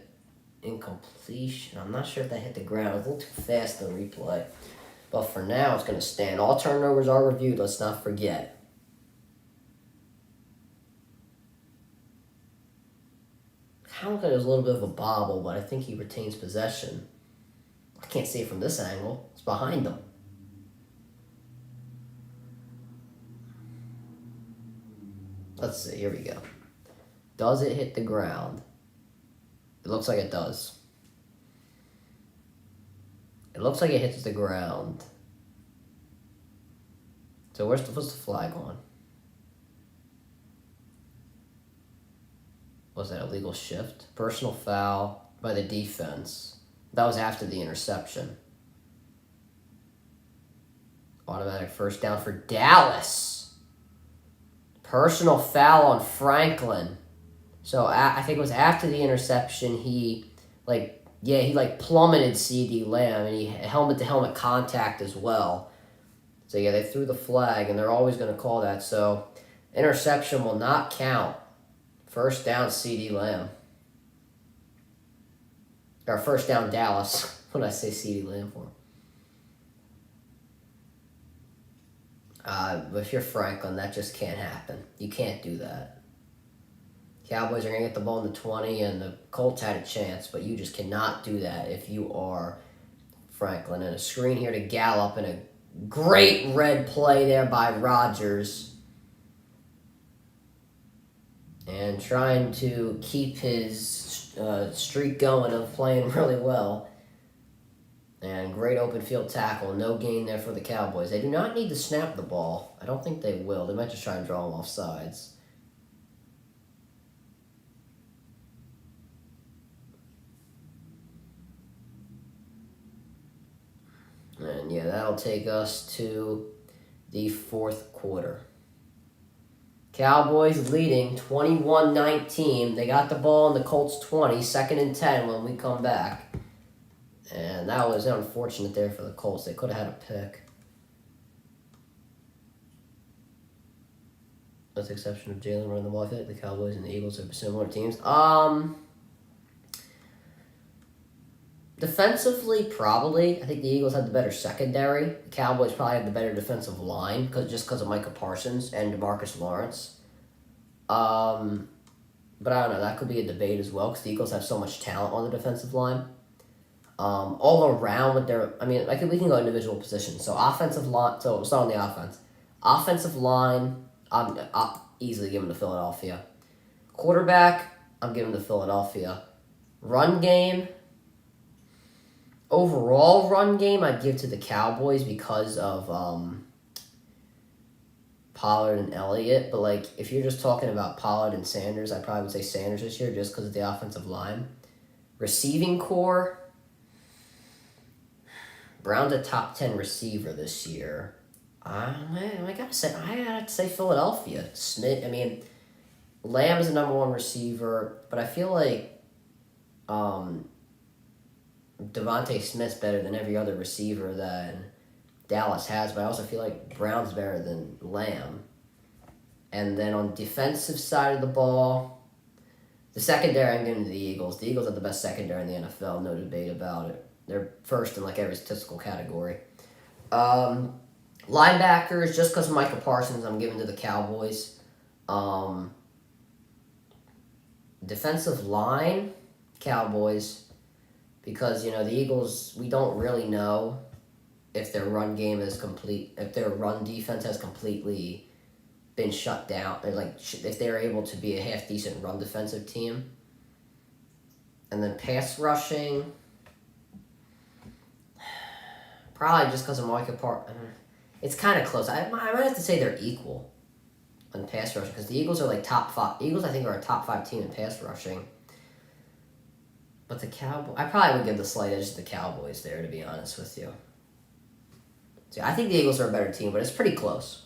incompletion. I'm not sure if that hit the ground. It was a little too fast in the replay. But for now, it's going to stand. All turnovers are reviewed. Let's not forget. Kind of looked like there's a little bit of a bobble, but I think he retains possession. I can't see it from this angle. It's behind him. Let's see. Here we go. Does it hit the ground? It looks like it does. It looks like it hits the ground. So what's the flag on? Was that a legal shift? Personal foul by the defense. That was after the interception. Automatic first down for Dallas. Personal foul on Franklin. So I think it was after the interception. He plummeted C.D. Lamb, and he helmet-to-helmet contact as well. So yeah, they threw the flag, and they're always going to call that. So interception will not count. First down, C.D. Lamb. Or first down, Dallas. When I say C.D. Lamb for him. But if you're Franklin, that just can't happen. You can't do that. Cowboys are going to get the ball in the 20, and the Colts had a chance, but you just cannot do that if you are Franklin. And a screen here to Gallup, and a great red play there by Rodgers. And trying to keep his streak going of playing really well. And great open field tackle. No gain there for the Cowboys. They do not need to snap the ball. I don't think they will. They might just try and draw them off sides. And yeah, that'll take us to the fourth quarter. Cowboys leading 21-19. They got the ball in the Colts 20, 2nd and 10 when we come back. And that was unfortunate there for the Colts. They could have had a pick. with the exception of Jalen running the ball. I feel like the Cowboys and the Eagles are similar teams. Defensively, probably. I think the Eagles had the better secondary. The Cowboys probably had the better defensive line because of Micah Parsons and DeMarcus Lawrence. But I don't know. That could be a debate as well because the Eagles have so much talent on the defensive line. All around with their... I mean, we can go individual positions. So offensive line... So we'll start on the offense. Offensive line, I'll easily give them to Philadelphia. Quarterback, I'm giving to Philadelphia. Run game... Overall run game, I'd give to the Cowboys because of Pollard and Elliott. But, if you're just talking about Pollard and Sanders, I probably would say Sanders this year just because of the offensive line. Receiving core, Brown's a top 10 receiver this year. I gotta say Philadelphia. Smith, Lamb is the number one receiver, but I feel like Devontae Smith's better than every other receiver that Dallas has, but I also feel like Brown's better than Lamb. And then on defensive side of the ball, the secondary, I'm giving to the Eagles. The Eagles are the best secondary in the NFL, no debate about it. They're first in every statistical category. Linebackers, just because of Micah Parsons, I'm giving to the Cowboys. Defensive line, Cowboys. Because, the Eagles, we don't really know if their run game is complete, if their run defense has completely been shut down, or if they're able to be a half-decent run defensive team. And then pass rushing, probably just because of Micah Parsons. It's kind of close. I might have to say they're equal on pass rushing, because the Eagles are top 5. Eagles, I think, are a top 5 team in pass rushing. But the Cowboys... I probably would give the slight edge to the Cowboys there, to be honest with you. So I think the Eagles are a better team, but it's pretty close.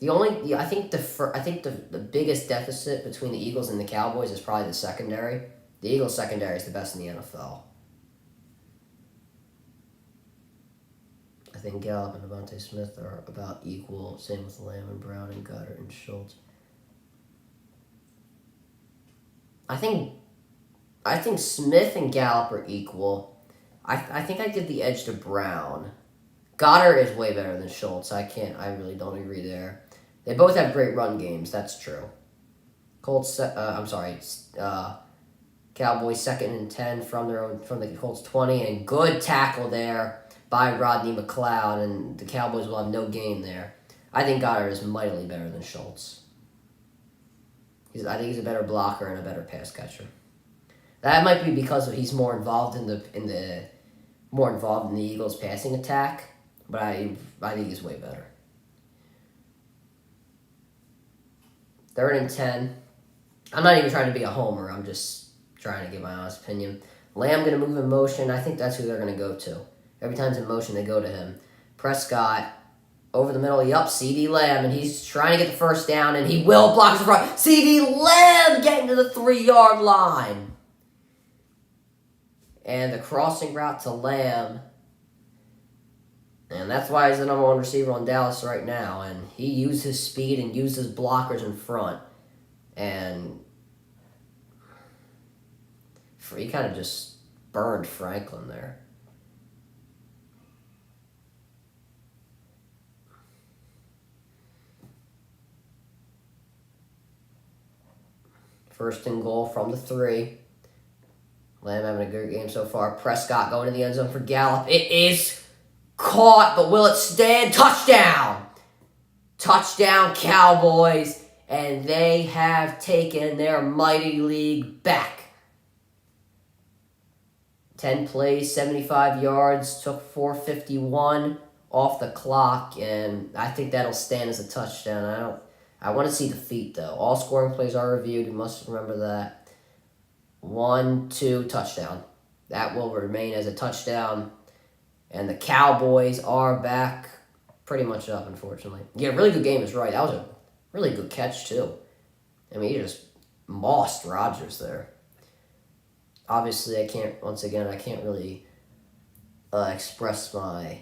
I think the biggest deficit between the Eagles and the Cowboys is probably the secondary. The Eagles' secondary is the best in the NFL. I think Gallup and Devontae Smith are about equal. Same with Lamb and Brown and Goddard and Schultz. I think Smith and Gallup are equal. I think I give the edge to Brown. Goddard is way better than Schultz. I really don't agree there. They both have great run games. That's true. Cowboys 2nd and 10 from the Colts 20, and good tackle there by Rodney McLeod, and the Cowboys will have no gain there. I think Goddard is mightily better than Schultz. I think he's a better blocker and a better pass catcher. That might be because he's more involved in the Eagles' passing attack, but I think he's way better. 3rd and 10. I'm not even trying to be a homer. I'm just trying to give my honest opinion. Lamb going to move in motion. I think that's who they're going to go to. Every time he's in motion, they go to him. Prescott over the middle. CeeDee Lamb, and he's trying to get the first down, and he will block his front. CeeDee Lamb getting to the 3-yard line. And the crossing route to Lamb. And that's why he's the number one receiver on Dallas right now. And he used his speed and used his blockers in front. And he kind of just burned Franklin there. First and goal from the 3. Lamb having a good game so far. Prescott going to the end zone for Gallup. It is caught, but will it stand? Touchdown! Touchdown, Cowboys. And they have taken their mighty league back. 10 plays, 75 yards, took 4:51 off the clock, and I think that'll stand as a touchdown. I want to see the feet, though. All scoring plays are reviewed. You must remember that. 1, 2, touchdown. That will remain as a touchdown. And the Cowboys are back pretty much up, unfortunately. Yeah, really good game is right. That was a really good catch, too. He just mossed Rodgers there. Obviously, I can't really express my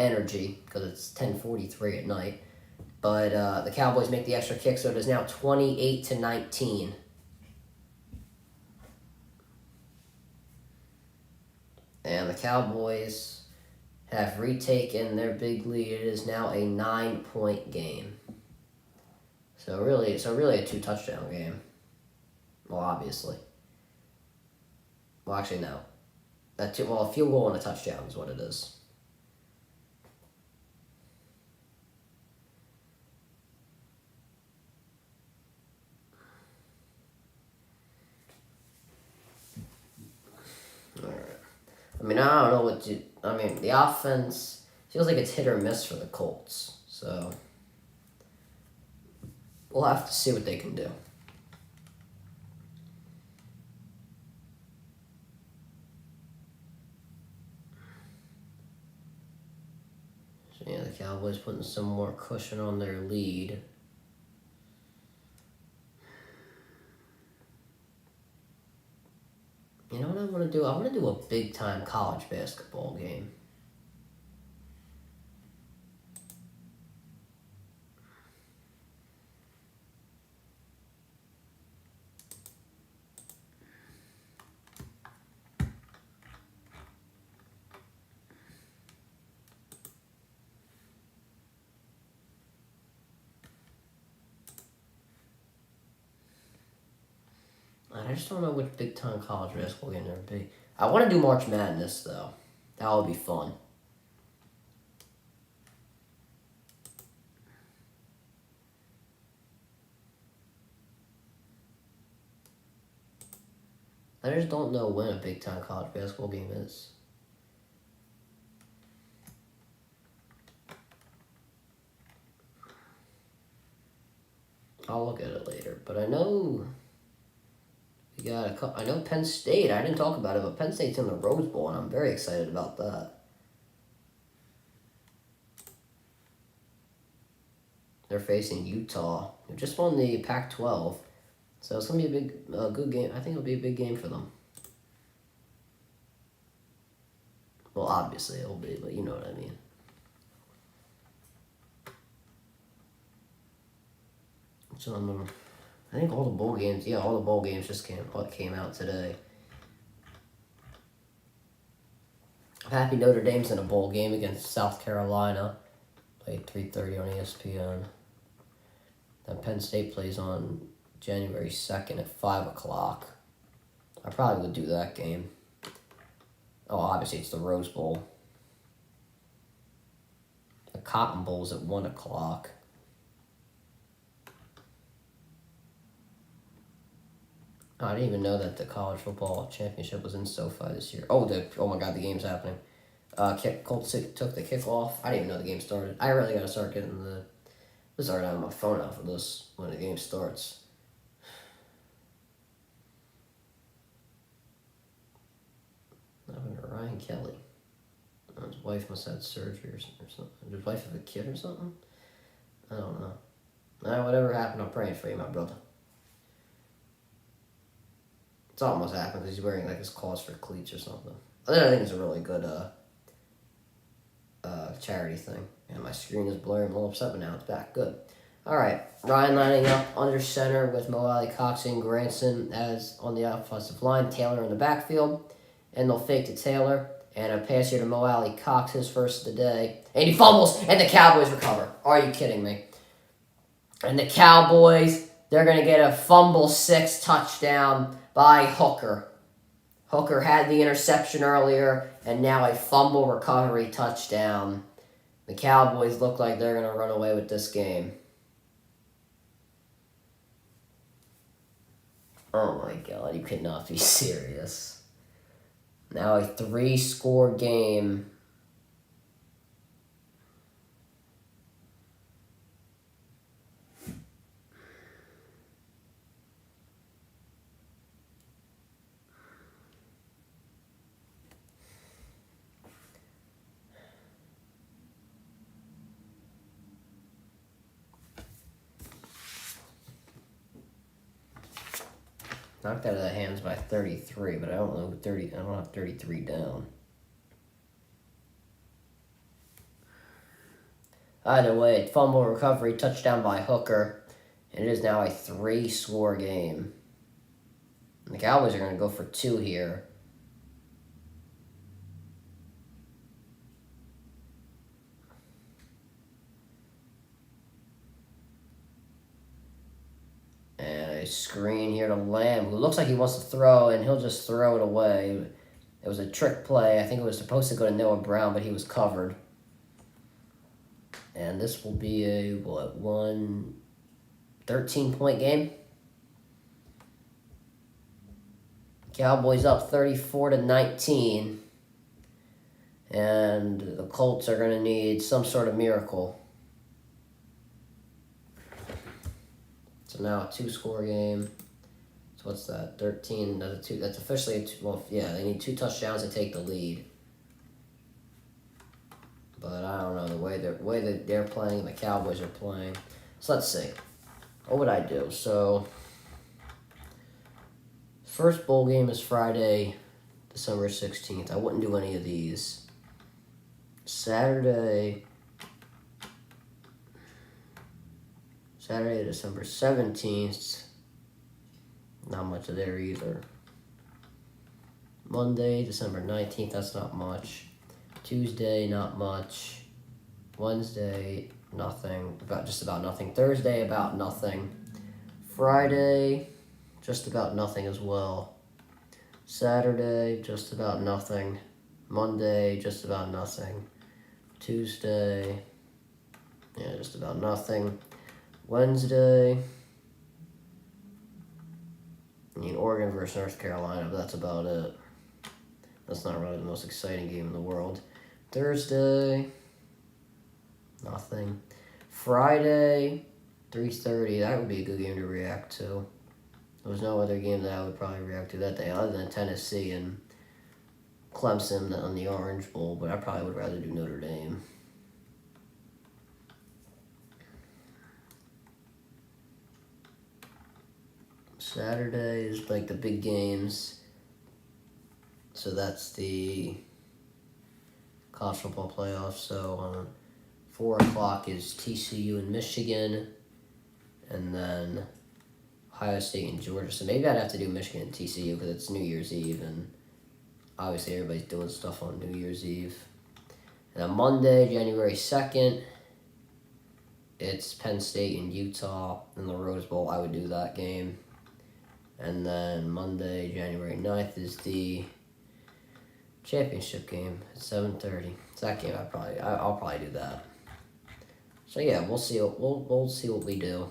energy because it's 10:43 at night. But the Cowboys make the extra kick, so it is now 28-19. And the Cowboys have retaken their big lead. It is now a 9-point game. So really a 2-touchdown game. Well, obviously. Well, actually, no. A field goal and a touchdown is what it is. All right. I mean, I don't know what to... I mean, the offense feels like it's hit or miss for the Colts. So, we'll have to see what they can do. So, yeah, the Cowboys putting some more cushion on their lead. You know what I want to do? I want to do a big-time college basketball game. I just don't know which big-time college basketball game there would be. I want to do March Madness, though. That would be fun. I just don't know when a big-time college basketball game is. I'll look at it later, but I know... I know Penn State, I didn't talk about it, but Penn State's in the Rose Bowl, and I'm very excited about that. They're facing Utah, who just won the Pac-12, so it's going to be a good game. I think it'll be a big game for them. Well, obviously it'll be, but you know what I mean. So I think all the bowl games just came out today. I'm happy Notre Dame's in a bowl game against South Carolina. Played 3:30 on ESPN. Then Penn State plays on January 2nd at 5 o'clock. I probably would do that game. Oh, obviously it's the Rose Bowl. The Cotton Bowl's at 1 o'clock. Oh, I didn't even know that the college football championship was in SoFi this year. Oh my God, the game's happening. Colts took the kickoff. I didn't even know the game started. I really gotta start getting start having my phone out for this when the game starts. What happened to Ryan Kelly? His wife must have had surgery or something. His wife have a kid or something? I don't know. Whatever happened, I'm praying for you, my brother. It's almost happened because he's wearing like his Cause for Cleats or something. I think it's a really good charity thing. And my screen is blurry. I'm a little upset, but now it's back. Good. All right. Ryan lining up under center with Mo Alley, Cox, and Granson as on the offensive line. Taylor in the backfield. And they'll fake to Taylor. And a pass here to Mo Alley, Cox, his first of the day. And he fumbles, and the Cowboys recover. Are you kidding me? And the Cowboys, they're going to get a fumble 6 touchdown by Hooker. Hooker had the interception earlier, and now a fumble recovery touchdown. The Cowboys look like they're going to run away with this game. Oh my God, you could not be serious. Now a 3-score game. Knocked out of the hands by 33, but I don't know I don't have 33 down. Either way, fumble recovery, touchdown by Hooker, and it is now a 3-score game. And the Cowboys are going to go for 2 here. And a screen here to Lamb, who looks like he wants to throw, and he'll just throw it away. It was a trick play. I think it was supposed to go to Noah Brown, but he was covered. And this will be a, 13-point game? Cowboys up 34-19. And the Colts are going to need some sort of miracle. So now a 2-score game. So what's that? 13. That's officially a 2. Well, yeah, they need 2 touchdowns to take the lead. But I don't know the way that they're playing and the Cowboys are playing. So let's see. What would I do? So first bowl game is Friday, December 16th. I wouldn't do any of these. Saturday, December 17th. Not much of there either. Monday, December 19th. That's not much. Tuesday, not much. Wednesday, nothing. Just about nothing. Thursday, about nothing. Friday, just about nothing as well. Saturday, just about nothing. Monday, just about nothing. Tuesday, yeah, just about nothing. Wednesday, Oregon versus North Carolina, but that's about it. That's not really the most exciting game in the world. Thursday, nothing. Friday, 3:30, that would be a good game to react to. There was no other game that I would probably react to that day other than Tennessee and Clemson on the Orange Bowl, but I probably would rather do Notre Dame. Saturday is like the big games. So that's the college football playoffs. So 4 o'clock is TCU and Michigan, and then Ohio State and Georgia. So maybe I'd have to do Michigan and TCU because it's New Year's Eve, and obviously everybody's doing stuff on New Year's Eve. And on Monday, January 2nd, it's Penn State and Utah in the Rose Bowl. I would do that game. And then Monday, January 9th is the championship game at 7:30. It's that game I'll probably do that. So yeah, we'll see what we do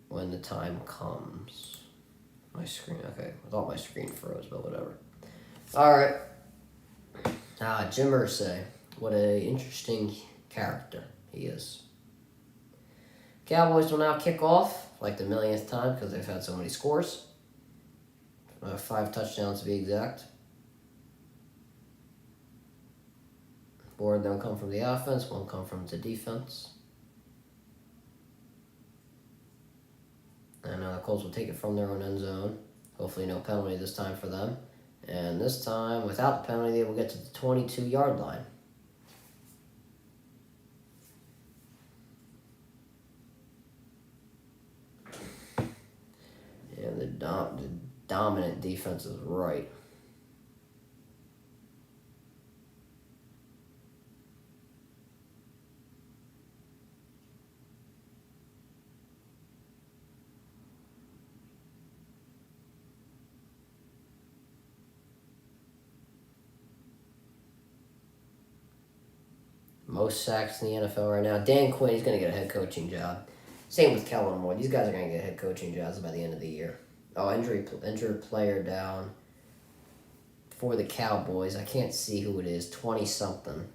when the time comes. My screen, okay. I thought my screen froze, but whatever. Alright. Jim Irsay. What a interesting character he is. Cowboys will now kick off, like the millionth time, because they've had so many scores. 5 touchdowns to be exact. 4 of them come from the offense, 1 come from the defense. And the Colts will take it from their own end zone. Hopefully no penalty this time for them. And this time, without the penalty, they will get to the 22-yard line. And the dominant defense is right. Most sacks in the NFL right now. Dan Quinn, he's going to get a head coaching job. Same with Kellen Moore. These guys are going to get head coaching jobs by the end of the year. Oh, injured player down for the Cowboys. I can't see who it is. 20-something.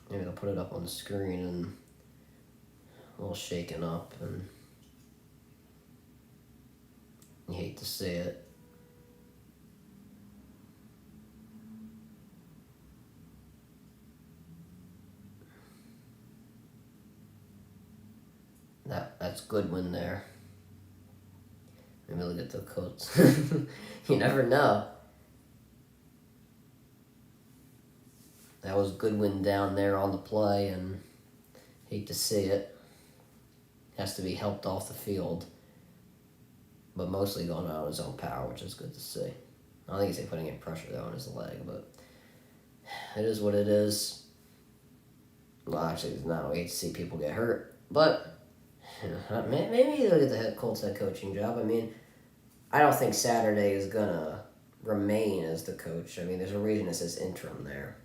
Maybe they'll put it up on the screen and a little shaken up. And you hate to see it. That's Goodwin there. Maybe look at the Colts. You never know. That was Goodwin down there on the play, and hate to see it. Has to be helped off the field, but mostly going out on his own power, which is good to see. I don't think he's putting any pressure though on his leg, but it is what it is. Well, actually, it's not. We hate to see people get hurt, but maybe they'll get the Colts head coaching job. I mean, I don't think Saturday is gonna remain as the coach. I mean, there's a reason it says interim there.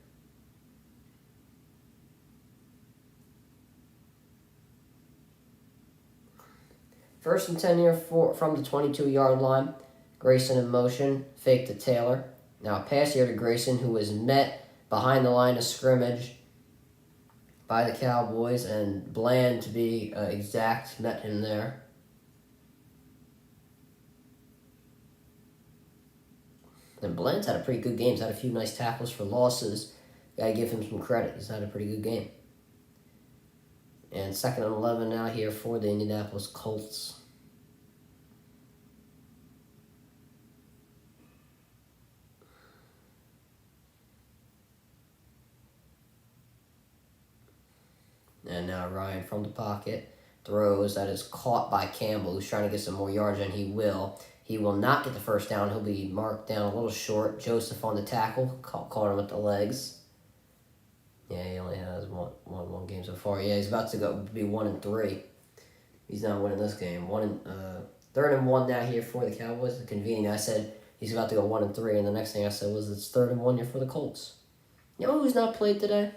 First and 10 here from the 22-yard line. Grayson in motion, fake to Taylor. Now a pass here to Grayson, who was met behind the line of scrimmage by the Cowboys, and Bland, to be exact, met him there. And Bland's had a pretty good game. He's had a few nice tackles for losses. Gotta give him some credit. He's had a pretty good game. And 2nd and 11 now here for the Indianapolis Colts. And now Ryan from the pocket throws. That is caught by Campbell, who's trying to get some more yards, and he will. He will not get the first down. He'll be marked down a little short. Joseph on the tackle. Caught him with the legs. Yeah, he only has one game so far. Yeah, he's about to be 1-3. He's not winning this game. 3rd and 1 now here for the Cowboys. Convenient. I said he's about to go 1-3, and the next thing I said was it's 3rd and 1 here for the Colts. You know who's not played today?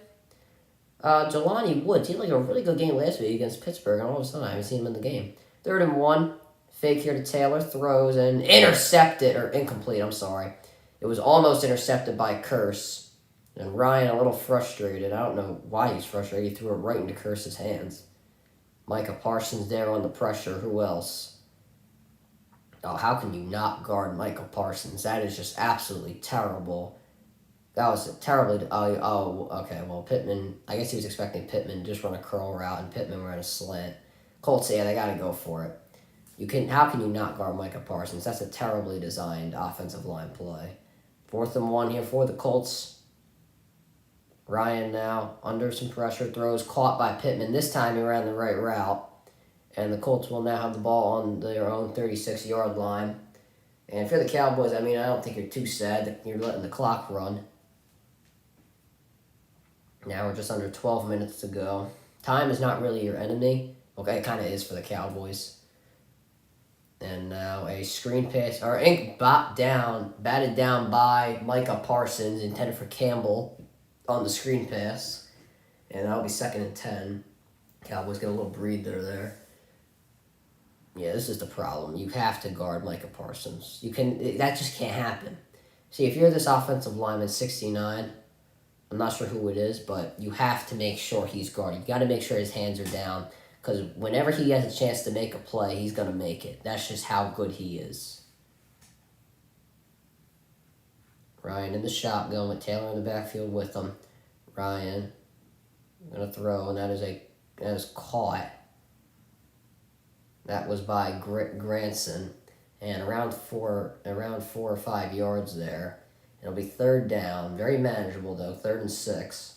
Jelani Woods. He had like a really good game last week against Pittsburgh, and all of a sudden I haven't seen him in the game. 3rd and 1. Fake here to Taylor. Throws and intercepted, or incomplete, I'm sorry. It was almost intercepted by Curse. And Ryan a little frustrated. I don't know why he's frustrated. He threw it right into Curse's hands. Micah Parsons there on the pressure. Who else? Oh, how can you not guard Micah Parsons? That is just absolutely terrible. That was terribly... okay. Well, Pittman... I guess he was expecting Pittman to just run a curl route, and Pittman ran a slant. Colts, yeah, they got to go for it. How can you not guard Micah Parsons? That's a terribly designed offensive line play. 4th and 1 here for the Colts. Ryan now under some pressure, throws, caught by Pittman. This time he ran the right route. And the Colts will now have the ball on their own 36-yard line. And for the Cowboys, I mean, I don't think you're too sad that you're letting the clock run. Now we're just under 12 minutes to go. Time is not really your enemy. Okay, it kind of is for the Cowboys. And now a screen pass, or batted down by Micah Parsons, intended for Campbell on the screen pass. And that'll be 2nd and 10. Cowboys get a little breather there. Yeah, this is the problem. You have to guard Micah Parsons. That just can't happen. See, if you're this offensive lineman, 69, I'm not sure who it is, but you have to make sure he's guarded. You got to make sure his hands are down, because whenever he has a chance to make a play, he's going to make it. That's just how good he is. Ryan in the shotgun with Taylor in the backfield with him. Ryan going to throw, and that is caught. That was by Granson, and around 4 or 5 yards there. It'll be 3rd down, very manageable though, 3rd and 6.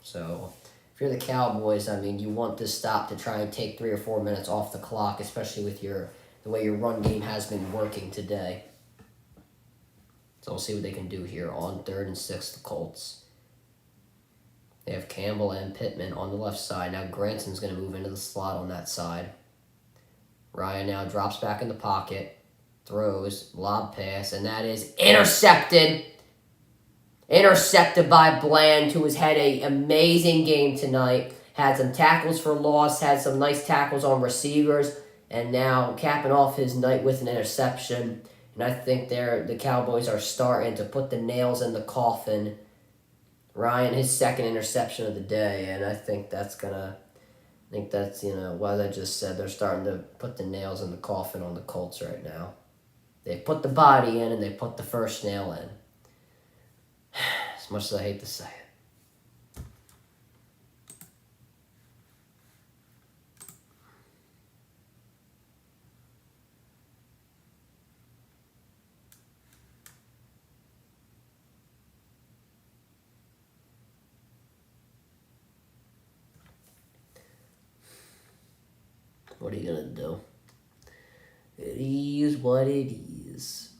So if you're the Cowboys, I mean, you want this stop to try and take 3 or 4 minutes off the clock, especially with the way your run game has been working today. So we'll see what they can do here on 3rd and 6, the Colts. They have Campbell and Pittman on the left side. Now Granson's going to move into the slot on that side. Ryan now drops back in the pocket, throws, lob pass, and that is intercepted. Intercepted by Bland, who has had an amazing game tonight. Had some tackles for loss, had some nice tackles on receivers, and now capping off his night with an interception. And I think the Cowboys are starting to put the nails in the coffin. Ryan, his 2nd interception of the day, and I think that's, what I just said, they're starting to put the nails in the coffin on the Colts right now. They put the body in, and they put the first nail in. As much as I hate to say it. What are you gonna do? It is what it is.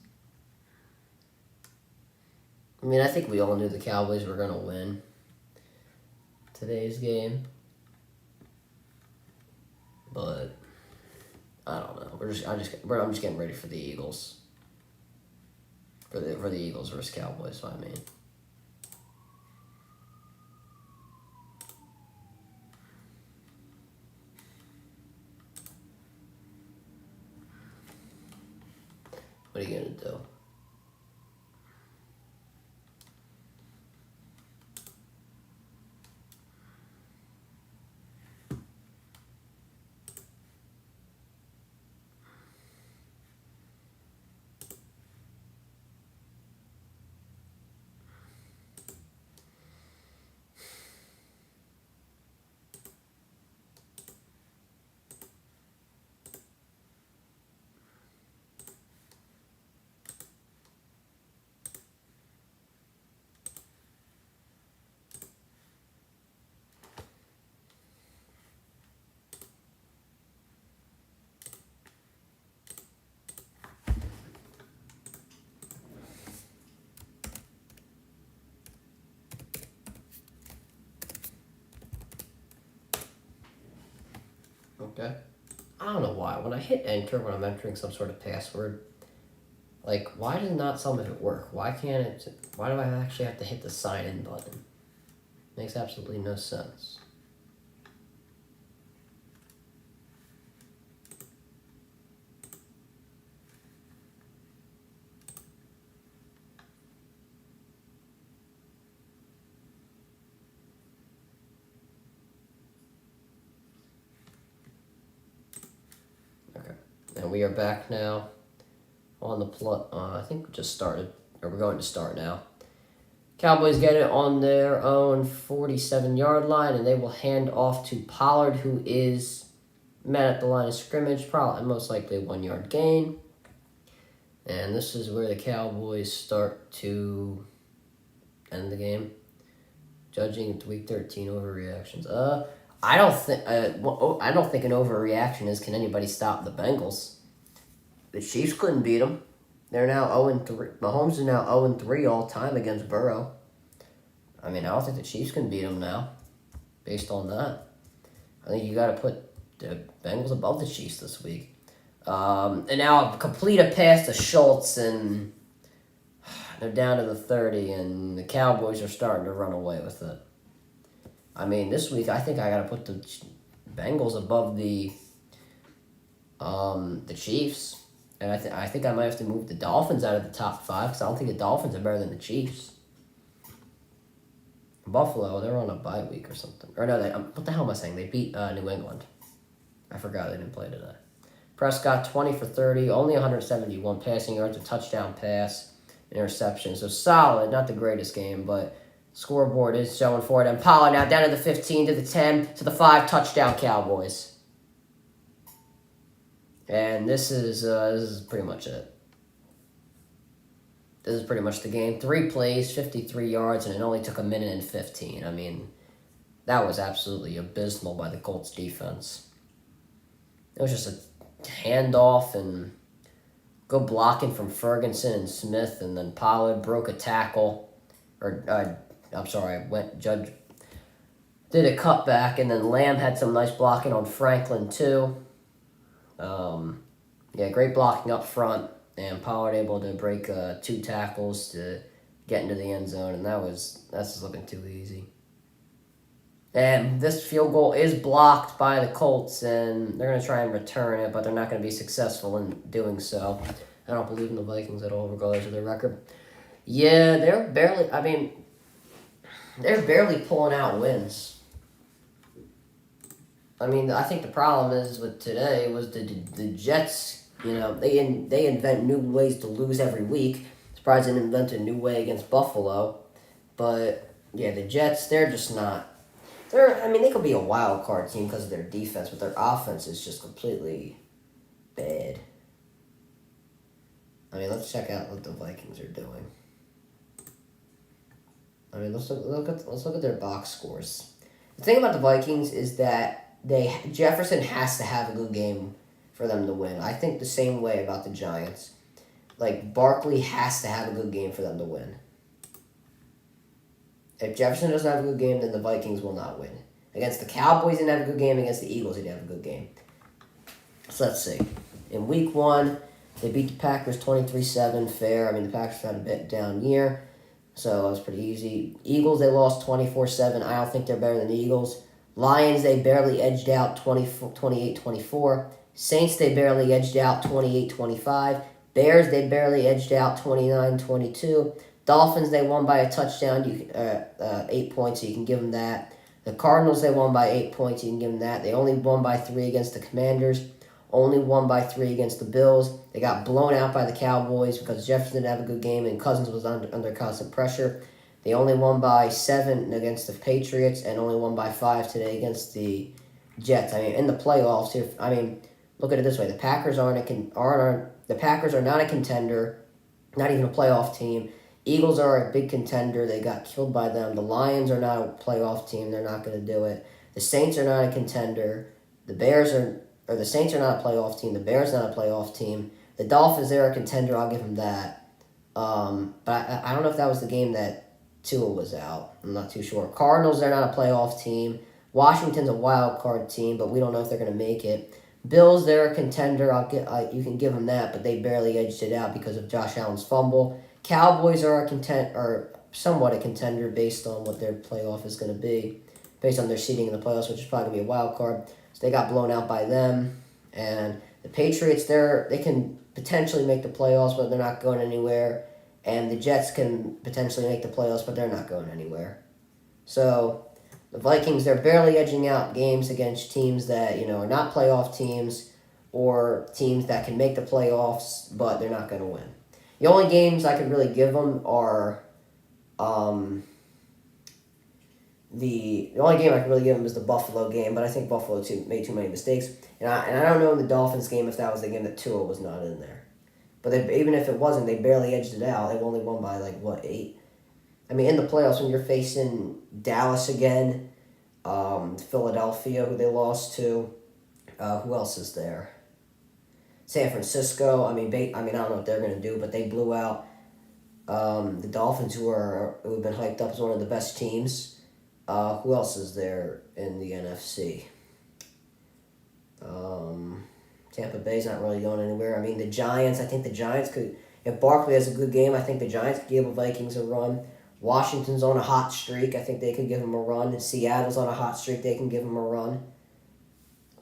I mean, I think we all knew the Cowboys were gonna win today's game, but I don't know. I'm just getting ready for the Eagles. For the Eagles versus Cowboys, I mean. What are you gonna do? Okay. I don't know why. When I hit enter, when I'm entering some sort of password, like, why does not some of it work? Why can't it? Why do I actually have to hit the sign in button? Makes absolutely no sense. Okay. And we are back now on the I think we just started, or we're going to start now. Cowboys get it on their own 47-yard line, and they will hand off to Pollard, who is met at the line of scrimmage, probably most likely a 1-yard gain. And this is where the Cowboys start to end the game. Judging week 13 overreactions. I don't think an overreaction is can anybody stop the Bengals. The Chiefs couldn't beat them. They're now 0-3. Mahomes is now 0-3 all time against Burrow. I mean, I don't think the Chiefs can beat them now, based on that. I think you got to put the Bengals above the Chiefs this week. And now complete a pass to Schultz, and they're down to the 30, and the Cowboys are starting to run away with it. I mean, this week I think I got to put the Bengals above the Chiefs. And I think I might have to move the Dolphins out of the top 5 because I don't think the Dolphins are better than the Chiefs. Buffalo, they're on a bye week or something. Or no, what the hell am I saying? They beat New England. I forgot they didn't play today. Prescott, 20 for 30, only 171 passing yards, a touchdown pass, interception. So solid, not the greatest game, but scoreboard is showing for it. And Pollard now down to the 15, to the 10, to the 5, touchdown Cowboys. And this is pretty much it. This is pretty much the game. 3 plays, 53 yards, and it only took 1:15. I mean, that was absolutely abysmal by the Colts defense. It was just a handoff and good blocking from Ferguson and Smith, and then Pollard broke a tackle. Judge did a cutback, and then Lamb had some nice blocking on Franklin too. Great blocking up front, and Pollard able to break 2 tackles to get into the end zone, and that's just looking too easy. And this field goal is blocked by the Colts, and they're going to try and return it, but they're not going to be successful in doing so. I don't believe in the Vikings at all, regardless of their record. Yeah, they're barely pulling out wins. I mean, I think the problem is with today was the Jets. You know, they invent new ways to lose every week. Surprised they didn't invent a new way against Buffalo, but yeah, the Jets, they're just not. They could be a wild card team because of their defense, but their offense is just completely bad. I mean, let's check out what the Vikings are doing. I mean, let's look at their box scores. The thing about the Vikings is that Jefferson has to have a good game for them to win. I think the same way about the Giants. Like, Barkley has to have a good game for them to win. If Jefferson doesn't have a good game, then the Vikings will not win. Against the Cowboys, he didn't have a good game. Against the Eagles, he didn't have a good game. So let's see. In Week 1, they beat the Packers 23-7. Fair. I mean, the Packers had a bit down year, so that was pretty easy. Eagles, they lost 24-7. I don't think they're better than the Eagles. Lions, they barely edged out 28-24. Saints, they barely edged out 28-25. Bears, they barely edged out 29-22. Dolphins, they won by a touchdown, 8 points, so you can give them that. The Cardinals, they won by 8 points, you can give them that. They only won by 3 against the Commanders, only won by 3 against the Bills. They got blown out by the Cowboys because Jefferson didn't have a good game and Cousins was under constant pressure. They only won by 7 against the Patriots and only won by 5 today against the Jets. I mean, in the playoffs here, look at it this way: the Packers are not a contender, not even a playoff team. Eagles are a big contender. They got killed by them. The Lions are not a playoff team. They're not going to do it. The Saints are not a contender. The Saints are not a playoff team. The Bears are not a playoff team. The Dolphins, they're a contender. I'll give them that. But I don't know if that was the game that Tua was out. I'm not too sure. Cardinals, they're not a playoff team. Washington's a wild card team, but we don't know if they're going to make it. Bills, they're a contender. You can give them that, but they barely edged it out because of Josh Allen's fumble. Cowboys are somewhat a contender based on what their playoff is going to be, based on their seeding in the playoffs, which is probably going to be a wild card. So they got blown out by them. And the Patriots, they can potentially make the playoffs, but they're not going anywhere. And the Jets can potentially make the playoffs, but they're not going anywhere. So the Vikings, they're barely edging out games against teams that, are not playoff teams or teams that can make the playoffs, but they're not going to win. The only games I could really give them are, the only game I could really give them is the Buffalo game, but I think Buffalo made too many mistakes. And I don't know in the Dolphins game if that was the game that Tua was not in there. But even if it wasn't, they barely edged it out. They only won by, 8? I mean, in the playoffs, when you're facing Dallas again, Philadelphia, who they lost to, who else is there? San Francisco. I don't know what they're going to do, but they blew out the Dolphins, who have been hyped up as one of the best teams. Who else is there in the NFC? Tampa Bay's not really going anywhere. I mean, the Giants, I think the Giants could, if Barkley has a good game, I think the Giants could give the Vikings a run. Washington's on a hot streak. I think they could give them a run. And Seattle's on a hot streak. They can give them a run.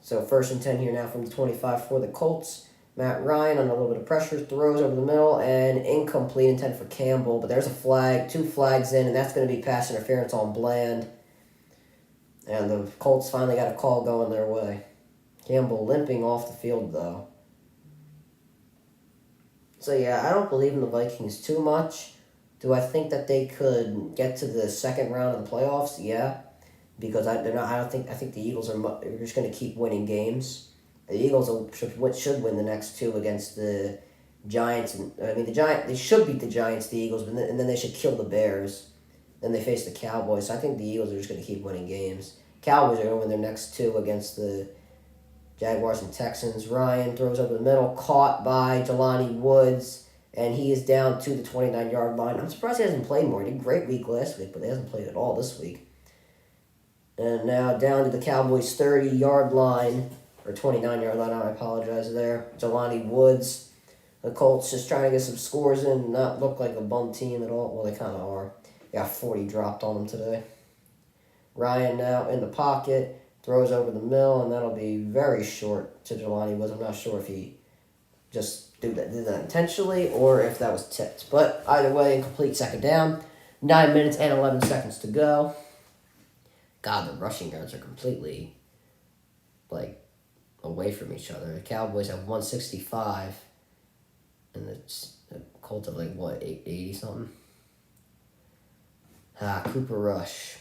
So 1st and 10 here now from the 25 for the Colts. Matt Ryan under a little bit of pressure, throws over the middle, and incomplete, intended for Campbell. But there's a flag, 2 flags in, and that's going to be pass interference on Bland. And the Colts finally got a call going their way. Campbell limping off the field, though. So, yeah, I don't believe in the Vikings too much. Do I think that they could get to the second round of the playoffs? Yeah. Because I think the Eagles are just going to keep winning games. The Eagles should win the next 2 against the Giants. They should beat the Giants, the Eagles, and then they should kill the Bears. Then they face the Cowboys. So I think the Eagles are just going to keep winning games. Cowboys are going to win their next 2 against the Jaguars and Texans. Ryan throws over the middle, caught by Jelani Woods, and he is down to the 29-yard line. I'm surprised he hasn't played more. He did a great week last week, but he hasn't played at all this week. And now down to the Cowboys' 30-yard line, or 29-yard line, I apologize there. Jelani Woods. The Colts just trying to get some scores in, not look like a bum team at all. Well, they kind of are. They got 40 dropped on them today. Ryan now in the pocket, throws over the middle, and that'll be very short to Jelani Woods. I'm not sure if he just did that intentionally or if that was tipped. But either way, incomplete, second down. 9 minutes and 11 seconds to go. God, the rushing yards are completely, away from each other. The Cowboys have 165, and the Colts have, 80-something? Cooper Rush.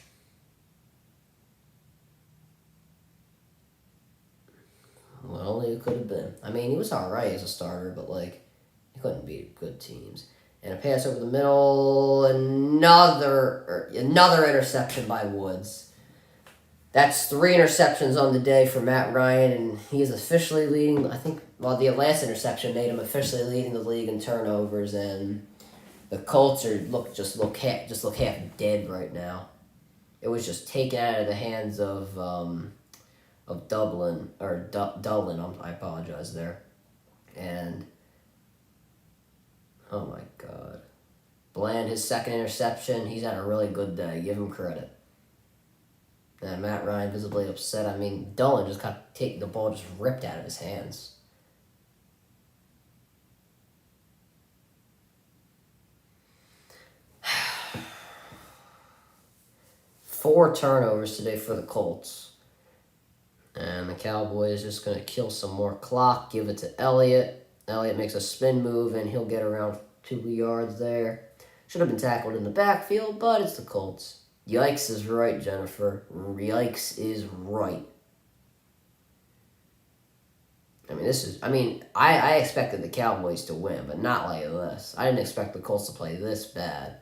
Well, he could have been. I mean, he was all right as a starter, but, he couldn't beat good teams. And a pass over the middle, another interception by Woods. That's 3 interceptions on the day for Matt Ryan, and he is officially leading. I think, well, the last interception made him officially leading the league in turnovers, and the Colts are look half dead right now. It was just taken out of the hands of Dublin. I apologize there, and oh my God, Bland, his second interception. He's had a really good day. Give him credit. And Matt Ryan visibly upset. I mean, Dolan just got taking the ball just ripped out of his hands. Four turnovers today for the Colts. And the Cowboys just going to kill some more clock, give it to Elliott. Elliott makes a spin move, and he'll get around 2 yards there. Should have been tackled in the backfield, but it's the Colts. Yikes is right, Jennifer. Yikes is right. I expected the Cowboys to win, but not like this. I didn't expect the Colts to play this bad.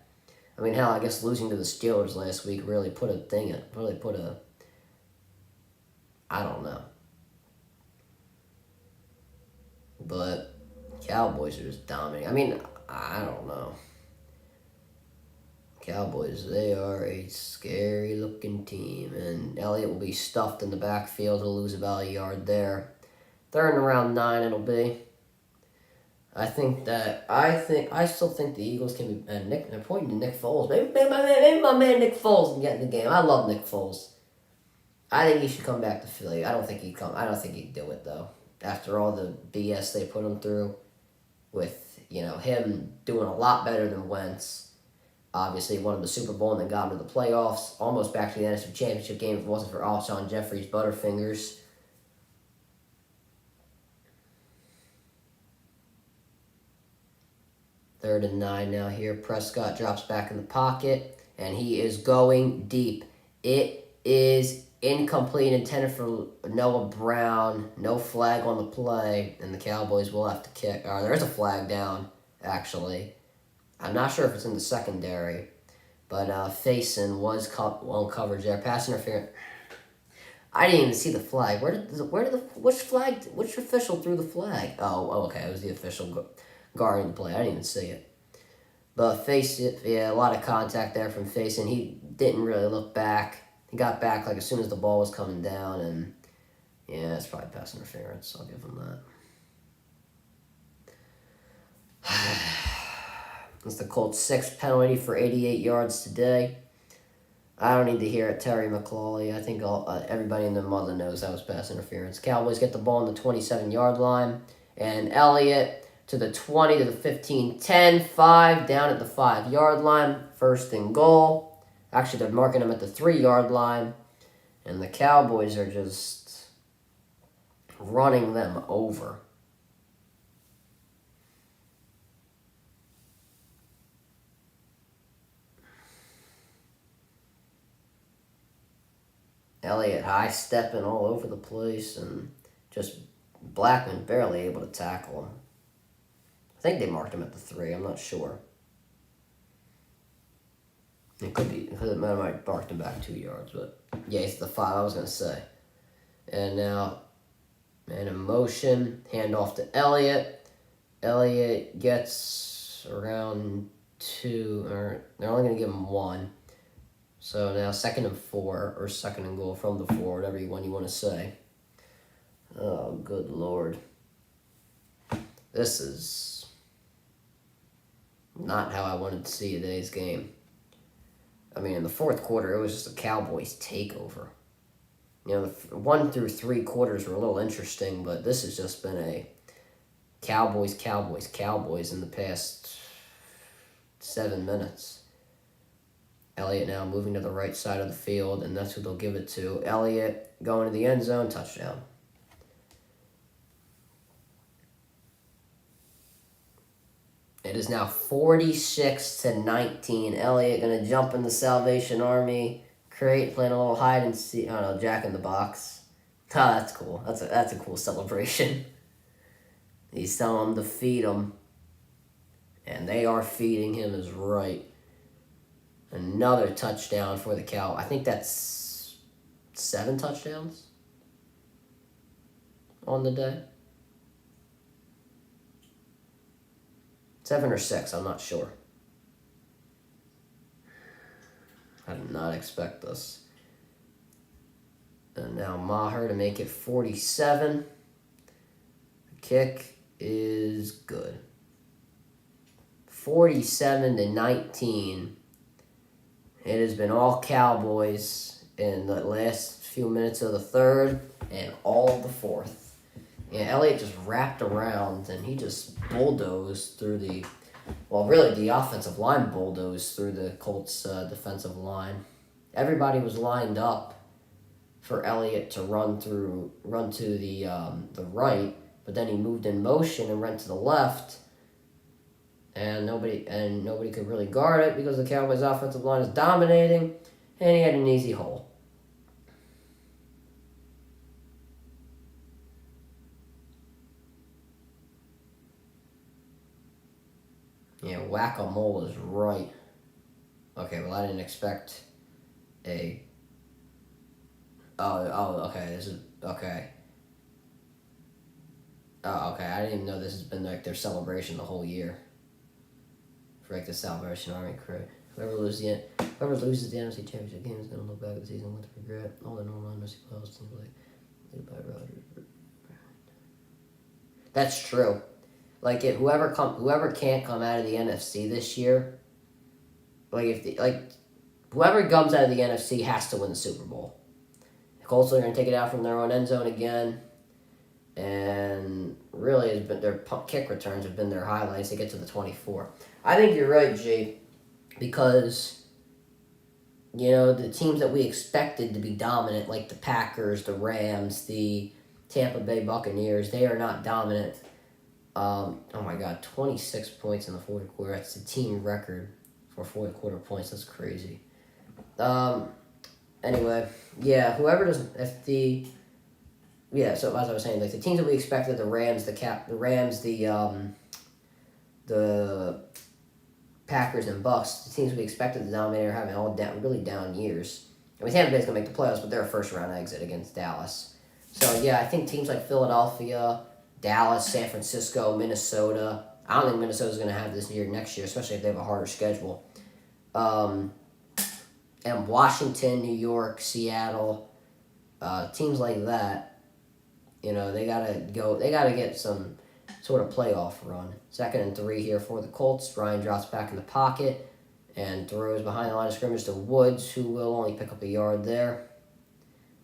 I mean, hell, I guess losing to the Steelers last week really I don't know. But Cowboys are just dominating. I mean, I don't know. Cowboys, they are a scary-looking team, and Elliott will be stuffed in the backfield. He'll lose about a yard there. Third and around 9 it'll be. I still think the Eagles can be. They're pointing to Nick Foles. Maybe my man Nick Foles can get in the game. I love Nick Foles. I think he should come back to Philly. I don't think he'd do it though. After all the BS they put him through, with him doing a lot better than Wentz. Obviously, won him the Super Bowl and then got him to the playoffs. Almost back to the NFC Championship game if it wasn't for Alshon Jeffrey's Butterfingers. Third and 9 now here. Prescott drops back in the pocket, and he is going deep. It is incomplete, intended for Noah Brown. No flag on the play, and the Cowboys will have to kick. There's a flag down, actually. I'm not sure if it's in the secondary, but Faison was well coverage there. Pass interference. I didn't even see the flag. Which official threw the flag? Oh, okay, it was the official guarding the play. I didn't even see it. But a lot of contact there from Faison. He didn't really look back. He got back like as soon as the ball was coming down, and yeah, it's probably pass interference. I'll give him that. It's the Colts' 6th penalty for 88 yards today. I don't need to hear it, Terry McLaurin. I think everybody and their mother knows that was pass interference. Cowboys get the ball on the 27-yard line, and Elliott to the 20, to the 15, 10, 5, down at the 5-yard line. First and goal. Actually, they're marking him at the 3-yard line, and the Cowboys are just running them over. Elliott high-stepping all over the place, and just Blackman barely able to tackle him. I think they marked him at the 3. I'm not sure. It could be, because it might have marked him back 2 yards, but yeah, it's the 5 I was going to say. And now, man in motion, handoff to Elliott. Elliott gets around 2, or they're only going to give him 1. So now 2nd and 4, or 2nd and goal from the 4, whatever one you want to say. Oh, good Lord. This is not how I wanted to see today's game. I mean, in the 4th quarter, it was just a Cowboys takeover. The 1 through 3 quarters were a little interesting, but this has just been a Cowboys in the past 7 minutes. Elliott now moving to the right side of the field, and that's who they'll give it to. Elliott going to the end zone, touchdown. It is now 46-19. Elliott going to jump in the Salvation Army, playing a little hide and seek. I don't know, Jack in the Box. That's cool. That's a cool celebration. He's telling them to feed him, and they are feeding him is right. Another touchdown for the Cow. I think that's 7 touchdowns on the day. 7 or 6, I'm not sure. I did not expect this. And now Maher to make it 47. The kick is good. 47-19. It has been all Cowboys in the last few minutes of the third and all of the fourth. Yeah, Elliott just wrapped around and he just bulldozed through the, well, really the offensive line bulldozed through the Colts defensive line. Everybody was lined up for Elliott to run to the right, but then he moved in motion and went to the left, and nobody could really guard it because the Cowboys' offensive line is dominating, and he had an easy hole. Yeah, whack-a-mole is right. Okay, well, I didn't expect a... Oh, okay, this is... Okay. Oh, okay, I didn't even know this has been, like, their celebration the whole year. For, like, the Salvation Army crew. Whoever loses the NFC Championship game is going to look back at the season with regret. All the normal NFC playoffs teams like by Rodgers. That's true. Like, if whoever can't come out of the NFC this year, whoever comes out of the NFC has to win the Super Bowl. The Colts are going to take it out from their own end zone again, and really their kick returns have been their highlights. They get to the 24. I think you're right, G, because the teams that we expected to be dominant, like the Packers, the Rams, the Tampa Bay Buccaneers, they are not dominant. Oh my God, 26 points in the fourth quarter. That's the team record for fourth quarter points. That's crazy. Anyway, yeah, so as I was saying, like the teams that we expected, the Rams, the Packers and Bucks, the teams we expected to dominate are having all really down years. I mean, Tampa Bay's going to make the playoffs, but they're a first-round exit against Dallas. So, yeah, I think teams like Philadelphia, Dallas, San Francisco, Minnesota. I don't think Minnesota's going to have this year next year, especially if they have a harder schedule. And Washington, New York, Seattle, teams like that, they gotta get some sort of playoff run. 2nd and 3 here for the Colts. Ryan drops back in the pocket and throws behind the line of scrimmage to Woods, who will only pick up a yard there.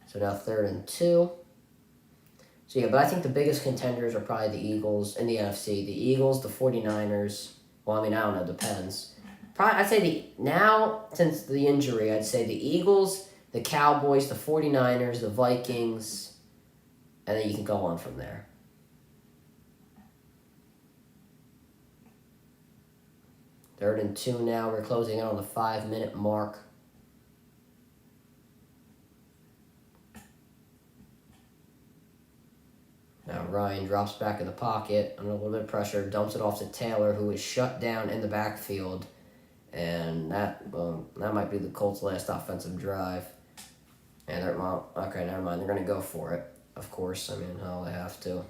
So now 3rd and 2. So, yeah, but I think the biggest contenders are probably the Eagles in the NFC. The Eagles, the 49ers. Well, I mean, I don't know. Depends. Probably, I'd say since the injury, I'd say the Eagles, the Cowboys, the 49ers, the Vikings, and then you can go on from there. Third and 2 now. We're closing in on the 5-minute mark. Now Ryan drops back in the pocket under a little bit of pressure, dumps it off to Taylor, who is shut down in the backfield. And that might be the Colts' last offensive drive. And never mind. They're going to go for it, of course. I mean, how they have to.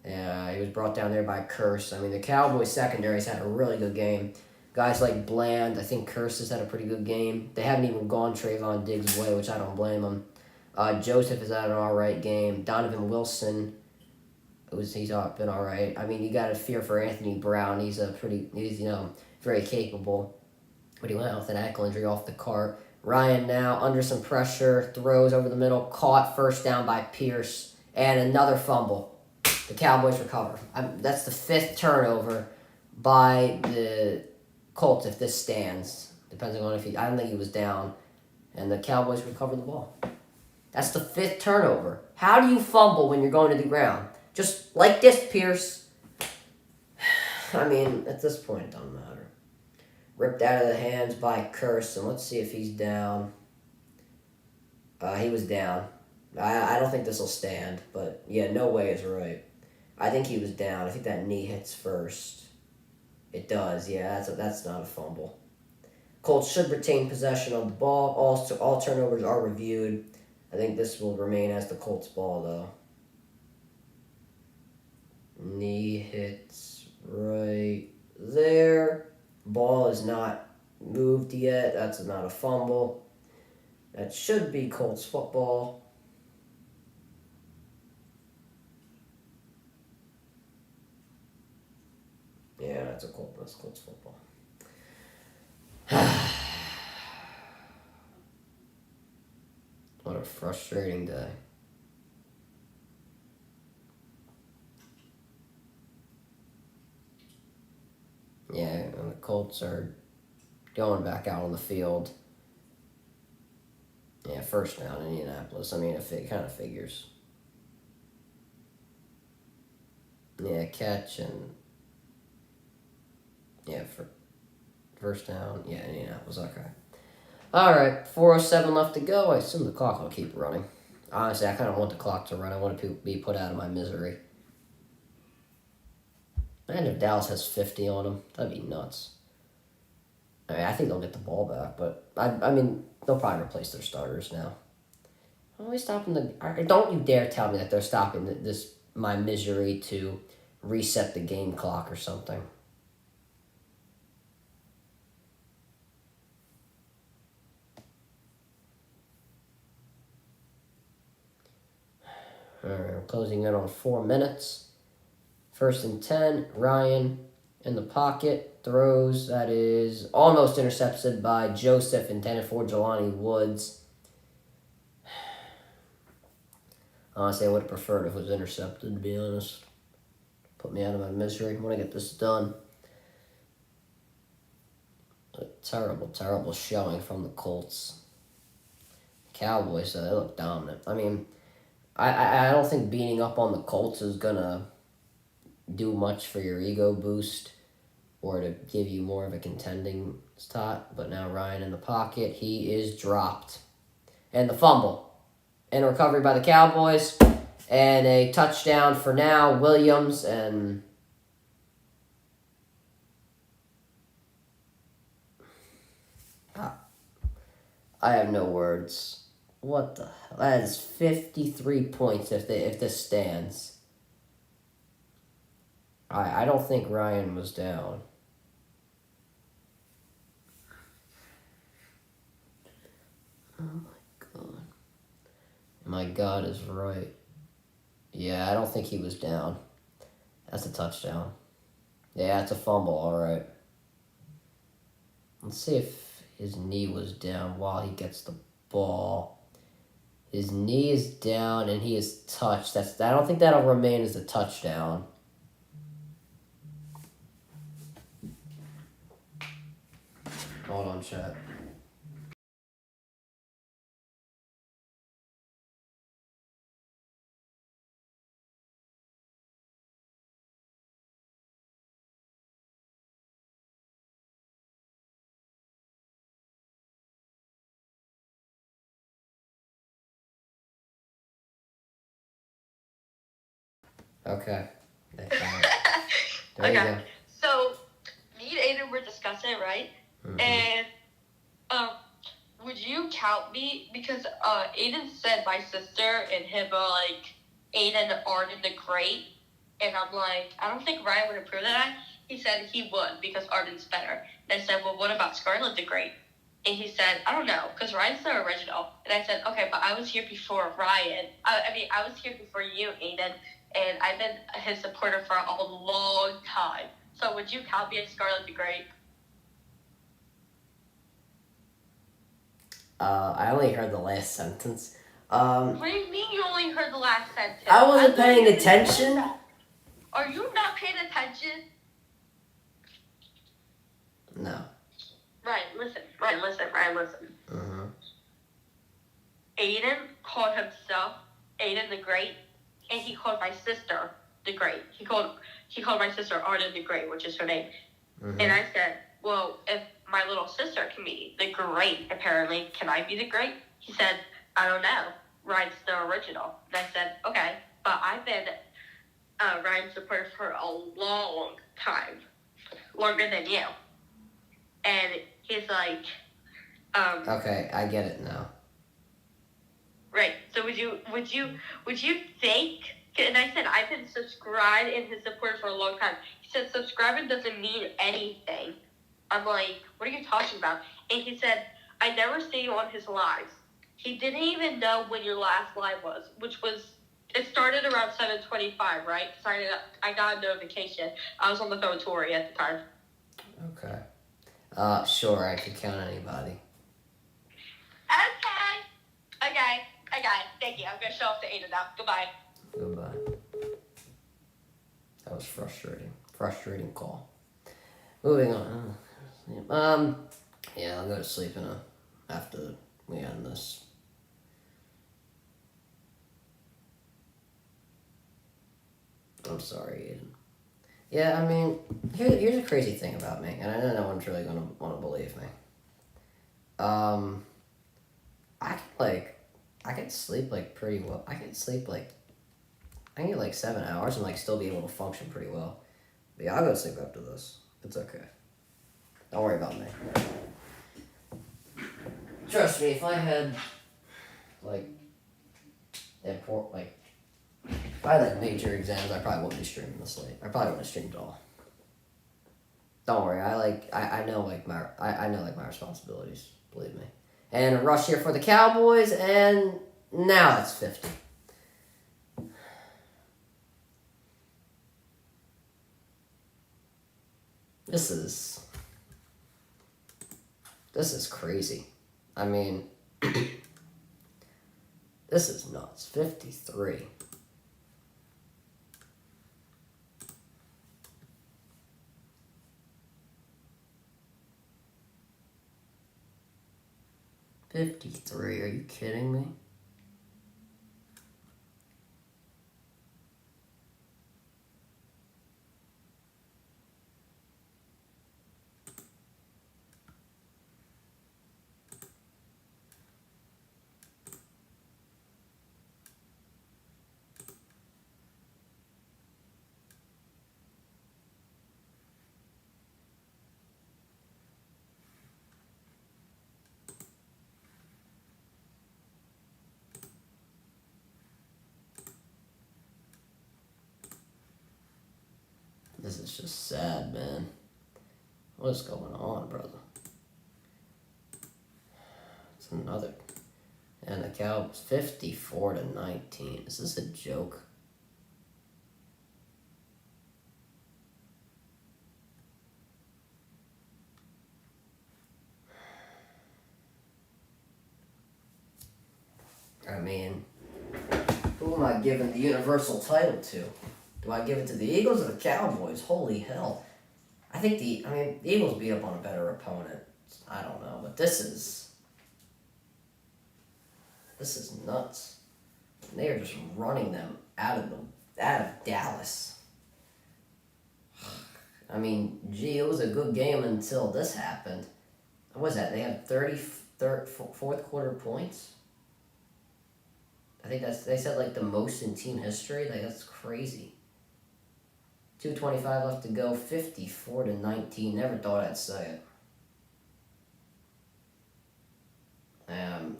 Yeah, he was brought down there by Curse. I mean, the Cowboys secondary's had a really good game. Guys like Bland, I think Curse has had a pretty good game. They haven't even gone Trayvon Diggs' way, which I don't blame them. Joseph has had an all right game. Donovan Wilson, he's been all right. I mean, you got to fear for Anthony Brown. He's very capable. But he went out with an ankle injury off the cart. Ryan now under some pressure, throws over the middle, caught, first down by Pierce, and another fumble. The Cowboys recover. That's the 5th turnover by the Colts if this stands, depending on I don't think he was down, and the Cowboys recover the ball. That's the 5th turnover. How do you fumble when you're going to the ground? Just like this, Pierce. I mean, at this point, it doesn't matter. Ripped out of the hands by Curse, and let's see if he's down. He was down. I don't think this will stand, but yeah, no way is right. I think he was down. I think that knee hits first. It does, yeah, that's not a fumble. Colts should retain possession of the ball. All turnovers are reviewed. I think this will remain as the Colts ball, though. Knee hits right there. Ball is not moved yet. That's not a fumble. That should be Colts football. Yeah, that's Colts football. What a frustrating day. Yeah, and the Colts are going back out on the field. Yeah, first down, Indianapolis. I mean, it kind of figures. Yeah, catch and... Yeah, for first down. Yeah, Indianapolis. Okay. All right, 4:07 left to go. I assume the clock will keep running. Honestly, I kind of want the clock to run. I want to be put out of my misery. And if Dallas has 50 on them, that'd be nuts. I mean, I think they'll get the ball back, but I mean, they'll probably replace their starters now. Why are we stopping the... Don't you dare tell me that they're stopping my misery to reset the game clock or something. All right, we're closing in on 4 minutes. 1st and 10, Ryan in the pocket, throws, that is almost intercepted by Joseph, intended for Jelani Woods. Honestly, I would have preferred if it was intercepted, to be honest. Put me out of my misery. I want to get this done. A terrible, terrible showing from the Colts. Cowboys, they look dominant. I mean, I don't think beating up on the Colts is going to do much for your ego boost or to give you more of a contending spot. But now Ryan in the pocket, he is dropped. And the fumble. And a recovery by the Cowboys. And a touchdown for now, Williams. And I have no words. What the hell? That is 53 points if this stands. I don't think Ryan was down. Oh my god. My god is right. Yeah, I don't think he was down. That's a touchdown. Yeah, it's a fumble, alright. Let's see if his knee was down while he gets the ball. His knee is down and he is touched. I don't think that'll remain as a touchdown. Hold on, chat. Okay. There you go. So, me and Aiden were discussing it, right? Mm-hmm. And, would you count me? Because, Aiden said my sister and him are like, Aiden Arden the Great. And I'm like, I don't think Ryan would approve of that. He said he would because Arden's better. And I said, well, what about Scarlett the Great? And he said, I don't know, because Ryan's the original. And I said, okay, but I was here before Ryan. I was here before you, Aiden. And I've been his supporter for a long time. So would you count me as Scarlett the Great? I only heard the last sentence. What do you mean you only heard the last sentence? I wasn't paying attention. Are you not paying attention? No. Ryan, listen. Mm-hmm. Aiden called himself Aiden the Great, and he called my sister the Great. He called my sister Arden the Great, which is her name. Mm-hmm. And I said, well, if my little sister can be the Great, apparently, can I be the Great? He said, I don't know. Ryan's the original. And I said, okay, but I've been Ryan's supporter for a long time, longer than you. And he's like, Okay, I get it now. Right. So would you think? And I said I've been subscribed and his supporter for a long time. He said subscribing doesn't mean anything. I'm like, what are you talking about? And he said I never see you on his lives. He didn't even know when your last live was, which was it started around 7:25, right? Because I got a notification. I was on the phone with Tori at the time. Okay. Sure, I could count anybody. Okay. Thank you. I'm gonna show off to Ada now. Goodbye. Goodbye. That was frustrating. Frustrating call. Moving on. Yeah, I'll go to sleep after we end this. I'm sorry, Aiden. Yeah, I mean, here's a crazy thing about me, and I know no one's really gonna want to believe me. I can sleep like pretty well. I can get like 7 hours and like still be able to function pretty well. But yeah, I'll go to sleep after this. It's okay. Don't worry about me. Trust me, if I had like if I had like major exams, I probably wouldn't be streaming this late. I probably wouldn't have streamed at all. Don't worry, I know my responsibilities. Believe me. And a rush here for the Cowboys, and now it's 50. This is crazy. I mean, this is nuts. 53. Are you kidding me? This is just sad, man. What's going on, brother? It's another. And the Cowboys 54-19. Is this a joke? I mean, who am I giving the Universal title to? Do I give it to the Eagles or the Cowboys? Holy hell. I think the Eagles beat up on a better opponent. I don't know, but this is nuts. And they are just running them out of Dallas. I mean, gee, it was a good game until this happened. What was that? They had fourth quarter points? I think they said like the most in team history. Like, that's crazy. 2:25 left to go, 54-19. Never thought I'd say it.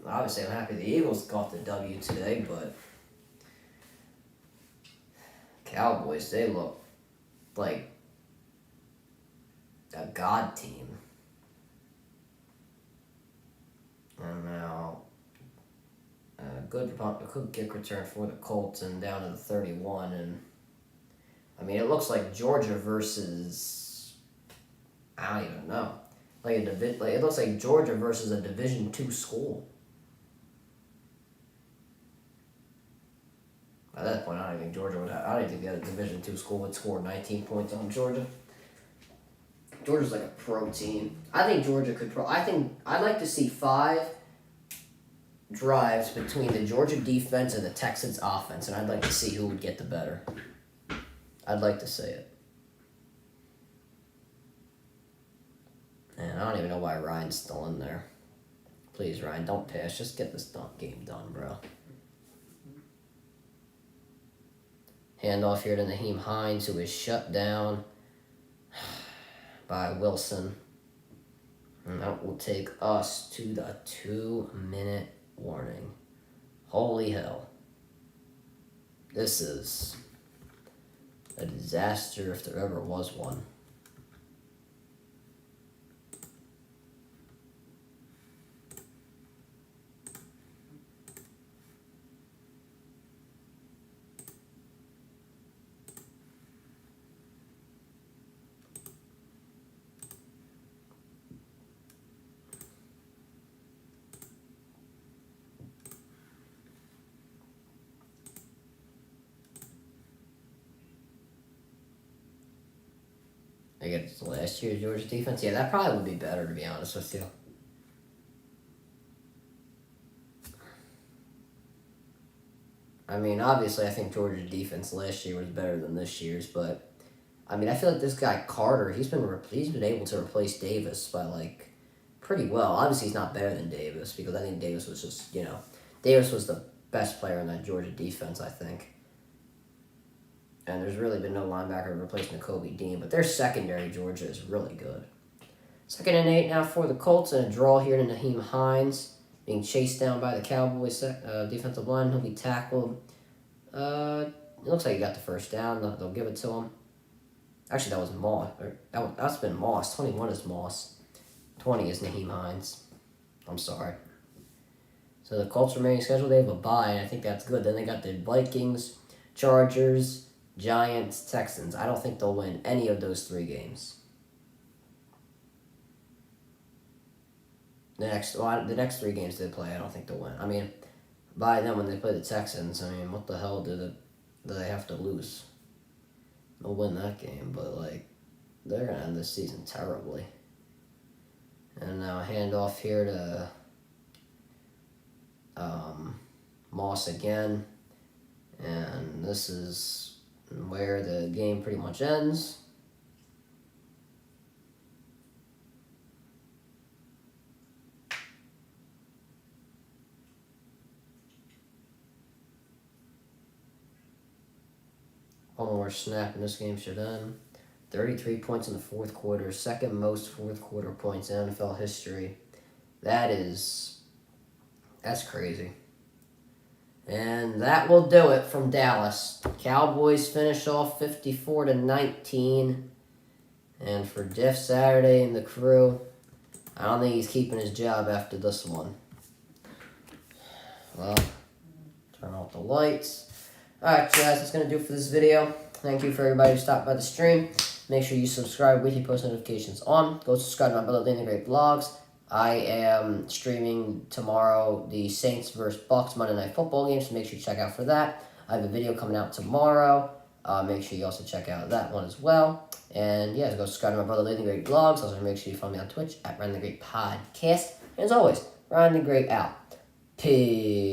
Obviously, I'm happy the Eagles got the W today, but Cowboys, they look like a god team. And now, good kick return for the Colts and down to the 31. And I mean, it looks like Georgia versus, I don't even know. It looks like Georgia versus a Division II school. At that point, I don't think Georgia would have. I don't think the other Division II school would score 19 points on Georgia. Georgia's like a pro team. I think Georgia could. I'd like to see 5 drives between the Georgia defense and the Texans offense, and I'd like to see who would get the better. I'd like to say it. And I don't even know why Ryan's still in there. Please, Ryan, don't pass. Just get this game done, bro. Handoff here to Naheem Hines, who is shut down by Wilson. And that will take us to the 2-minute warning. Holy hell. This is a disaster if there ever was one. Against last year's Georgia defense? Yeah, that probably would be better, to be honest with you. I mean, obviously, I think Georgia's defense last year was better than this year's, but I mean, I feel like this guy Carter, he's been able to replace Davis by like pretty well. Obviously, he's not better than Davis because I think Davis was just Davis was the best player in that Georgia defense, I think. And there's really been no linebacker replacing Kobe Dean, but their secondary, Georgia, is really good. 2nd and 8 now for the Colts, and a draw here to Nyheim Hines, being chased down by the Cowboys defensive line. He'll be tackled. It looks like he got the first down. They'll give it to him. Actually, that was Moss. That's been Moss. 21 is Moss. 20 is Nyheim Hines. I'm sorry. So the Colts remaining schedule, they have a bye, and I think that's good. Then they got the Vikings, Chargers, Giants, Texans. I don't think they'll win any of those 3 games. The next 3 games they play, I don't think they'll win. I mean, by then when they play the Texans, I mean, what the hell do they have to lose? They'll win that game, but like they're gonna end this season terribly. And now hand off here to Moss again, and this is where the game pretty much ends. One more snap and this game should end. 33 points in the 4th quarter, second most 4th quarter points in NFL history. That's crazy. And that will do it from Dallas. Cowboys finish off 54-19. And for Jeff Saturday and the crew, I don't think he's keeping his job after this one. Well, turn off the lights. Alright, guys, that's going to do it for this video. Thank you for everybody who stopped by the stream. Make sure you subscribe, weekly post notifications on. Go subscribe to my brother, the Great Vlogs. I am streaming tomorrow the Saints vs. Bucks Monday Night Football game, so make sure you check out for that. I have a video coming out tomorrow. Make sure you also check out that one as well. And yeah, go subscribe to my brother, the Great Vlogs. Also, make sure you follow me on Twitch at Ryan the Great Podcast. And as always, Ryan the Great out. Peace.